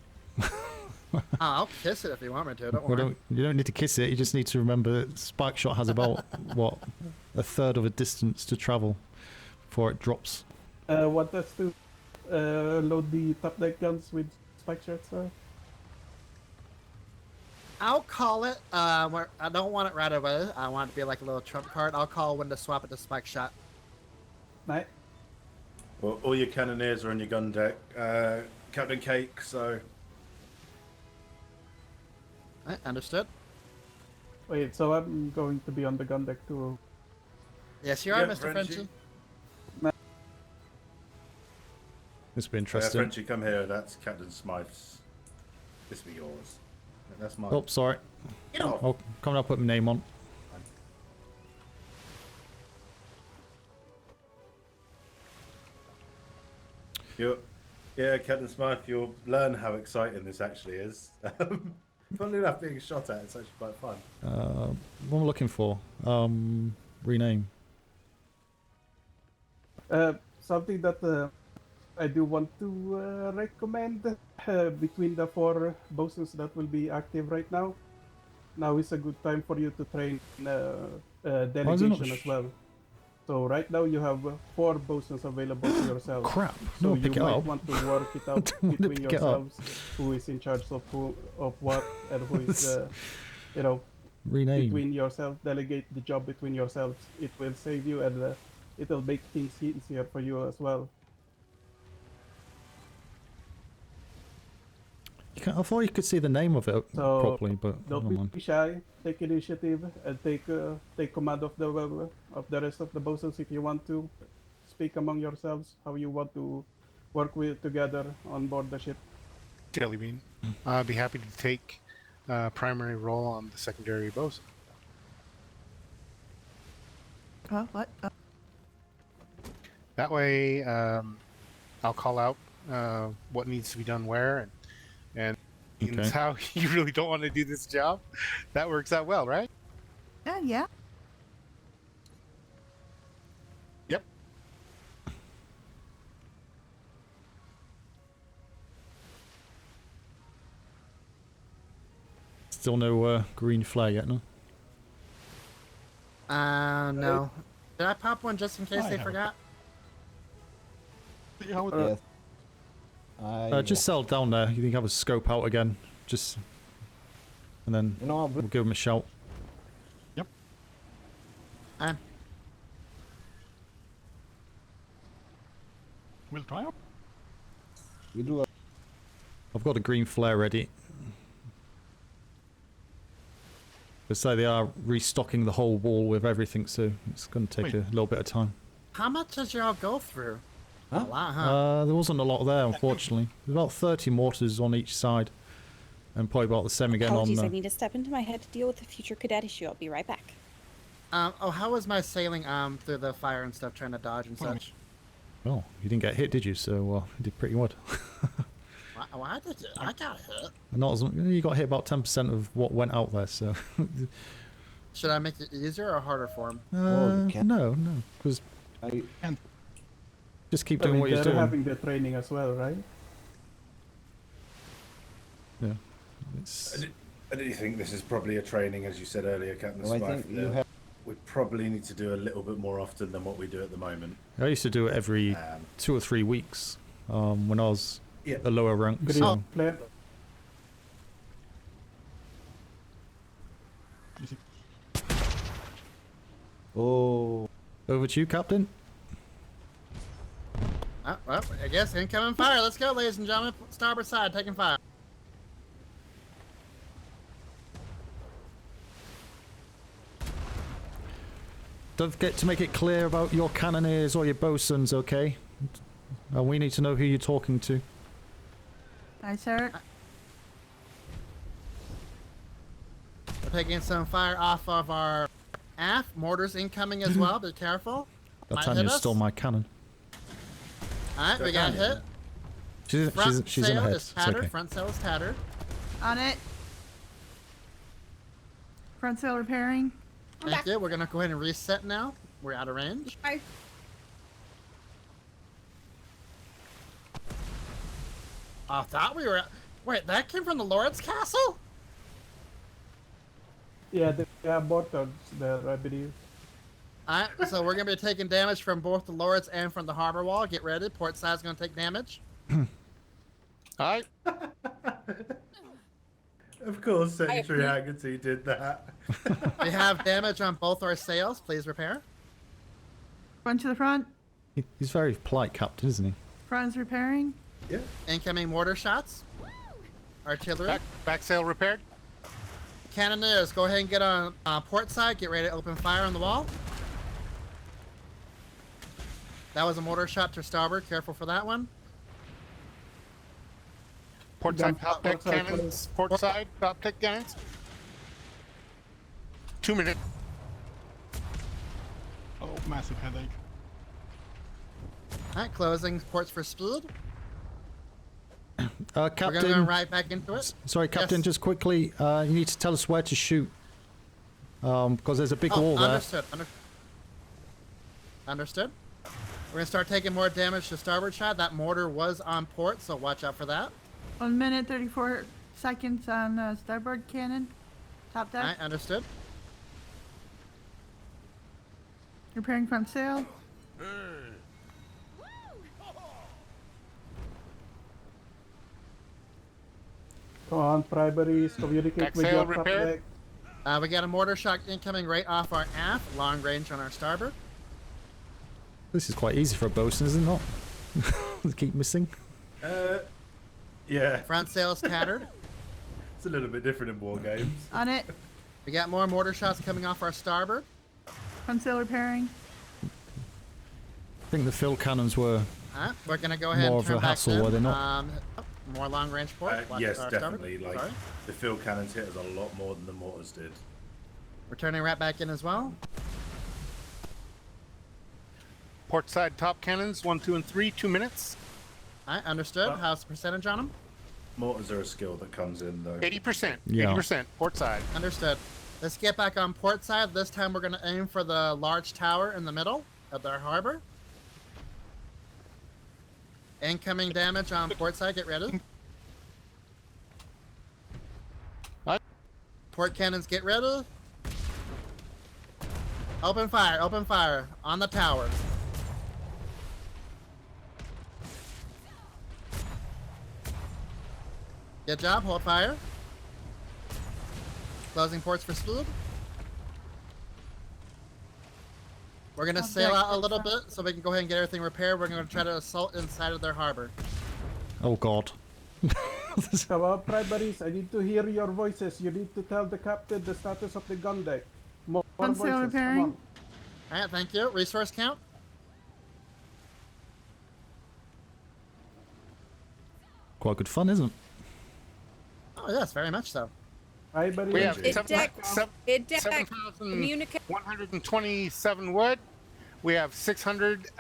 I'll kiss it if you want me to. Don't worry. You don't need to kiss it. You just need to remember that Spike Shot has about what, a third of a distance to travel before it drops. Want us to load the top deck guns with spike shots? I'll call it. I don't want it right away. I want it to be like a little trump card. I'll call when to swap it to spike shot. Right. Well, all your cannoneers are on your gun deck. Captain Cake, so... Right, understood. Wait, so I'm going to be on the gun deck too. Yes, you are, Mr. Frenchie. This will be Yeah, interesting. Frenchie, come here. That's Captain Smythe's. This will be yours. That's mine. Oh, sorry. Get off. Oh, coming up, put my name on. Yeah, Captain Smythe, you'll learn how exciting this actually is. Funnily enough, being shot at is actually quite fun. What am I looking for? Rename. Something that I do want to recommend between the 4 bosuns that will be active right now. Now is a good time for you to train delegation as well. So right now you have 4 bosuns available to yourself. Crap! So No, you pick it might up. want to work it out Don't want to between pick it up. yourselves, who is in charge of what, and who is, Rename. between yourself. Delegate the job between yourselves. It will save you, and it will make things easier for you as well. I thought you could see the name of it So properly, but never don't mind. be shy. Take initiative and take command of the rest of the bosuns if you want to. Speak among yourselves how you want to work together on board the ship. Jelly bean. I'd be happy to take primary role on the secondary bosun. What? That way, I'll call out what needs to be done where, and Okay. how you really don't want to do this job. That works out well, right? Yeah. Yep. Still no green flare yet, no? No. Did I pop one just in case they forgot? Yes. Just settle down there. You can have a scope out again. Just... And then we'll give him a shout. Yep. We'll try up. We do. I've got a green flare ready. Because they are restocking the whole wall with everything, so it's going to take a little bit of time. How much did y'all go through? A lot, huh? There wasn't a lot there, unfortunately. There's about 30 mortars on each side, and probably about the same again Apologies, I on. need to step into my head to deal with the future cadet issue. I'll be right back. Oh, how was my sailing through the fire and stuff, trying to dodge and such? Well, you didn't get hit, did you? So you did pretty good. Why did you? I got hit. Not as you got hit about 10% of what went out there. So. Should I make it easier or harder for him? No, because just keep doing what you're doing. They're having the training as well, right? Yeah. I do think this is probably a training, as you said earlier, Captain Well, I Smythe. think you have- We probably need to do a little bit more often than what we do at the moment. I used to do it every 2 or 3 weeks when I was a lower rank. So. Oh. Over to you, Captain. Well, I guess incoming fire. Let's go, ladies and gentlemen. Starboard side, taking fire. Don't forget to make it clear about your cannoneers or your bosuns, okay? We need to know who you're talking to. Aye, sir. We're taking some fire off of our aft. Mortars incoming as well. Be careful. Might hit Tanya us. stole my cannon. Alright, we got hit. She's in sail ahead. is It's tattered. okay. Front sail is tattered. On it. Front sail repairing. Thank you. We're gonna go ahead and reset now. We're out of range. Aye. I thought we were. Wait, that came from the Lord's Castle? Yeah, they have Bulldogs there, I believe. Alright, so we're gonna be taking damage from both the Lords and from the harbor wall. Get ready. Port side's gonna take damage. Alright. Of course, Secretary Haggerty did that. We have damage on both our sails. Please repair. Front to the front. He's very polite, Captain, isn't he? Front is repairing. Yeah. Incoming mortar shots. Artillery. Back sail repaired. Cannoneers, go ahead and get on port side. Get ready to open fire on the wall. That was a mortar shot to starboard. Careful for that one. Port side top deck cannons. Port side top deck cannons. 2 minutes. Oh, massive headache. Alright, closing ports for speed. We're Captain. gonna go right back into it. Sorry, Captain. Yes. Just quickly, you need to tell us where to shoot, because there's a big wall there. Understood. Understood. We're gonna start taking more damage to starboard side. That mortar was on port, so watch out for that. 1 minute 34 seconds on starboard cannon. Top deck. Alright, understood. Repairing front sail. Come on, primaries, communicate Back with sail your top repaired. deck. We got a mortar shot incoming right off our aft. Long range on our starboard. This is quite easy for a bosun, is it not? They keep missing. Yeah. Front sail's tattered. It's a little bit different in war games. On it. We got more mortar shots coming off our starboard. Front sail repairing. I think the fill cannons were We're gonna go ahead more and of turn a back hassle, in. were they not? More long range port. Watch Yes, our definitely. starboard. Like Sorry. the field cannons hit us a lot more than the mortars did. We're turning right back in as well. Port side top cannons 1, 2, and 3. 2 minutes. Alright, understood. How's the percentage on them? Mortars are a skill that comes in though. 80%. Yeah. 80%. Port side. Understood. Let's get back on port side. This time we're going to aim for the large tower in the middle of our harbor. Incoming damage on port side. Get ready. Port cannons, get ready. Open fire. Open fire on the tower. Good job. Hold fire. Closing ports for speed. We're gonna sail out a little bit so we can go ahead and get everything repaired. We're gonna try to assault inside of their harbor. Oh God. Come on, primaries. I need to hear your voices. You need to tell the captain the status of the gun deck. More One sail voices. Come repairing. on. All right, thank you. Resource count. Quite good fun, isn't it? Oh yes, very much so. Primary. We have engine. 7,127 wood. We have 600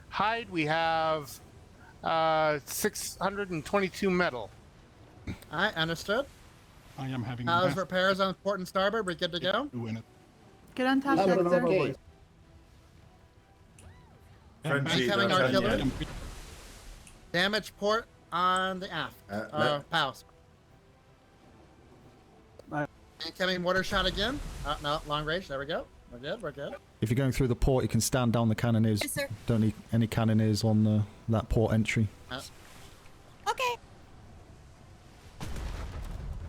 hide. We have 622 metal. All right, understood. I am having How's repairs on port and starboard? We're good to go. Get on top deck, sir. Okay. Incoming artillery. Damage port on the aft. Pows. Incoming mortar shot again. No, long range. There we go. We're good. We're good. If you're going through the port, you can stand down the cannoneers. Yes, sir. Don't need any cannoneers on that port entry. Okay.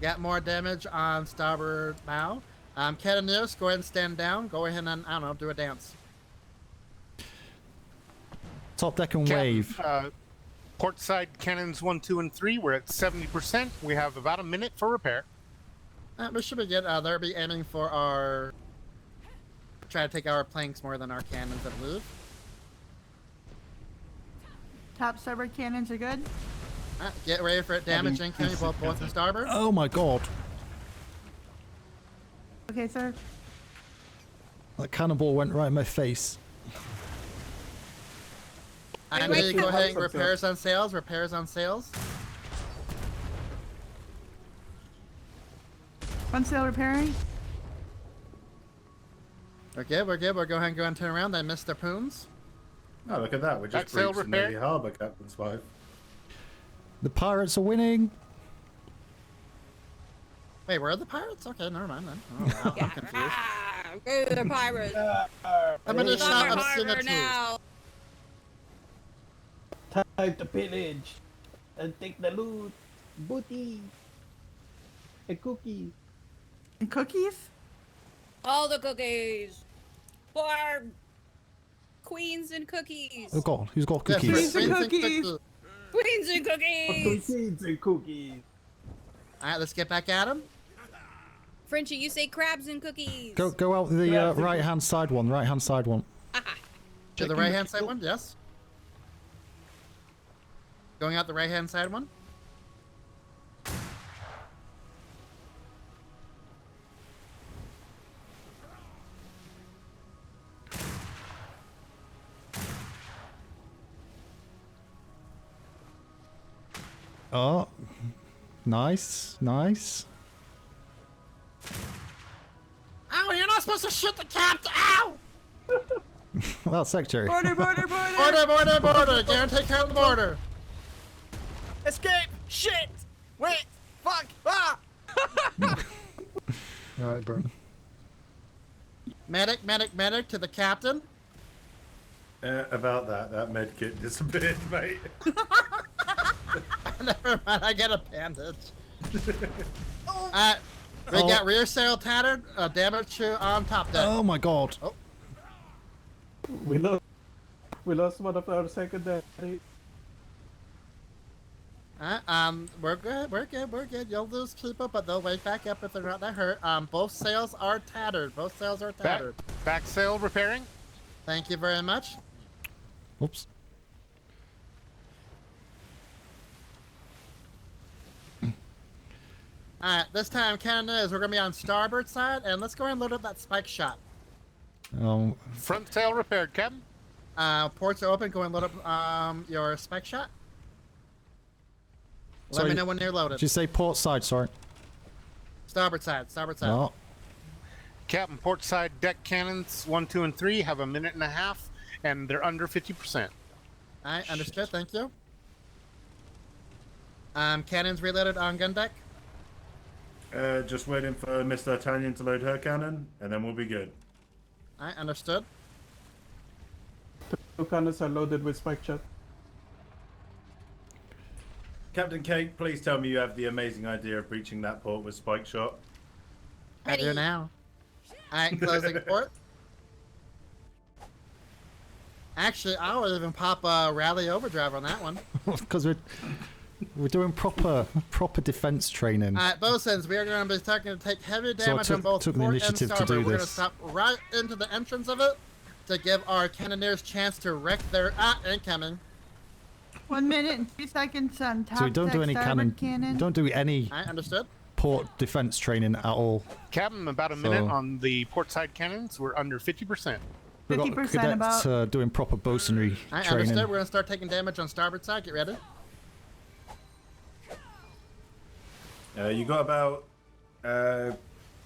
Got more damage on starboard bow. Cannoneers, go ahead and stand down. Go ahead and, I don't know, do a dance. Top deck and wave. Port side cannons 1, 2, and 3. We're at 70%. We have about a minute for repair. We should be good. They'll be aiming for our... Try to take our planks more than our cannons, I believe. Top starboard cannons are good. Get ready for it. Damage incoming, both the starboard. Oh my god. Okay, sir. That cannonball went right in my face. I need to go ahead and repairs on sails. Repairs on sails. One sail repairing. We're good. We're good. We'll go ahead and go and turn around. They missed their poons. Oh, look at that. We're just Back sail breaching repair. the harbour, Captain Smythe. The pirates are winning. Wait, where are the pirates? Okay, never mind then. Oh, wow, I'm confused. Go to the pirates. I'm gonna shout harder obscenities. now. Time to pillage and take the loot. Booty. And cookie. And cookies? All the cookies. For our queens and cookies. Oh god, who's got Yes, cookies? Queens and cookies. Queens and cookies. Queens and cookies. All right, let's get back at them. Frenchie, you say crabs and cookies. Go out the right hand side one. Right hand side one. To the right hand side one, yes. Going out the right hand side one. Oh, nice, nice. Ow, you're not supposed to shoot the captain! Ow! Well, Secretary. Border, border, border. Border, border, border! Garen, take care of the border! Escape! Shit! Wait! Fuck! Ah! Alright, bro. Medic, medic, medic to the captain. About that medkit disappeared, mate. Never mind, I get a bandage. We got rear sail tattered, damage to on top deck. Oh my god. Oh. We lost one of our secondary. We're good, we're good, we're good. You'll lose people, but they'll wake back up if they're not that hurt. Both sails are tattered. Both sails are tattered. Back sail repairing. Thank you very much. Oops. Alright, this time cannoneers, we're gonna be on starboard side, and let's go ahead and load up that spike shot. Front sail repaired, Captain. Ports are open, go and load up your spike shot. Let Sorry, me know when you're loaded. Did you say port side? Sorry. Starboard side, starboard side. Oh. Captain, port side deck cannons 1, 2, and 3 have a minute and a half, and they're under 50%. Alright, understood, thank you. Cannons reloaded on gun deck. Just waiting for Miss D'Artagnan to load her cannon, and then we'll be good. Alright, understood. 2 cannons are loaded with spike shot. Captain Cake, please tell me you have the amazing idea of breaching that port with spike shot. I do now. Alright, closing port. Actually, I would even pop a rally overdrive on that one. Because we're We're doing proper defense training. Alright, bosuns, we are going to be starting to take heavy So I damage on both took the port and initiative to starboard. do We're going to this. stop right into the entrance of it to give our cannoneers chance to wreck their incoming. 1 minute and 2 seconds on top So we don't do deck any starboard cannon. Don't do any Alright, understood. port defense training at all. Captain, about a minute So- on the port side cannons. We're under 50%. We've got 50% cadets about. doing proper bosunry Alright, training. understood. We're going to start taking damage on starboard side. Get ready. You got about.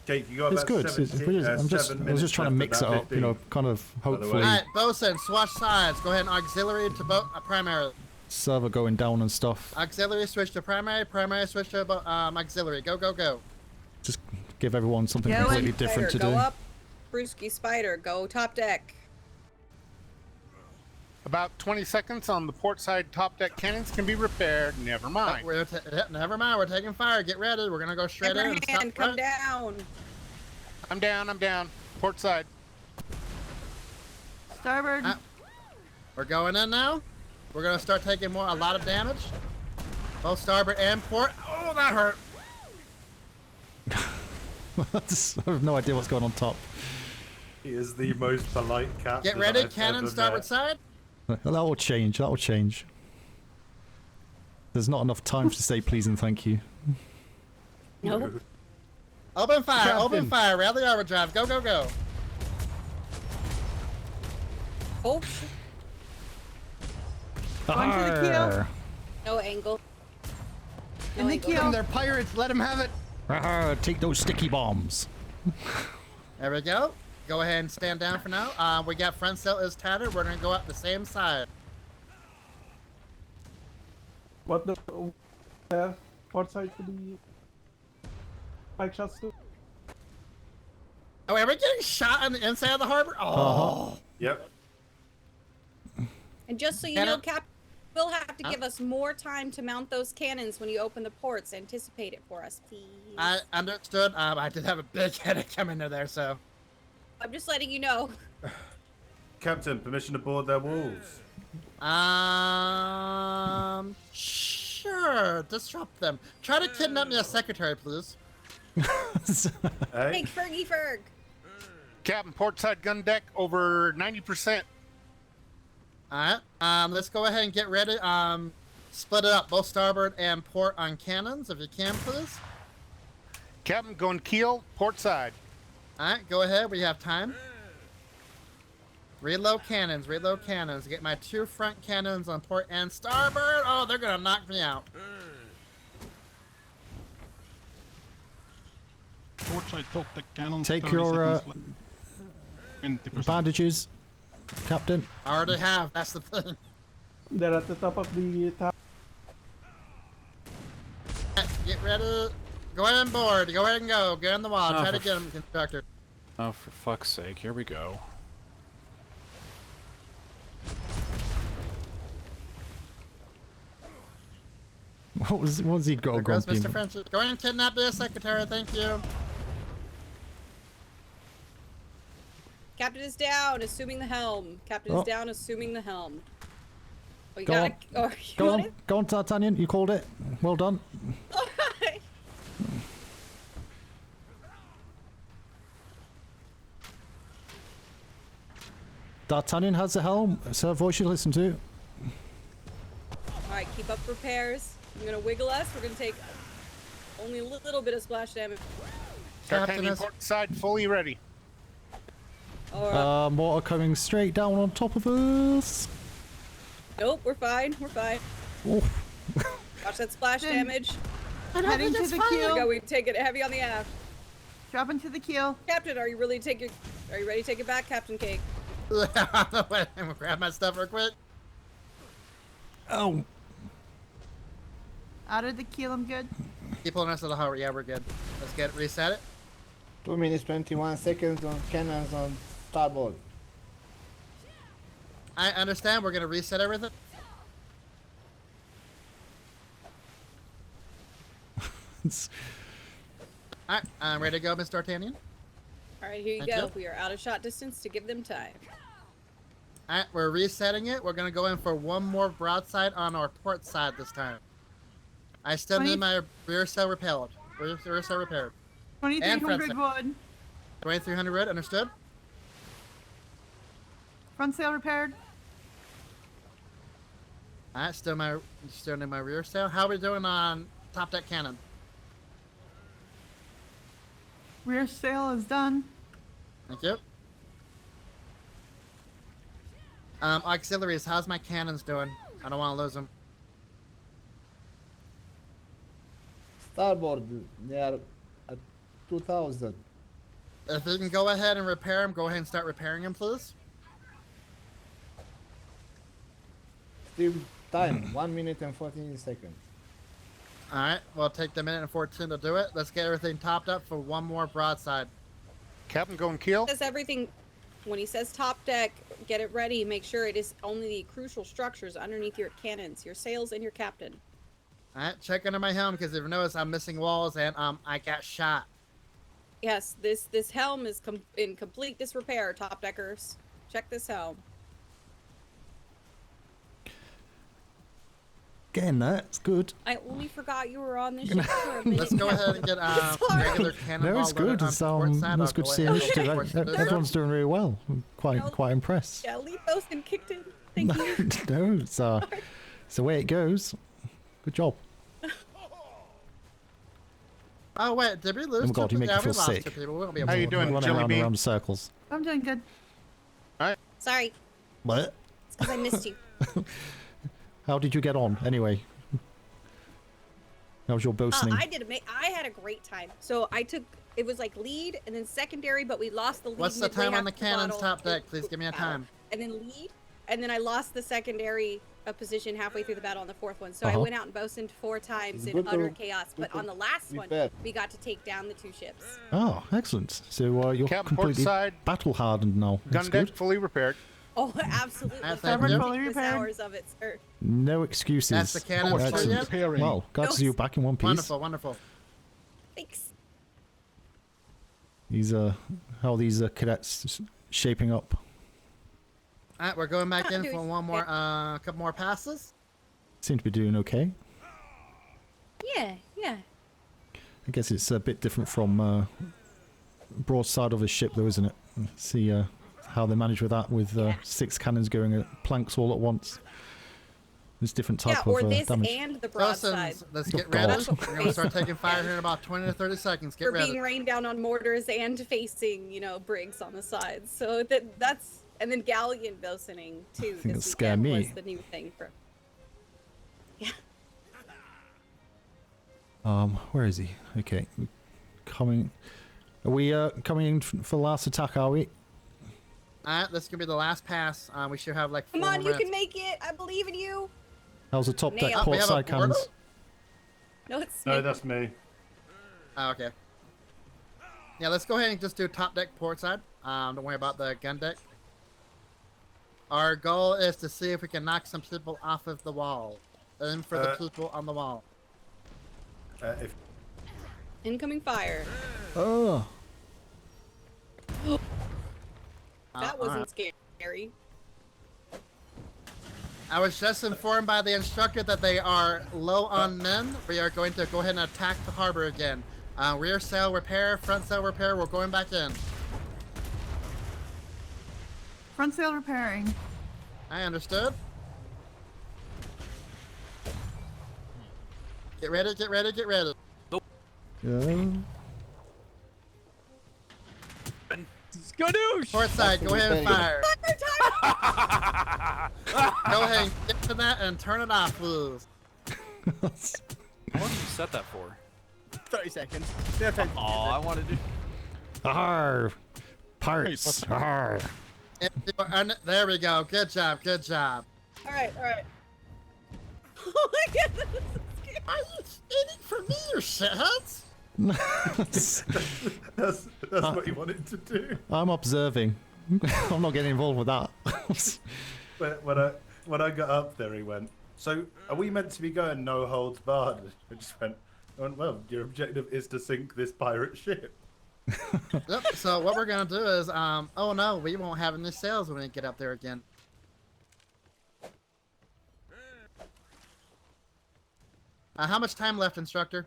Cake, you got It's about good. 17, I was just trying to mix it up, you know, kind of hopefully Alright, bosun, swatch sides. Go ahead and auxiliary to primary. server going down and stuff. Auxiliary switch to primary. Primary switch to auxiliary. Go, go, go. Just give everyone something Go completely in, different to Spider, do. Go up, Brewski Spider. Go top deck. About 20 seconds on the port side top deck cannons can be repaired. Never mind. Never mind. We're taking fire. Get ready. We're going to go straight in and stop. Hand, come down. I'm down. I'm down. Port side. Starboard. We're going in now. We're going to start taking a lot of damage. Both starboard and port. Oh, that hurt. I have no idea what's going on top. He is the most polite captain. Get ready. I've Cannon ever starboard met. side. That will change. That will change. There's not enough time to say please and thank you. No. Open fire. Captain. Open fire. Rally overdrive. Go, go, go. Oh, One to the keel. Arr. no angle. In the angle. keel. They're pirates. Let them have it. Arr, take those sticky bombs. There we go. Go ahead and stand down for now. We got front sail is tattered. We're going to go up the same side. What the port side to be pike shots too? Oh, are we getting shot on the inside of the harbor? Oh. Yep. And just so you know, Cap, we'll have to give us more time to mount those cannons when you open the ports. Anticipate it for us, please. I understood. I did have a big headache coming into there, so. I'm just letting you know. Captain, permission to board their walls. Sure. Disrupt them. Try to kidnap me a secretary, please. Hey, Fergie Ferg. Captain, port side gun deck over 90%. Alright. Let's go ahead and get ready. Split it up, both starboard and port on cannons, if you can, please. Captain, going keel, port side. Alright, go ahead. We have time. Reload cannons. Reload cannons. Get my 2 front cannons on port and starboard. Oh, they're gonna knock me out. Port side top deck cannons. Take 30 your seconds left. 20%. bandages, Captain. I already have. That's the thing. They're at the top of the tower. Get ready. Go ahead and board. Go ahead and go. Get on the wall. Oh, Try to for get him, constructor. Oh, for fuck's sake! Here we go. What was he got There goes grumpy? Mr. French. Go ahead and kidnap the secretary. Thank you. Captain is down, assuming the helm. Captain Oh. is down, assuming the helm. Oh, you Go gotta. on. Oh, you Go got on, it? go on, D'Artagnan. You called it. Well done. D'Artagnan has the helm. It's her voice you listen to. Alright, keep up repairs. I'm gonna wiggle us. We're gonna take only a little bit of splash damage. D'Artagnan, port side fully ready. Alright. Water coming straight down on top of us. Nope, we're fine. We're fine. Oh. Watch that splash Then- damage. Heading to the There we keel. go. We take it heavy on the aft. Dropping to the keel. Captain, are you ready to take it back, Captain Cake? Wait, I'm gonna grab my stuff real quick. Oh. Out of the keel, I'm good. Keep pulling us to the harbor. Yeah, we're good. Let's get reset it. 2 minutes 21 seconds on cannons on starboard. I understand. We're gonna reset everything. Alright, I'm ready to go, Mr. D'Artagnan. Alright, here you Thank go. you. We are out of shot distance to give them time. Alright, we're resetting it. We're gonna go in for one more broadside on our port side this time. I still 20 need my rear sail repaired. Rear sail repaired. 2300 wood. 2300 wood, understood? Front sail repaired. Alright, still need my rear sail. How are we doing on top deck cannon? Rear sail is done. Thank you. Auxiliaries, how's my cannons doing? I don't want to lose them. Starboard, they are at 2000. If you can go ahead and repair them, go ahead and start repairing them, please. Still time, 1 minute and 14 seconds. Alright, we'll take the minute and 14 to do it. Let's get everything topped up for one more broadside. Captain going keel. Says everything. When he says top deck, get it ready. Make sure it is only the crucial structures underneath your cannons, your sails, and your captain. Alright, check under my helm because if you notice, I'm missing walls and I got shot. Yes, this helm is in complete disrepair, top deckers. Check this helm. Getting there, it's good. I only forgot you were on this ship for a minute. Let's go ahead and get regular cannonball. No, it's good. It's it's good to see initiative. Everyone's doing really well. I'm quite impressed. Yeah, lead bosun kicked in. Thank you. No, it's the way it goes. Good job. Oh wait, did we lose? Oh my God, you make me feel sick. How you doing, Jelly Bean? Around circles. I'm doing good. Alright. Sorry. What? It's because I missed you. How did you get on, anyway? How was your boastening? I had a great time. So I took, it was like lead and then secondary, but we lost the lead. What's the midway time on the after cannons battle. top deck? Please give me a time. And then lead, and then I lost the secondary position halfway through the battle on the fourth one. So I Uh-huh. went out and bosuned 4 times in Good utter to- chaos. good But on to the last be one, fair. we got to take down the 2 ships. Oh, excellent. So you're Captain completely portside. battle hardened now. That's Gun deck good. fully repaired. Oh, absolutely. That's Never it. Fully take this repaired. hours of it, sir. No excuses. That's the cannon Oh, for you? excellent. Well, glad to see you back in one piece. Wonderful, wonderful. Thanks. These how are these cadets shaping up? Alright, we're going back in for one more, couple more passes. Seem to be doing okay. Yeah, yeah. I guess it's a bit different from broadside of a ship, though, isn't it? See how they manage with that, with 6 cannons going at planks all at once. There's different type Yeah, or of this damage. and the broadside. Bosuns, let's Oh, get ready. God. We're gonna start taking fire here in about 20 to 30 seconds. Get For ready. being rained down on mortars and facing, brigs on the sides. So that's and then galleon bosuning too. think this it'll scare weekend me. was the new thing for. Where is he? Okay, coming. Are we coming in for the last attack? Are we? Alright, this is gonna be the last pass. We should have like 4 Come on, you minutes. can make it! I believe in you. How's the top deck Nailed. We have a portside cannons? portal? No, it's No, me. that's me. Oh, okay. Yeah, let's go ahead and just do top deck portside. Don't worry about the gun deck. Our goal is to see if we can knock some people off of the wall. Aim for the people on the wall. If Incoming fire. Oh. That wasn't scary. I was just informed by the instructor that they are low on men. We are going to go ahead and attack the harbor again. Rear sail repair, front sail repair. We're going back in. Front sail repairing. I understood. Get ready, get ready, get ready. Yeah. Skadoosh! Port side, go ahead and fire. Go ahead and get to that and turn it off, please. How long did you set that for? 30 seconds. Oh, I wanted to. Arr! Parts! Arr! There we go. Good job, good job. All right. Oh my god. Are you aiming for me, you shitheads? that's what you wanted to do. I'm observing. I'm not getting involved with that. But when I got up there, he went, "So are we meant to be going no holds barred?" I just went, "Well, your objective is to sink this pirate ship." Yep, so what we're gonna do is, oh no, we won't have any sails when we get up there again. How much time left, instructor?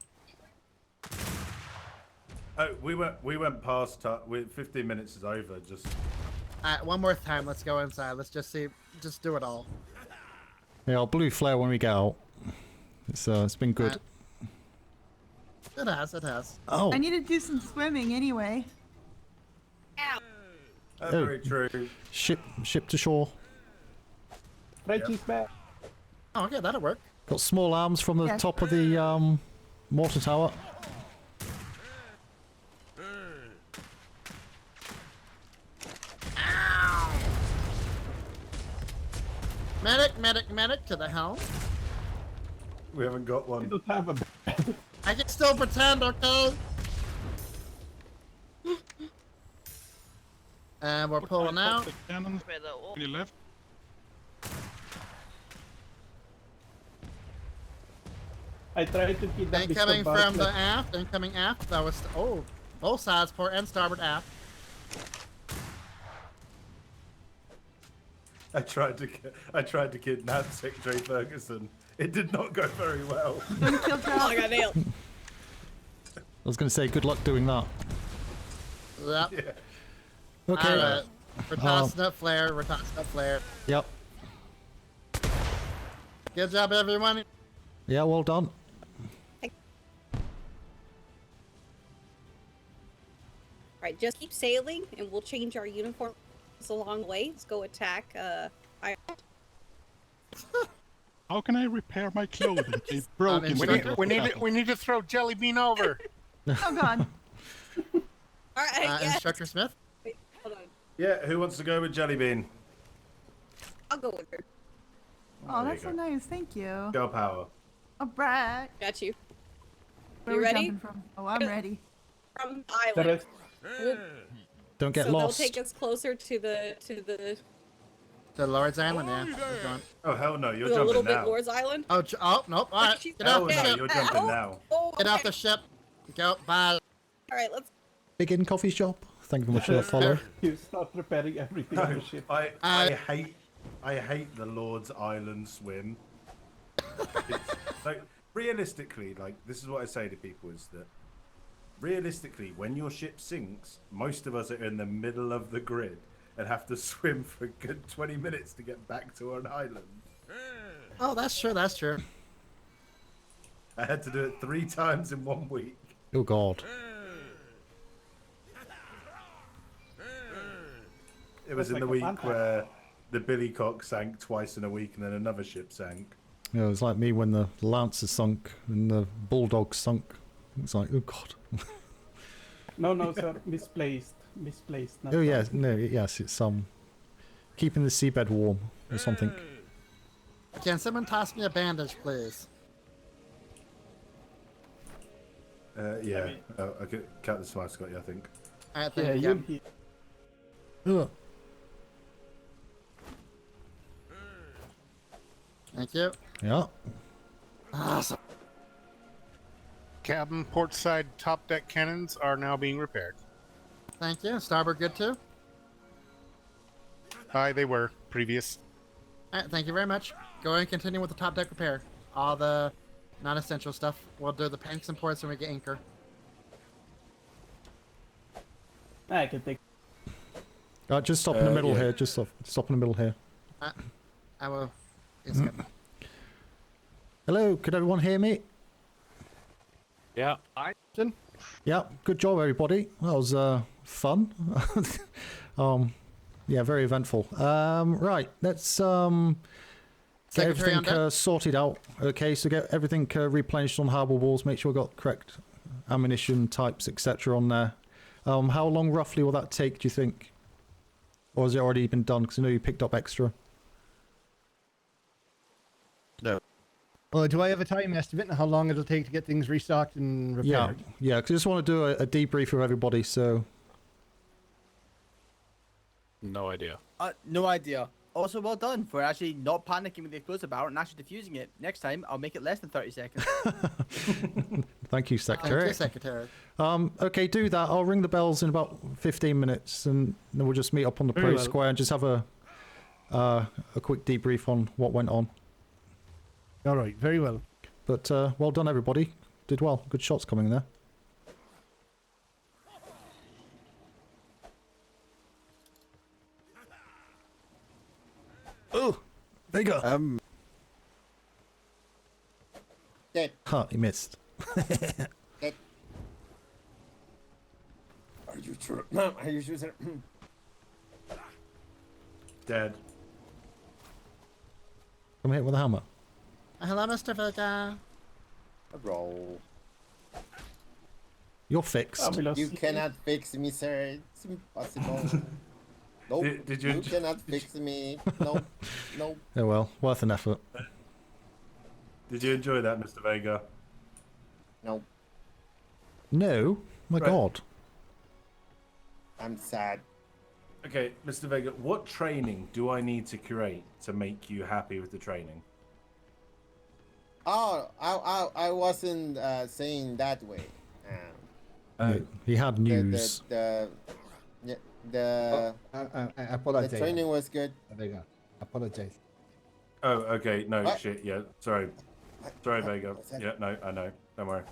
Oh, we went past. 15 minutes is over. Just. Alright, one more time. Let's go inside. Let's just see. Just do it all. Yeah, I'll blue flare when we get out. It's been good. It has. It has. Oh. I need to do some swimming anyway. That's very true. Ship to shore. Frenchie's back. Oh, okay, that'll work. Got small arms from the top of the mortar tower. Medic to the helm. We haven't got one. Don't have a. I can still pretend, okay? And we're pulling out. Any left? I tried to keep that. Incoming from the aft. Incoming aft. That was both sides, port and starboard aft. I tried to kidnap Secretary Ferguson. It did not go very well. Oh, I got nailed. I was going to say, good luck doing that. Yep. Yeah. Okay. Alright. We're tossing up flare. We're tossing up flare. Yep. Good job, everyone. Yeah, well done. Alright, just keep sailing and we'll change our uniforms along the way. Let's go attack How can I repair my clothing? They've broken. We need to throw Jelly Bean over. Oh god. Alright, yes. Instructor Smith? Wait, hold on. Yeah, who wants to go with Jellybean? I'll go with her. Oh, there that's you so go. nice. Thank you. Girl power. Oh, Brad. Got you. Where You are we ready? jumping from? Oh, I'm ready. From the island. Don't get so lost. they'll take us closer to the The Lord's Island, yeah. Oh hell no, you're to a little jumping bit now. Lord's Island. Oh, nope. All right. Get Hell off the no, ship. you're jumping now. Get off the ship. Go. Bye. All right, let's. Big in coffee shop. Thank you very much for that follow. You start preparing everything on the ship. I hate the Lord's Island swim. Like realistically, like this is what I say to people is that realistically, when your ship sinks, most of us are in the middle of the grid and have to swim for a good 20 minutes to get back to an island. Oh, that's true. That's true. I had to do it 3 times in 1 week. Oh god. It was That's in the like a week vampire. where the Billycock sank twice in a week and then another ship sank. Yeah, it was like me when the Lancer sunk and the Bulldogs sunk. It's like, oh god. No, sir. Misplaced. Not Oh yeah, that. no, yes, it's keeping the seabed warm or something. Can someone toss me a bandage, please? Yeah. Okay, Captain Smythe's got you, I think. All right, Yeah, thank you. you. Ugh. Thank you. Yeah. Awesome. Cabin, port side, top deck cannons are now being repaired. Thank you. Starboard good too? Aye, they were previous. All right, thank you very much. Go ahead and continue with the top deck repair. All the non-essential stuff. We'll do the panks and ports when we get anchor. I can take. Just stop in the middle yeah. here. Just stop in the middle here. I will. Yes, Captain. Hello, could everyone hear me? Yeah. Yeah, good job, everybody. That was fun. Yeah, very eventful. Right, let's get Secretary on everything deck. sorted out. Okay, so get everything replenished on harbour walls. Make sure we've got correct ammunition types, etc. on there. How long roughly will that take, do you think? Or has it already been done? Because I know you picked up extra. No. Well, do I have a time estimate on how long it'll take to get things restocked and repaired? Yeah, because I just want to do a debrief with everybody, so... No idea. No idea. Also, well done for actually not panicking with the explosive barrel and actually defusing it. Next time, I'll make it less than 30 seconds. Thank you, Secretary. Thank you, Secretary. Okay, do that. I'll ring the bells in about 15 minutes, and then we'll just meet up on the Very Pro well. Square and just have a quick debrief on what went on. All right, very well. But well done, everybody. Did well. Good shots coming there. Oh, Vega. Dead. Huh, he missed. Dead. Are you sure? No, are you sure? Sir? Dead. Come hit with a hammer. Hello, Mr. Vega. Roll. You're fixed. You cannot fix me, sir. It's impossible. Nope. Did you cannot fix me. Nope. Nope. Oh well, worth an effort. Did you enjoy that, Mr. Vega? No. No? My Right. God. I'm sad. Okay, Mr. Vega, what training do I need to create to make you happy with the training? Oh, I wasn't saying that way. He had news. The I apologize. The training was good. Vega, apologize. Oh, okay. No, What? shit. Yeah, sorry. Sorry, Vega. Yeah, no, I know. Don't worry.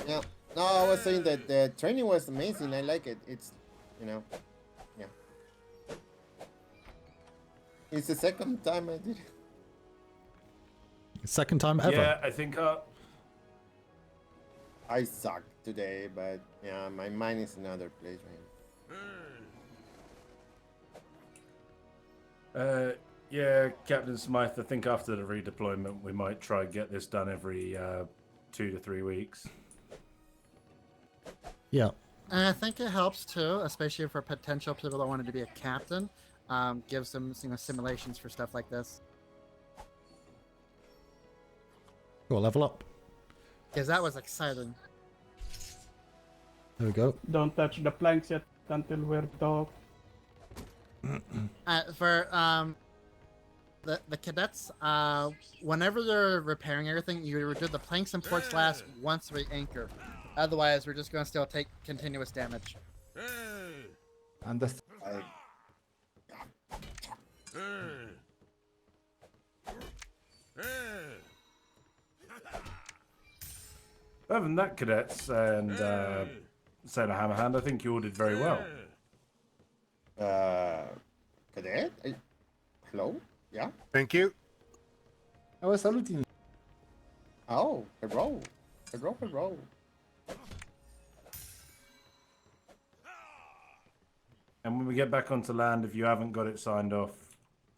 Yeah. No, I was saying that the training was amazing. I like it. It's, yeah. It's the second time I did it. Second time ever. Yeah, I think. I suck today, but yeah, my mind is in another place right now. Yeah, Captain Smythe. I think after the redeployment, we might try and get this done every 2 to 3 weeks. Yeah. And I think it helps too, especially for potential people that wanted to be a captain. Gives them simulations for stuff like this. Go level up. Because that was exciting. There we go. Don't touch the planks yet until we're dog. For the cadets, whenever they're repairing everything, you do the planks and ports last once we anchor. Otherwise, we're just going to still take continuous damage. Understand. Other than that, cadets and Sailor Hammerhand, I think you all did very well. Cadet? Hello? Yeah? Thank you. I was saluting. Oh, hello. Hello. And when we get back onto land, if you haven't got it signed off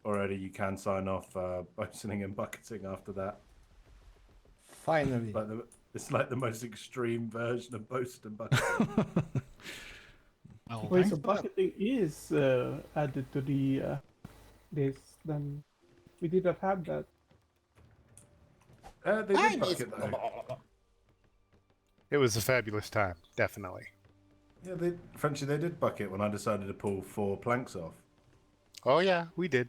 already, you can sign off boatswaining and bucketing after that. Finally. It's like the most extreme version of boast and bucketing. Wait, so bucketing is added to the this, then we did not have that. They did bucket though. It was a fabulous time, definitely. Yeah, Frenchie, they did bucket when I decided to pull 4 planks off. Oh yeah, we did.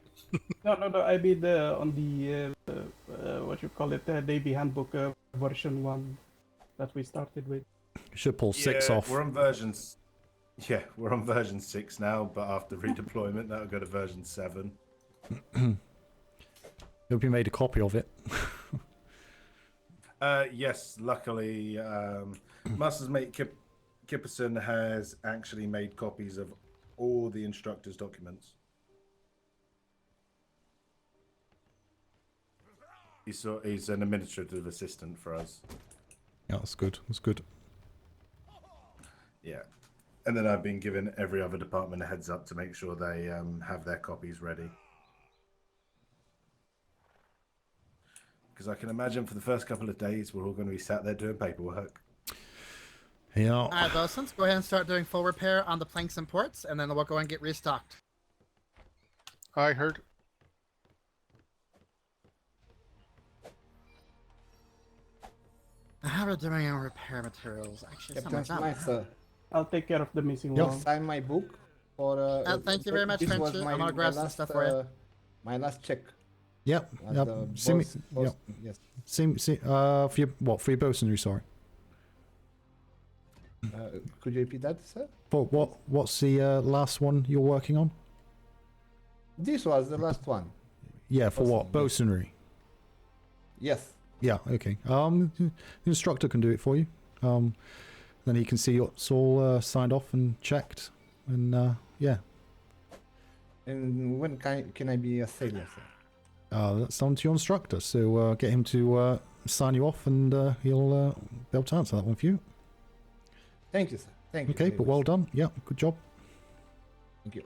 No. I mean on the what you call it, Navy Handbook version 1 that we started with. You should pull 6 off. We're on versions. Yeah, we're on version 6 now, but after redeployment, that'll go to version 7. Hope you made a copy of it. Yes, luckily, Master's Mate Kipperson has actually made copies of all the instructor's documents. He's an administrative assistant for us. Yeah, that's good. That's good. Yeah. And then I've been giving every other department a heads up to make sure they have their copies ready. Because I can imagine for the first couple of days, we're all going to be sat there doing paperwork. Yeah. Alright, Bosuns, go ahead and start doing full repair on the planks and ports, and then we'll go and get restocked. I heard. How are we doing on repair materials? Actually, Captain someone's up. Smythe, I'll take care of the missing you one. sign my book for. Thank you very much, this was Frenchie. my, I'm gonna my grab some last, stuff for you. My last check. Yep. As Yep. the See me. boss- Yep. Yes. For your what? For your bosunry, sorry. Could you repeat that, sir? What's the last one you're working on? This was the last one. Yeah, for what? Bosunry. Yes. Yeah, okay. The instructor can do it for you. Then he can see it's all signed off and checked, and yeah. And when can I be a sailor, sir? That's down to your instructor. So get him to sign you off, and he'll be able to answer that one for you. Thank you, sir. Thank you. Okay, very but much. well done. Yeah, good job. Thank you.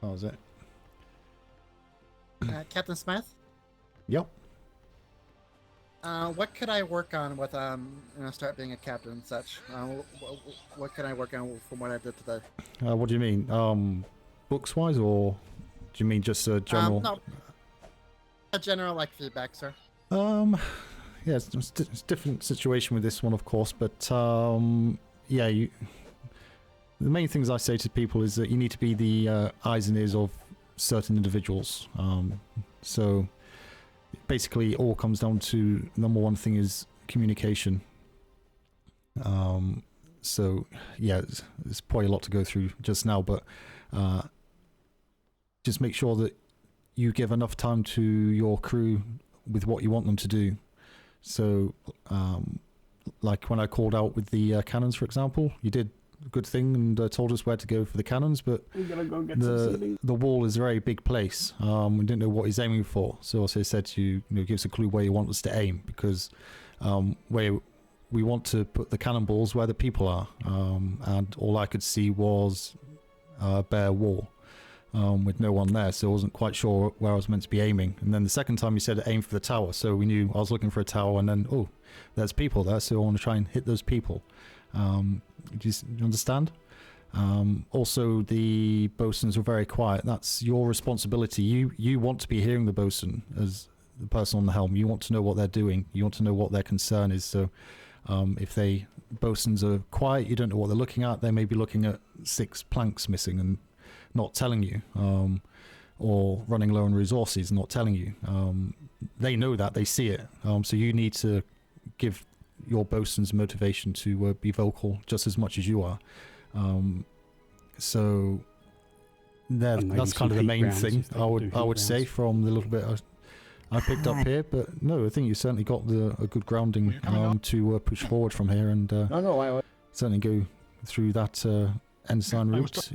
Oh, is it? Captain Smythe? Yep. What could I work on with start being a captain and such? What can I work on from what I did today? What do you mean? Books wise, or do you mean just a general? No, a general like feedback, sir. Yeah, it's a different situation with this one, of course, but yeah, the main things I say to people is that you need to be the eyes and ears of certain individuals. So basically, it all comes down to number one thing is communication. So yeah, there's probably a lot to go through just now, but just make sure that you give enough time to your crew with what you want them to do. So, like when I called out with the cannons, for example, you did a good thing and told us where to go for the cannons, but We're gonna go get some sealing. the wall is a very big place. We didn't know what he's aiming for, so also said to you, give us a clue where you want us to aim, because where we want to put the cannonballs where the people are, and all I could see was a bare wall. With no one there, so I wasn't quite sure where I was meant to be aiming. And then the second time you said aim for the tower, so we knew I was looking for a tower, and then, oh, there's people there, so I want to try and hit those people. Do you understand? Also, the bosuns were very quiet. That's your responsibility. You want to be hearing the bosun as the person on the helm. You want to know what they're doing. You want to know what their concern is. So if bosuns are quiet, you don't know what they're looking at. They may be looking at 6 planks missing and not telling you, or running low on resources, not telling you. They know that, they see it. So you need to give your bosuns motivation to be vocal just as much as you are. So that's kind of the main thing I would say from the little bit I picked up here. But no, I think you certainly got a good grounding to push forward from here, and certainly go through that ensign route.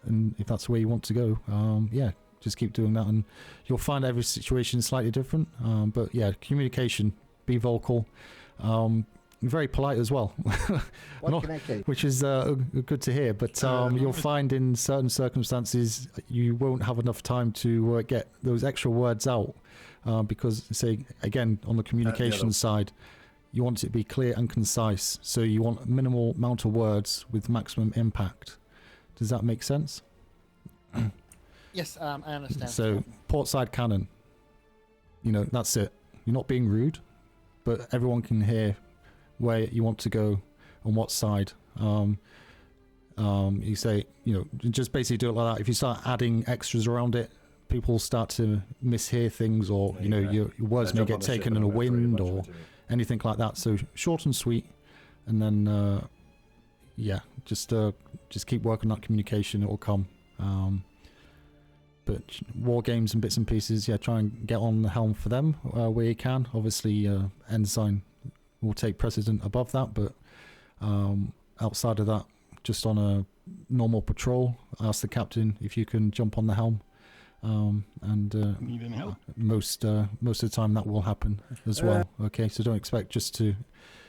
And if that's where you want to go, yeah, just keep doing that, and you'll find every situation slightly different. But yeah, communication, be vocal, very polite as well. What can I say? Which is good to hear. But you'll find in certain circumstances you won't have enough time to get those extra words out, because, say again, on the communication side, you want it to be clear and concise. So you want a minimal amount of words with maximum impact. Does that make sense? Yes, I understand. So, portside cannon. That's it. You're not being rude, but everyone can hear where you want to go, on what side. You say, just basically do it like that. If you start adding extras around it, people start to mishear things, or, your words may get taken in a wind or anything like that. So, short and sweet, and then, yeah, just keep working on that communication. It will come. But war games and bits and pieces, yeah, try and get on the helm for them where you can. Obviously, ensign will take precedent above that, but outside of that, just on a normal patrol, ask the captain if you can jump on the helm. And need any help? Most of the time that will happen as well. Okay, so don't expect just to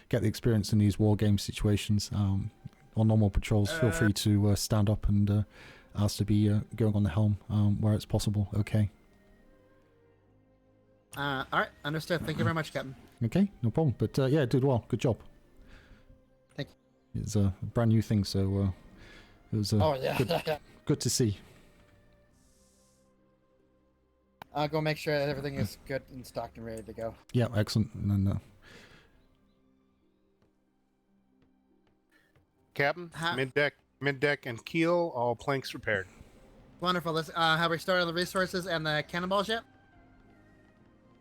get the experience in these war game situations. On normal patrols, feel free to stand up and ask to be going on the helm where it's possible. Okay. All right, understood. Thank you very much, Captain. Okay, no problem. But yeah, did well. Good job. Thank you. It's a brand new thing, so it was good to see. I'll go make sure that everything is good and stocked and ready to go. Yeah, excellent. And then Captain, mid deck and keel, all planks repaired. Wonderful. Let's have we started the resources and the cannonballs yet?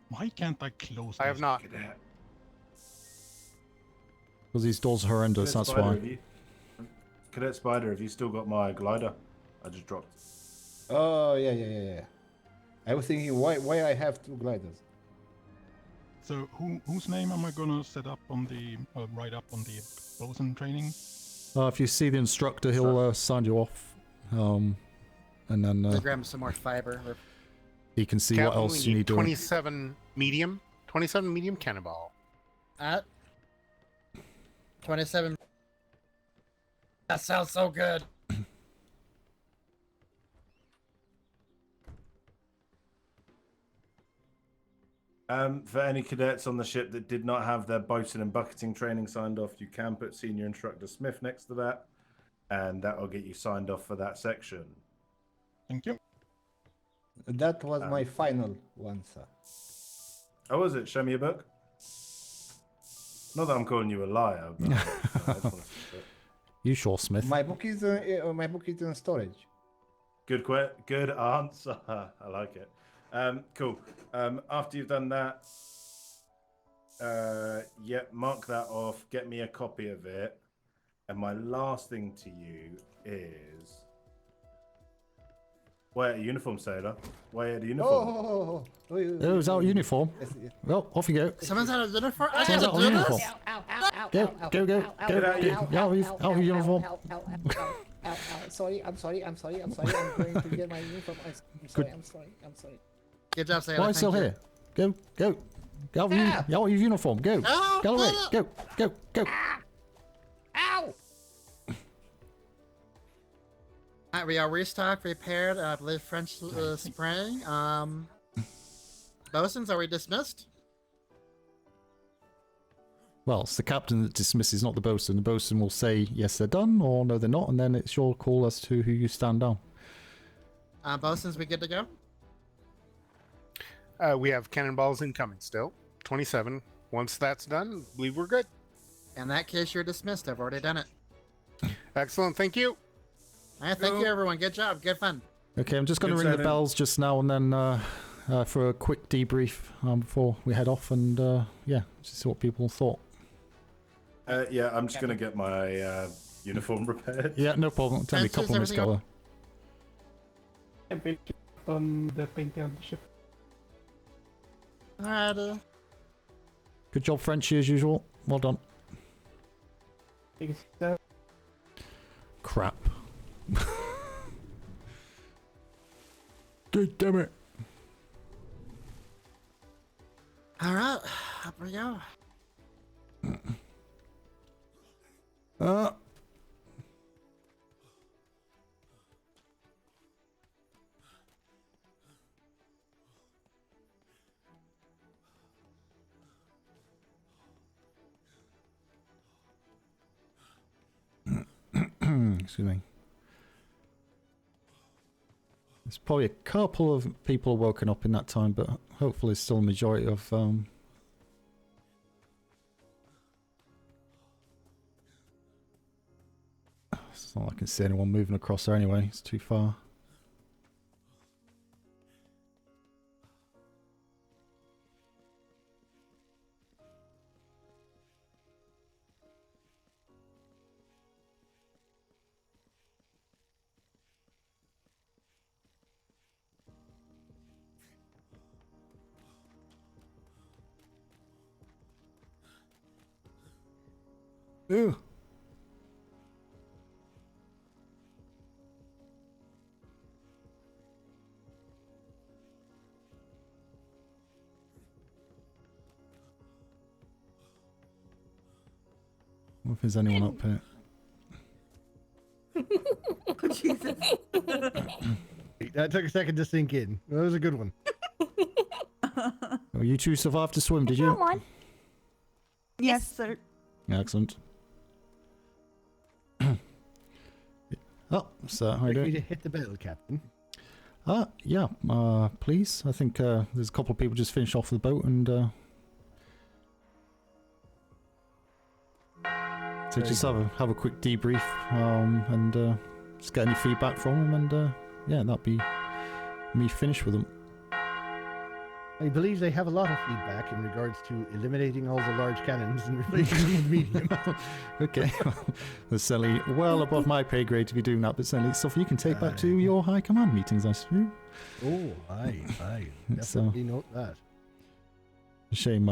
Why can't I close? I have not. Because these doors are horrendous, that's Spider, why. have you- Cadet Spider, have you still got my glider? I just dropped. Oh yeah. I was thinking why I have 2 gliders. So whose name am I gonna set up on the write up on the bosun training? If you see the instructor, he'll sign you off. And then Let's grab some more fiber. he can see Captain, what else we you need doing. 27 medium cannonball. At 27. That sounds so good. For any cadets on the ship that did not have their boating and bucketing training signed off, you can put Senior Instructor Smith next to that, and that will get you signed off for that section. Thank you. That was my final one, sir. Oh, was it? Show me your book. Not that I'm calling you a liar. But, You sure, Smith? My book is in storage. Good answer. I like it. Cool. After you've done that, mark that off. Get me a copy of it. And my last thing to you is wear a uniform, sailor. Wear the uniform. Oh, is that uniform? Well, off you go. Someone's out of uniform. I Someone's out gotta of do uniform. this. Go. Out of uniform. Sorry, I'm going to get my uniform. I'm sorry. Good job, sailor. Why Thank still you. here? Go. Get out of your uniform. Go. Oh, Get away. no. Go. Ow! Alright, we are restocked, repaired, I believe French spraying. Bosuns, are we dismissed? Well, it's the captain that dismisses, not the bosun. The bosun will say yes, they're done, or no, they're not, and then it's your call as to who you stand down. Bosuns, we good to go? We have cannonballs incoming still. 27. Once that's done, I believe we're good. In that case, you're dismissed. I've already done it. Excellent. Thank you. Alright, thank you, everyone. Good job. Good fun. Okay, I'm just going to Good ring the sailing. bells just now and then for a quick debrief before we head off, and just see what people thought. I'm just gonna get my uniform repaired. Yeah, no problem. Tell me a Fences, couple of minutes, everything Scola. And paint on the painting on the ship. Alrighty. Good job, Frenchie, as usual. Well done. Crap. God damn it. Alright, up we go. Excuse me. There's probably a couple of people woken up in that time, but hopefully still a majority of it's not like I can see anyone moving across there anyway, it's too far. Ooh. What if there's anyone up here? Oh, Jesus. That took a second to sink in. That was a good one. Oh, you two survived to swim, did you? Yes, sir. Excellent. Oh, so how you Like me doing? to hit the bell, Captain. Yeah, please. I think there's a couple of people just finished off the boat and so Very just have a quick debrief and just get any feedback from them and yeah, that'd be me finished with them. I believe they have a lot of feedback in regards to eliminating all the large cannons and replacing them with medium. Okay, well, that's certainly well above my pay grade to be doing that, but certainly it's stuff you can take back to your high command meetings, I suppose. Oh, aye. It's, Definitely note that. a shame.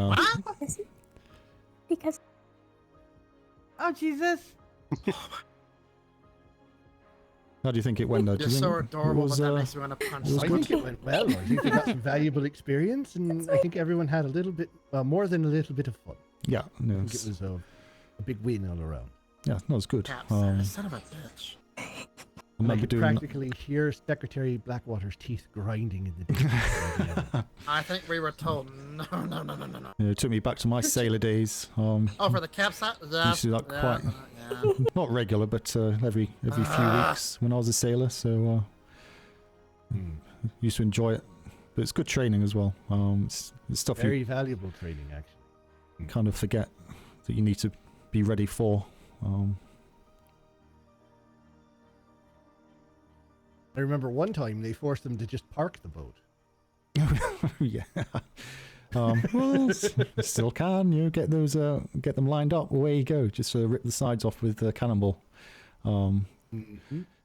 Because Oh, Jesus. How do you think it went? You're Do you think so it adorable, was, but that makes me want to punch it was I someone. think it went well. I think they got some valuable experience, and I think everyone had a little bit, more than a little bit of fun. Yeah, no, I think it's- it was a big win all around. Yeah, that was good. Son of a bitch. I And I remember could doing. practically hear Secretary Blackwater's teeth grinding in the distance. I think we were told no. It took me back to my sailor days. Oh, for the capsite? Yeah. Used to do that quite, yeah. not regular, but every few weeks when I was a sailor. So used to enjoy it. But it's good training as well. It's stuff Very you valuable training, actually. kind of forget that you need to be ready for. I remember one time they forced them to just park the boat. Yeah. Well, still can get those get them lined up. Away you go. Just rip the sides off with the cannonball.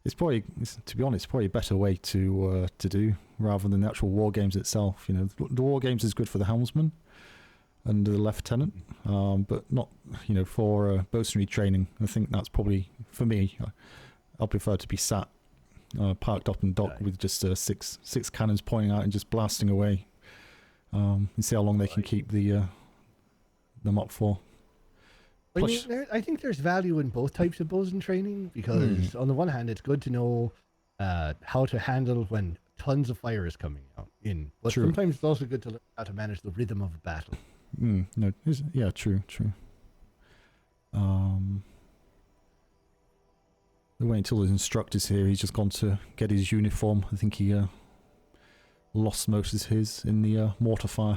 It's probably, to be honest, probably a better way to do rather than the actual war games itself. You know, the war games is good for the helmsman and the lieutenant, but not for boatswainry training. I think that's probably for me. I'll prefer to be sat parked up in dock with just six cannons pointing out and just blasting away. And see how long they can keep them up for. I mean, I think there's value in both types of bosun training because on the one hand, it's good to know how to handle when tons of fire is coming out in, but True. sometimes it's also good to learn how to manage the rhythm of a battle. No, yeah, true. Wait until his instructor's here. He's just gone to get his uniform. I think he lost most of his in the mortar fire.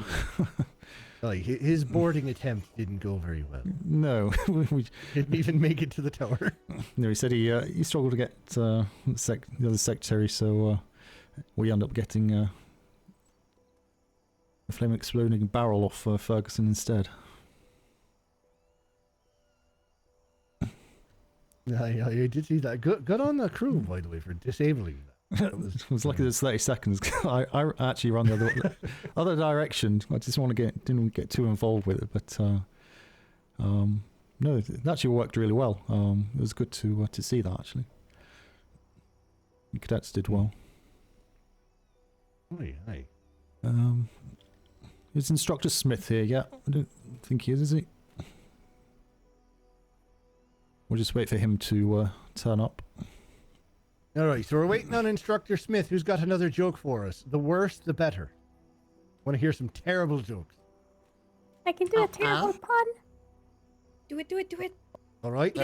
Like his boarding attempt didn't go very well. No, we didn't even make it to the tower. No, he said he struggled to get the other secretary, so we end up getting a flame exploding barrel off Ferguson instead. I did see that. Good on the crew, by the way, for disabling that. It was lucky there's 30 seconds. I actually ran the other direction. I just didn't get too involved with it, but no, it actually worked really well. It was good to see that actually. The cadets did well. Aye. Is Instructor Smythe here yet? I don't think he is he? We'll just wait for him to turn up. All right, so we're waiting on Instructor Smith, who's got another joke for us. The worse, the better. Want to hear some terrible jokes? I can do a terrible pun. Do it. All right.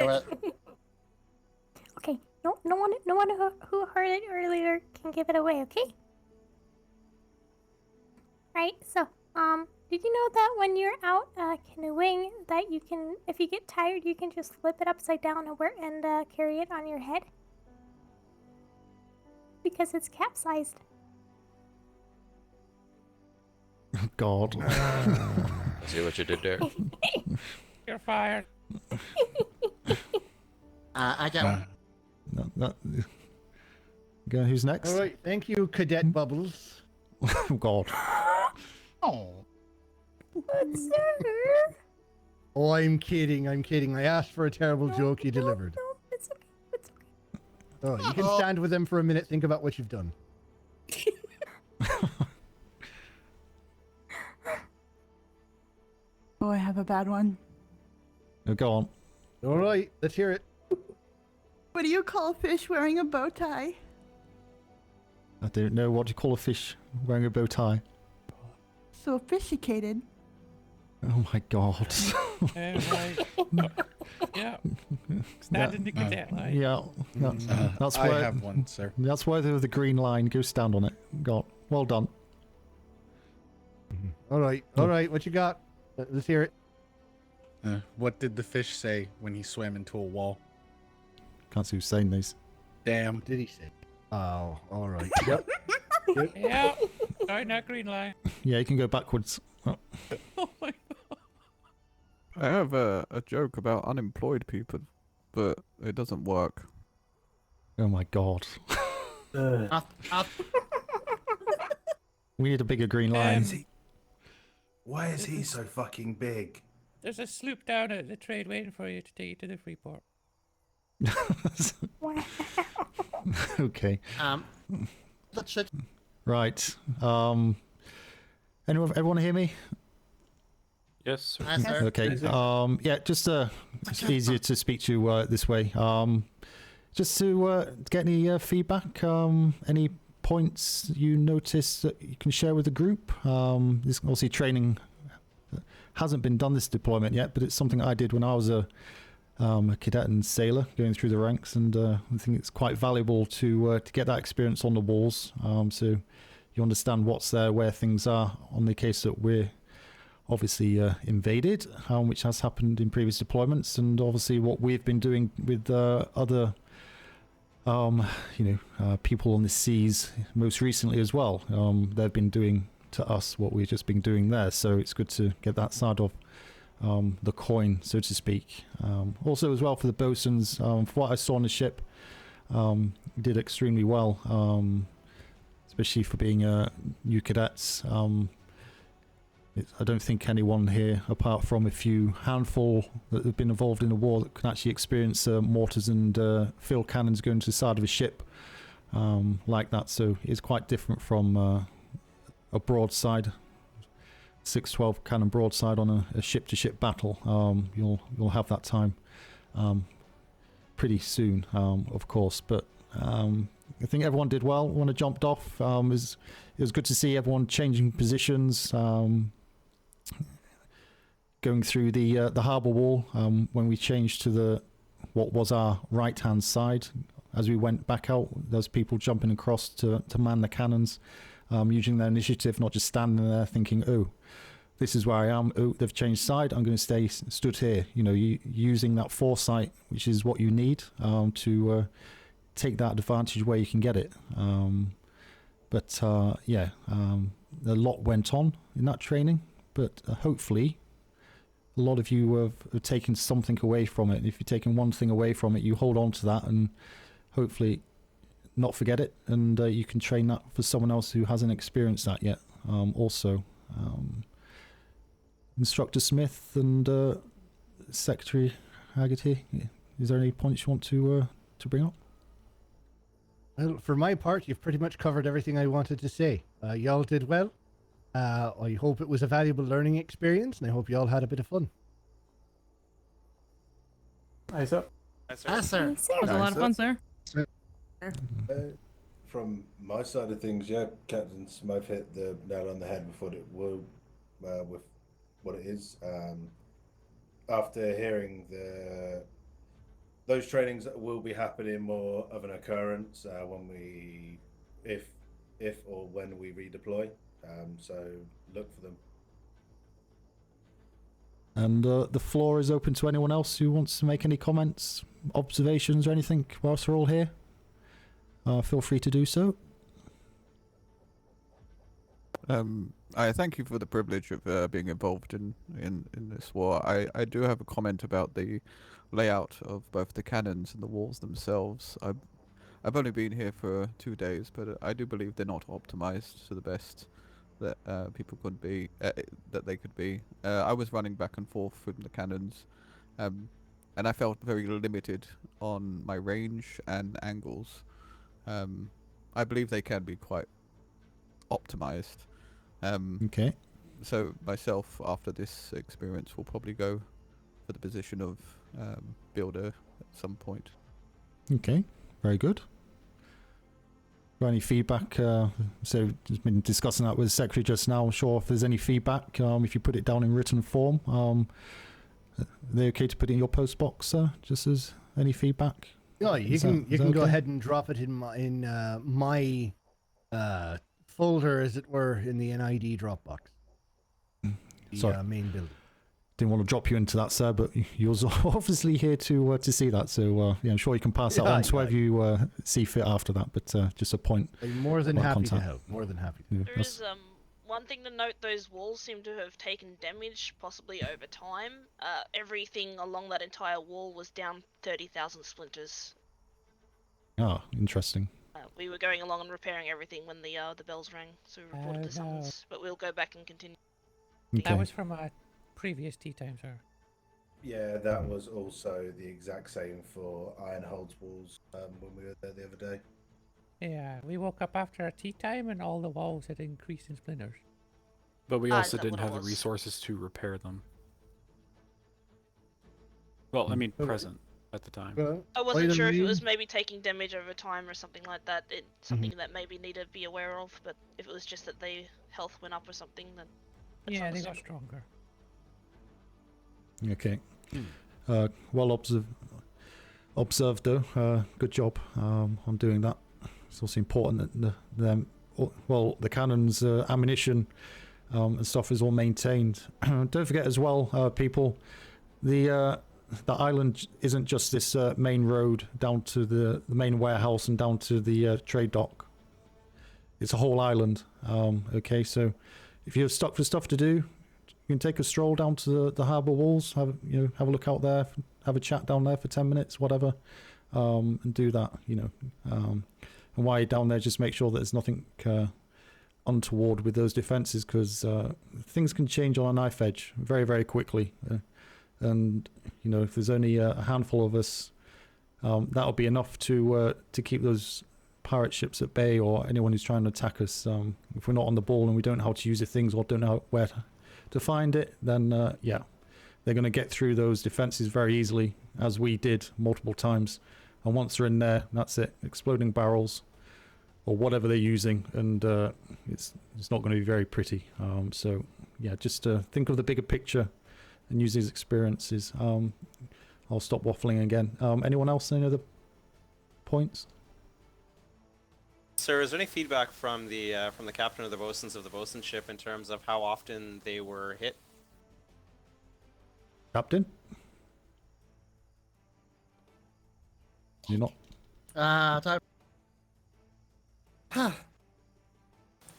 Okay, no one who heard it earlier can give it away. Okay. Right. So, did you know that when you're out canoeing, that you can, if you get tired, you can just flip it upside down and carry it on your head? Because it's capsized. God. See what you did there. You're fired. I got one. Go, who's next? All right, thank you, Cadet Bubbles. Oh, God. Oh. But sir. Oh, I'm kidding. I asked for a terrible joke, you delivered. No, it's okay. Oh, you can stand with them for a minute, think about what you've done. Oh, I have a bad one. Oh, go on. All right, let's hear it. What do you call a fish wearing a bow tie? I don't know what you call a fish wearing a bow tie. Sophisticated. Oh my God. Yeah. Stand in the cadet line. Yeah, that's I where have one, sir. That's why the green line. Go stand on it. Got well done. All right, what you got? Let's hear it. What did the fish say when he swam into a wall? Can't see who's saying these. Damn. What did he say? Oh, all right. Yep. Yeah. Sorry, not green line. Yeah, you can go backwards. Oh. Oh my god. I have a joke about unemployed people, but it doesn't work. Oh my god. We need a bigger green line. Why is he so fucking big? There's a sloop down at the trade waiting for you to take you to the free port. Okay. The chick. Right. Everyone hear me? Yes, sir. Hi, sir. Okay. Yeah, just it's easier to speak to this way. Just to get any feedback, any points you notice that you can share with the group. This obviously training hasn't been done this deployment yet, but it's something I did when I was a cadet and sailor going through the ranks, and I think it's quite valuable to get that experience on the walls, so you understand what's there, where things are, on the case that we're obviously invaded, which has happened in previous deployments, and obviously what we've been doing with other people on the seas most recently as well. They've been doing to us what we've just been doing there, so it's good to get that side of the coin, so to speak. Also as well for the bosuns, for what I saw on the ship, did extremely well, especially for being new cadets. I don't think anyone here, apart from a few handful that have been involved in the war, that can actually experience mortars and field cannons going to the side of a ship like that. So it's quite different from a broadside, 612 cannon broadside on a ship-to-ship battle. You'll have that time pretty soon, of course. But I think everyone did well when I jumped off. It was good to see everyone changing positions. Going through the harbour wall when we changed to what was our right hand side. As we went back out, there's people jumping across to man the cannons, using their initiative, not just standing there thinking, oh, this is where I am, oh, they've changed side, I'm going to stay stood here. Using that foresight, which is what you need to take that advantage where you can get it. A lot went on in that training, but hopefully a lot of you have taken something away from it. If you're taking one thing away from it, you hold on to that and hopefully not forget it, and you can train that for someone else who hasn't experienced that yet. Instructor Smith and Secretary Haggerty, is there any points you want to bring up? Well, for my part, you've pretty much covered everything I wanted to say. Y'all did well. I hope it was a valuable learning experience, and I hope y'all had a bit of fun. Hi, sir. Hi, sir. It was a lot of fun, sir. From my side of things, yeah, Captain Smythe hit the nail on the head with what it is. After hearing those trainings will be happening more of an occurrence if or when we redeploy. So look for them. And the floor is open to anyone else who wants to make any comments, observations, or anything whilst we're all here. Feel free to do so. I thank you for the privilege of being involved in this war. I do have a comment about the layout of both the cannons and the walls themselves. I've only been here for 2 days, but I do believe they're not optimized to the best that people could be, that they could be. I was running back and forth from the cannons, and I felt very limited on my range and angles. I believe they can be quite optimized. Okay. So myself, after this experience, will probably go for the position of builder at some point. Okay, very good. Got any feedback? So just been discussing that with the secretary just now. I'm sure if there's any feedback, if you put it down in written form, are they okay to put it in your post box, just as any feedback? Yeah, you can go ahead and drop it in my folder, as it were, in the NID Dropbox. The Sorry. main building. didn't want to drop you into that, sir, but you're obviously here to see that. So yeah, I'm sure you can pass that on to whoever you see fit after that. But just a point. I'm more than of happy to contact. help. More than happy. Yeah, There is one thing to note: those walls seem to have taken damage, possibly over time. Everything along that entire wall was down 30,000 splinters. Ah, interesting. We were going along and repairing everything when the bells rang, so we reported the summons. But we'll go back and continue. Okay. That was from a previous tea time, sir. Yeah, that was also the exact same for Ironhold's walls when we were there the other day. Yeah, we woke up after a tea time and all the walls had increased in splinters. But we Ah, also is that didn't what it have the was? resources to repair them. Well, I mean, present at the time. I wasn't sure if it was maybe taking damage over time or something like that. It's something that maybe need to be aware of. But if it was just that their health went up or something, then that's Yeah, they got understandable. stronger. Okay. Well observed, though. Good job on doing that. It's also important that the cannons, ammunition, and stuff is all maintained. Don't forget as well, people, the island isn't just this main road down to the main warehouse and down to the trade dock. It's a whole island. Okay, so if you're stuck for stuff to do, you can take a stroll down to the harbour walls, have a look out there, have a chat down there for 10 minutes, whatever, and do that, and while you're down there, just make sure that there's nothing untoward with those defences, because things can change on a knife edge very, very quickly. And, if there's only a handful of us, that'll be enough to keep those pirate ships at bay, or anyone who's trying to attack us. If we're not on the ball and we don't know how to use the things or don't know where to find it, then yeah, they're going to get through those defenses very easily, as we did multiple times. And once they're in there, that's it, exploding barrels or whatever they're using, and it's not going to be very pretty. So yeah, just think of the bigger picture and use these experiences. I'll stop waffling again. Anyone else, any other points? Sir, is there any feedback from the captain or the bosuns of the bosun ship in terms of how often they were hit? Captain? You're not. Time.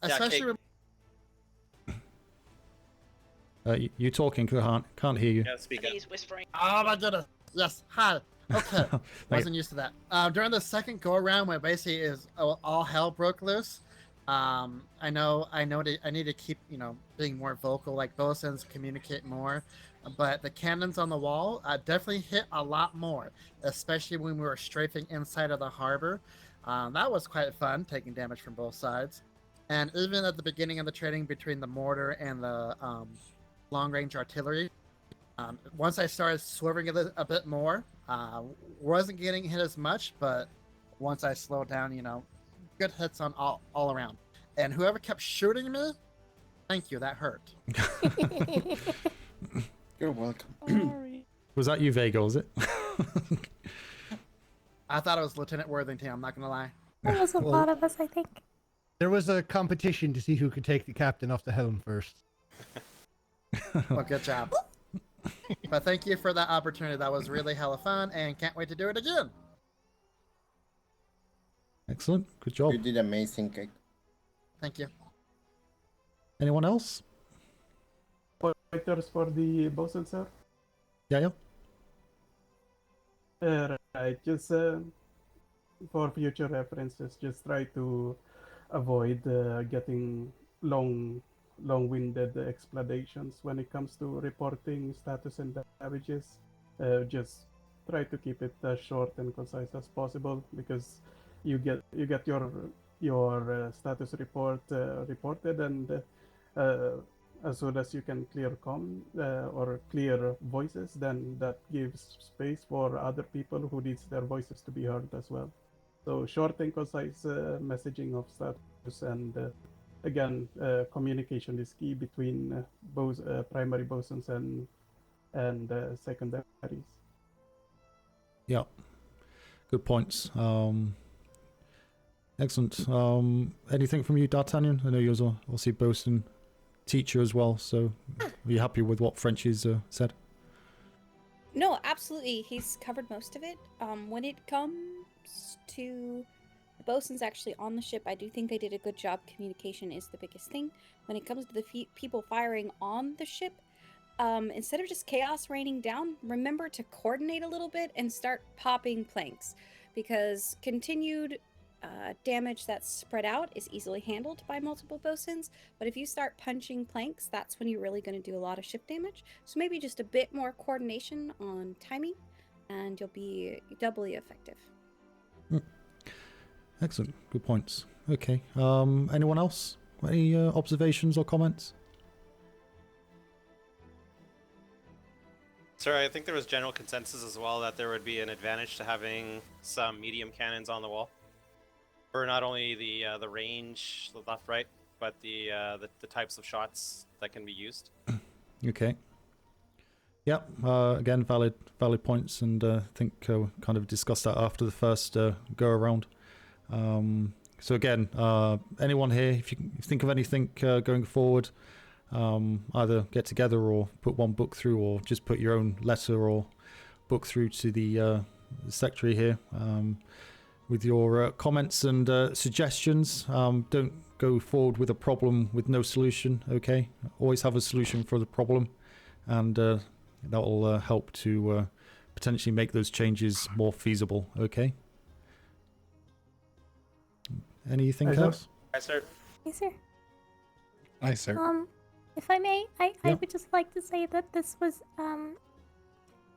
Especially. You talking? Can't hear you. Yeah, speak up. He's whispering. Oh my goodness. Yes. Hi. Okay. Wasn't used to that. During the second go around, where basically all hell broke loose. I know. I need to keep being more vocal, like bosuns communicate more. But the cannons on the wall definitely hit a lot more, especially when we were strafing inside of the harbor. That was quite fun, taking damage from both sides. And even at the beginning of the training between the mortar and the long-range artillery, once I started swerving a bit more, wasn't getting hit as much, but once I slowed down, good hits on all around. And whoever kept shooting me, thank you, that hurt. You're welcome. Sorry. Was that you, Vega, was it? I thought it was Lieutenant Worthington, I'm not going to lie. There was a lot of us, I think. There was a competition to see who could take the captain off the helm first. Well, good job. But thank you for that opportunity. That was really hella fun, and can't wait to do it again. Excellent. Good job. You did amazing, Kate. Thank you. Anyone else? Pointers for the bosun, sir? Yeah. Right, just for future references, just try to avoid getting long-winded explanations when it comes to reporting status and damages. Just try to keep it as short and concise as possible, because you get your status report reported, and as soon as you can clear or clear voices, then that gives space for other people who needs their voices to be heard as well. So short and concise messaging of status, and again, communication is key between both primary bosuns and secondaries. Yeah. Good points. Excellent. Anything from you, D'Artagnan? I know you're obviously bosun teacher as well. So, are you happy with what Frenchie's said? No, absolutely. He's covered most of it. When it comes to the bosuns actually on the ship, I do think they did a good job. Communication is the biggest thing. When it comes to the people firing on the ship, instead of just chaos raining down, remember to coordinate a little bit and start popping planks, because continued damage that's spread out is easily handled by multiple bosuns, but if you start punching planks, that's when you're really going to do a lot of ship damage. So maybe just a bit more coordination on timing, and you'll be doubly effective. Excellent. Good points. Okay. Anyone else? Any observations or comments? Sir, I think there was general consensus as well that there would be an advantage to having some medium cannons on the wall, for not only the range, the left, right, but the types of shots that can be used. Okay. Yep. Again, valid points, and I think kind of discussed that after the first go around. So again, anyone here, if you think of anything going forward, either get together or put one book through, or just put your own letter or book through to the secretary here with your comments and suggestions. Don't go forward with a problem with no solution. Okay, always have a solution for the problem, and that will help to potentially make those changes more feasible. Okay. Anything else? Hi, sir. Hey, sir. Hi, sir. If I may, I would just like to say that this was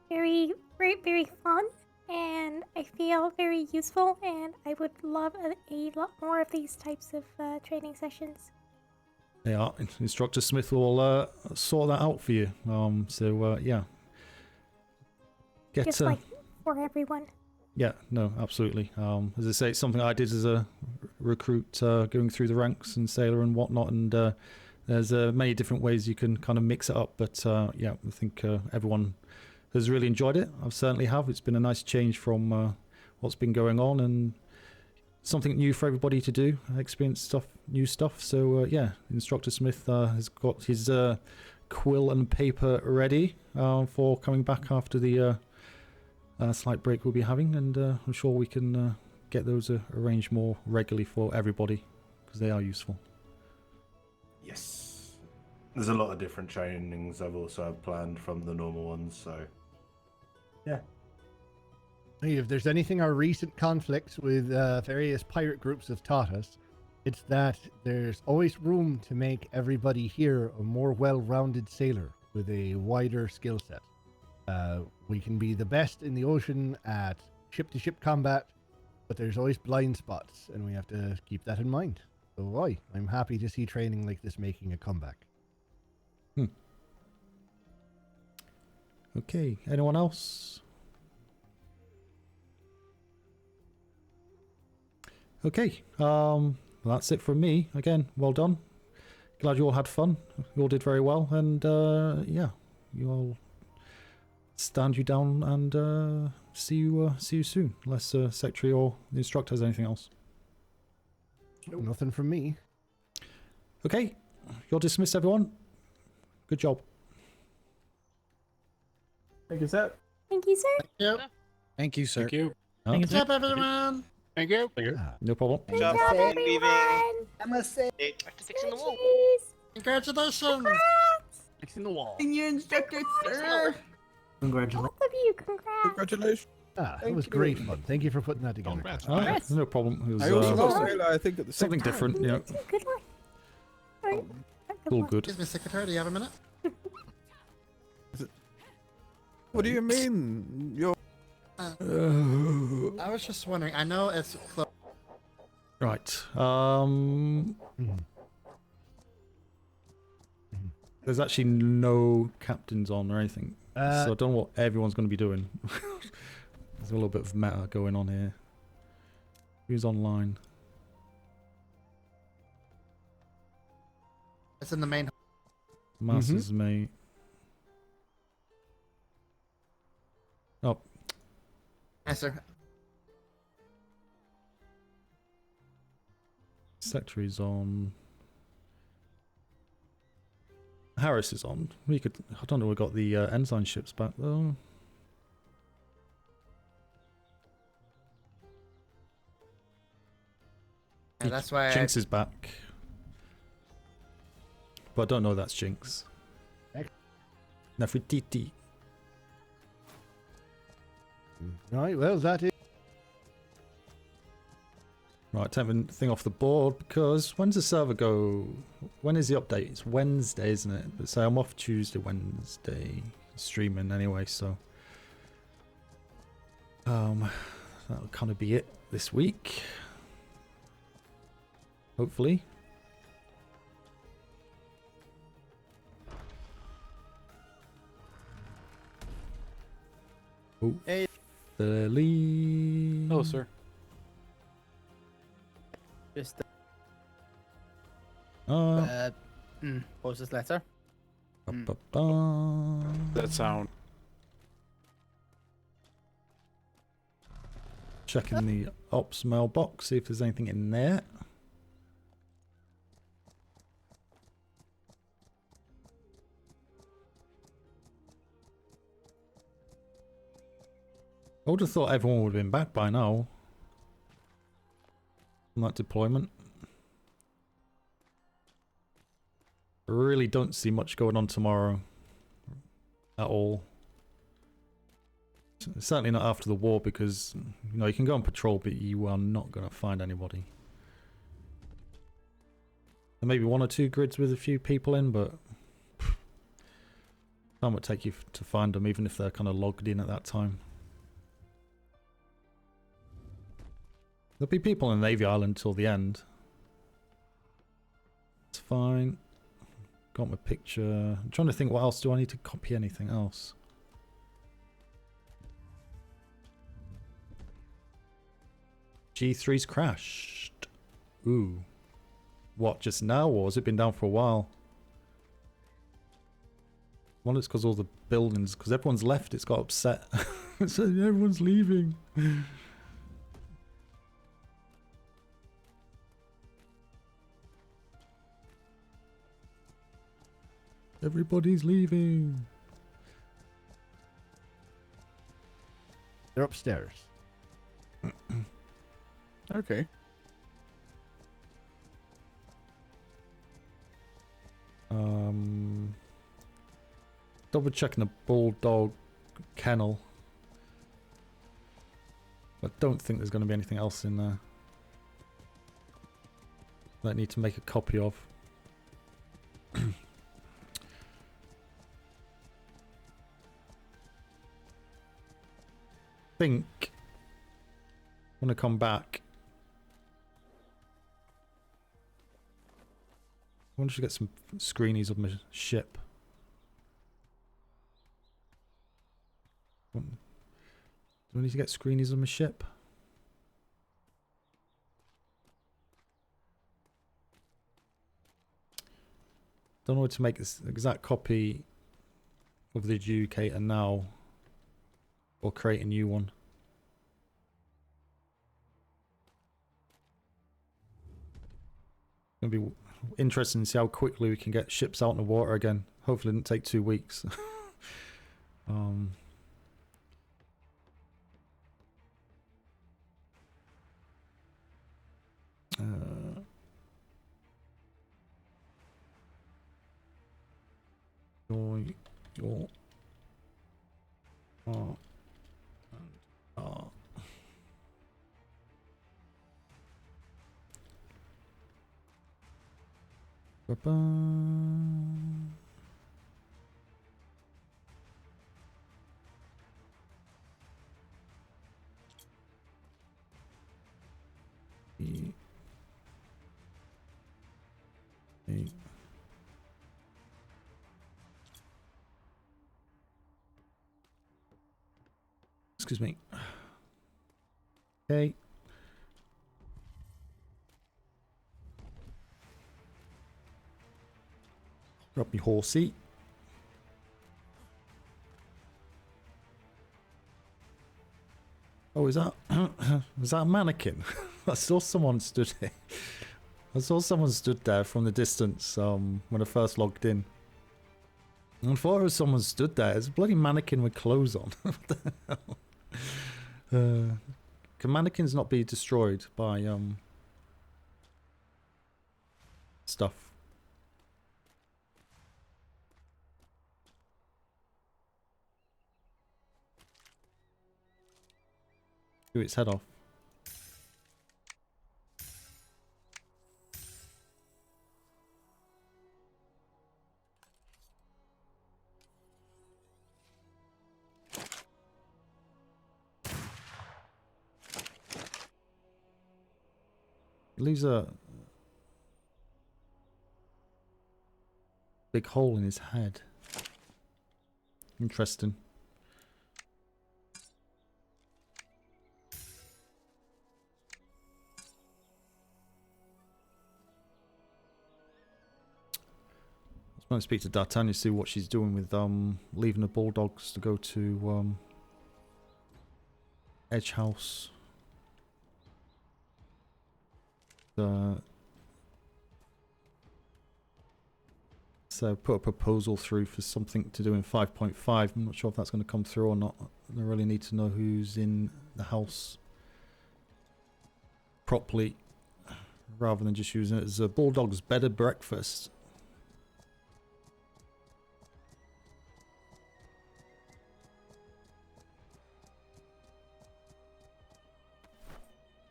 very, very, very fun, and I feel very useful, and I would love a lot more of these types of training sessions. Yeah, Instructor Smith will sort that out for you. Yeah. Just like for everyone. Yeah, no, absolutely. As I say, it's something I did as a recruit, going through the ranks and sailor and whatnot, and there's many different ways you can kind of mix it up. But yeah, I think everyone has really enjoyed it. I certainly have. It's been a nice change from what's been going on, and something new for everybody to do, experience stuff, new stuff. So yeah, Instructor Smith has got his quill and paper ready for coming back after the slight break we'll be having, and I'm sure we can get those arranged more regularly for everybody, because they are useful. Yes. There's a lot of different trainings I've also planned from the normal ones, so yeah. Hey, if there's anything our recent conflicts with various pirate groups have taught us, it's that there's always room to make everybody here a more well-rounded sailor with a wider skill set. We can be the best in the ocean at ship-to-ship combat, but there's always blind spots, and we have to keep that in mind. So I'm happy to see training like this making a comeback. Okay, anyone else? Okay, that's it from me. Again, well done. Glad you all had fun. You all did very well, and yeah, you all stand you down and see you soon. Unless Secretary or the instructor has anything else. Nothing from me. Okay, you're dismissed, everyone. Good job. Thank you, sir. Thank you, sir. Thank you. Thank you, sir. Thank you. Good job, everyone. Thank you. No problem. Good job, everyone. I must say, Back to fixing the wall. Congratulations. fixing the wall. And your instructor, sir. Both of you, congrats. Congratulations. That was great fun. Thank you for putting that together. No problem. It was, I also lost Sailor, I think, at the same something time. different. Yeah, Good one. All right. all good. Excuse me, Secretary, do you have a minute? What do you mean? You're... I was just wondering, I know it's close. Right. There's actually no captains on or anything, so I don't know what everyone's going to be doing. There's a little bit of meta going on here. Who's online? It's in the main. Masters mate. Oh. Yes, sir. Secretary's on. Harris is on. We could. I don't know. We got the ensign ships back though. Yeah, that's why Jinx is back. But I don't know that's Jinx. Nefertiti. Right, well, that is. Right, take the thing off the board because when's the server go? When is the update? It's Wednesday, isn't it? But say I'm off Tuesday, Wednesday, streaming anyway, so that'll kind of be it this week. Hopefully. Hey. Hello, sir. Just Uh, post this letter. That sound. Checking the ops mailbox, see if there's anything in there. I would have thought everyone would have been back by now from that deployment. I really don't see much going on tomorrow at all. Certainly not after the war because, you know, you can go on patrol but you are not going to find anybody. There may be 1 or 2 grids with a few people in, but time would take you to find them even if they're kind of logged in at that time. There'll be people on Navy Island till the end. It's fine. Got my picture. I'm trying to think what else do I need to copy anything else. G3's crashed. Ooh. What, just now or has it been down for a while? Well, it's because all the buildings, because everyone's left, it's got upset. So everyone's leaving. Everybody's leaving. They're upstairs. Okay. Double checking the Bulldog kennel. I don't think there's going to be anything else in there that I need to make a copy of. Think when I come back, I want to get some screenies of my ship. Do I need to get screenies of my ship? Don't know what to make this exact copy of the Adjudicator now. Or create a new one. It's going to be interesting to see how quickly we can get ships out in the water again. Hopefully it didn't take 2 weeks. Your Excuse me. Okay. Grab me horsey. Oh, is that was that a mannequin? I saw someone stood there. I saw someone stood there from the distance when I first logged in. I thought it was someone stood there. It's a bloody mannequin with clothes on. What the hell? Can mannequins not be destroyed by stuff? Do its head off. It leaves a big hole in his head. Interesting. I was going to speak to D'Artagnan to see what she's doing with leaving the Bulldogs to go to Edge House. So put a proposal through for something to do in 5.5. I'm not sure if that's going to come through or not. I really need to know who's in the house properly, rather than just using it as a Bulldog's bed and breakfast.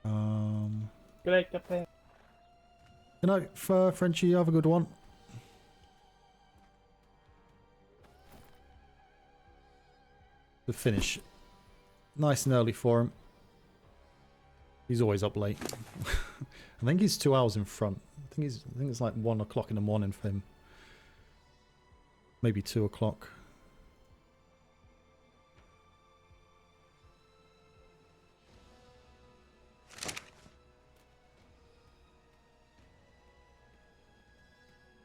Good night, Captain. Good night, Frenchie. Have a good one. The finish. Nice and early for him. He's always up late. I think he's 2 hours in front. I think it's like 1 o'clock in the morning for him. Maybe 2 o'clock.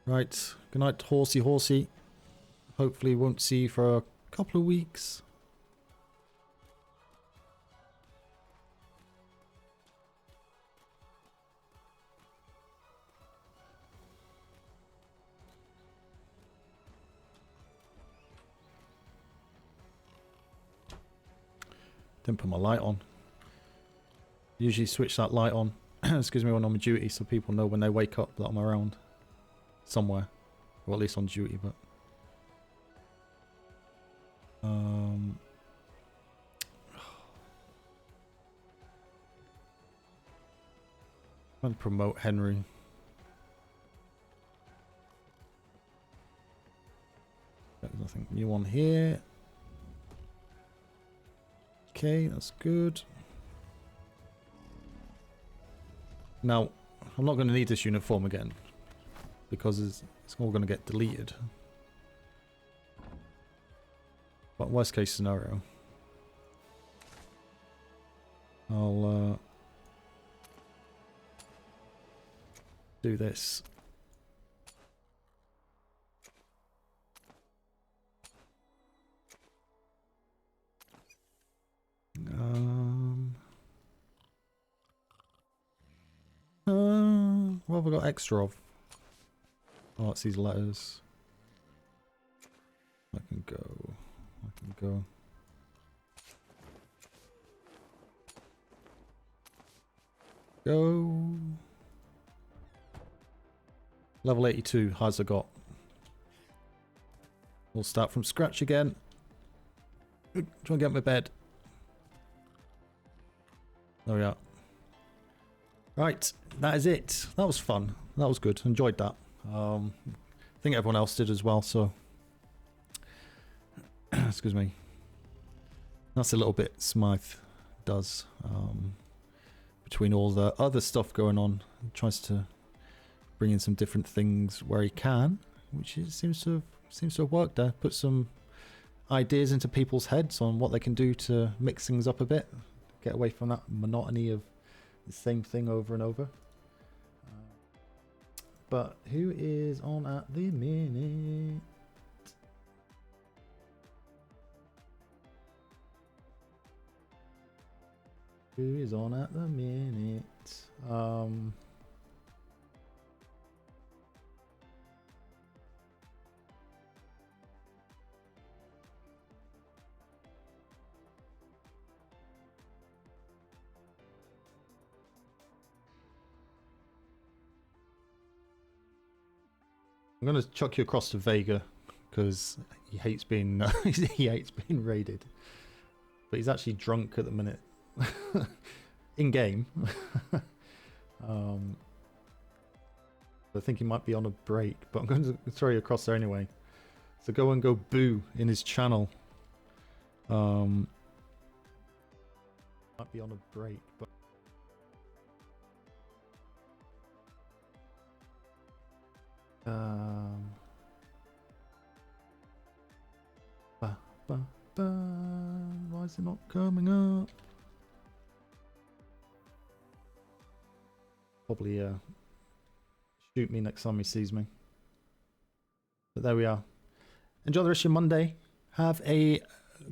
Right. Good night, horsey. Hopefully won't see you for a couple of weeks. Didn't put my light on. Usually switch that light on, excuse me, when I'm on duty so people know when they wake up that I'm around. Somewhere. Or at least on duty, but... I'm going to promote Henry. There's nothing new on here. Okay, that's good. Now, I'm not going to need this uniform again, because it's all going to get deleted. But worst case scenario, I'll do this. What have I got extra of? Oh, it's these letters. I can go. Go. Level 82, how's I got? We'll start from scratch again. Try and get my bed. There we are. Right, that is it. That was fun. That was good. Enjoyed that. I think everyone else did as well, so... Excuse me. That's a little bit Smythe does. Between all the other stuff going on. He tries to bring in some different things where he can, which seems to have worked there. Put some ideas into people's heads on what they can do to mix things up a bit. Get away from that monotony of the same thing over and over. But who is on at the minute? Who is on at the minute? I'm gonna chuck you across to Vega because he hates being he hates being raided. But he's actually drunk at the minute. In game. I think he might be on a break, but I'm going to throw you across there anyway. So go and go boo in his channel. Might be on a break, but why is it not coming up? Probably shoot me next time he sees me. But there we are. Enjoy the rest of your Monday. Have a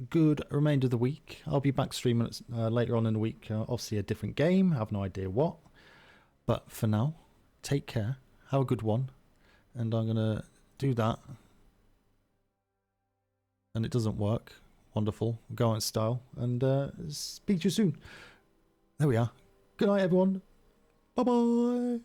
good remainder of the week. I'll be back streaming later on in the week. Obviously a different game. I have no idea what. But for now, take care. Have a good one. And I'm going to do that. And it doesn't work. Wonderful. Go out in style. And speak to you soon. There we are. Good night, everyone. Bye-bye.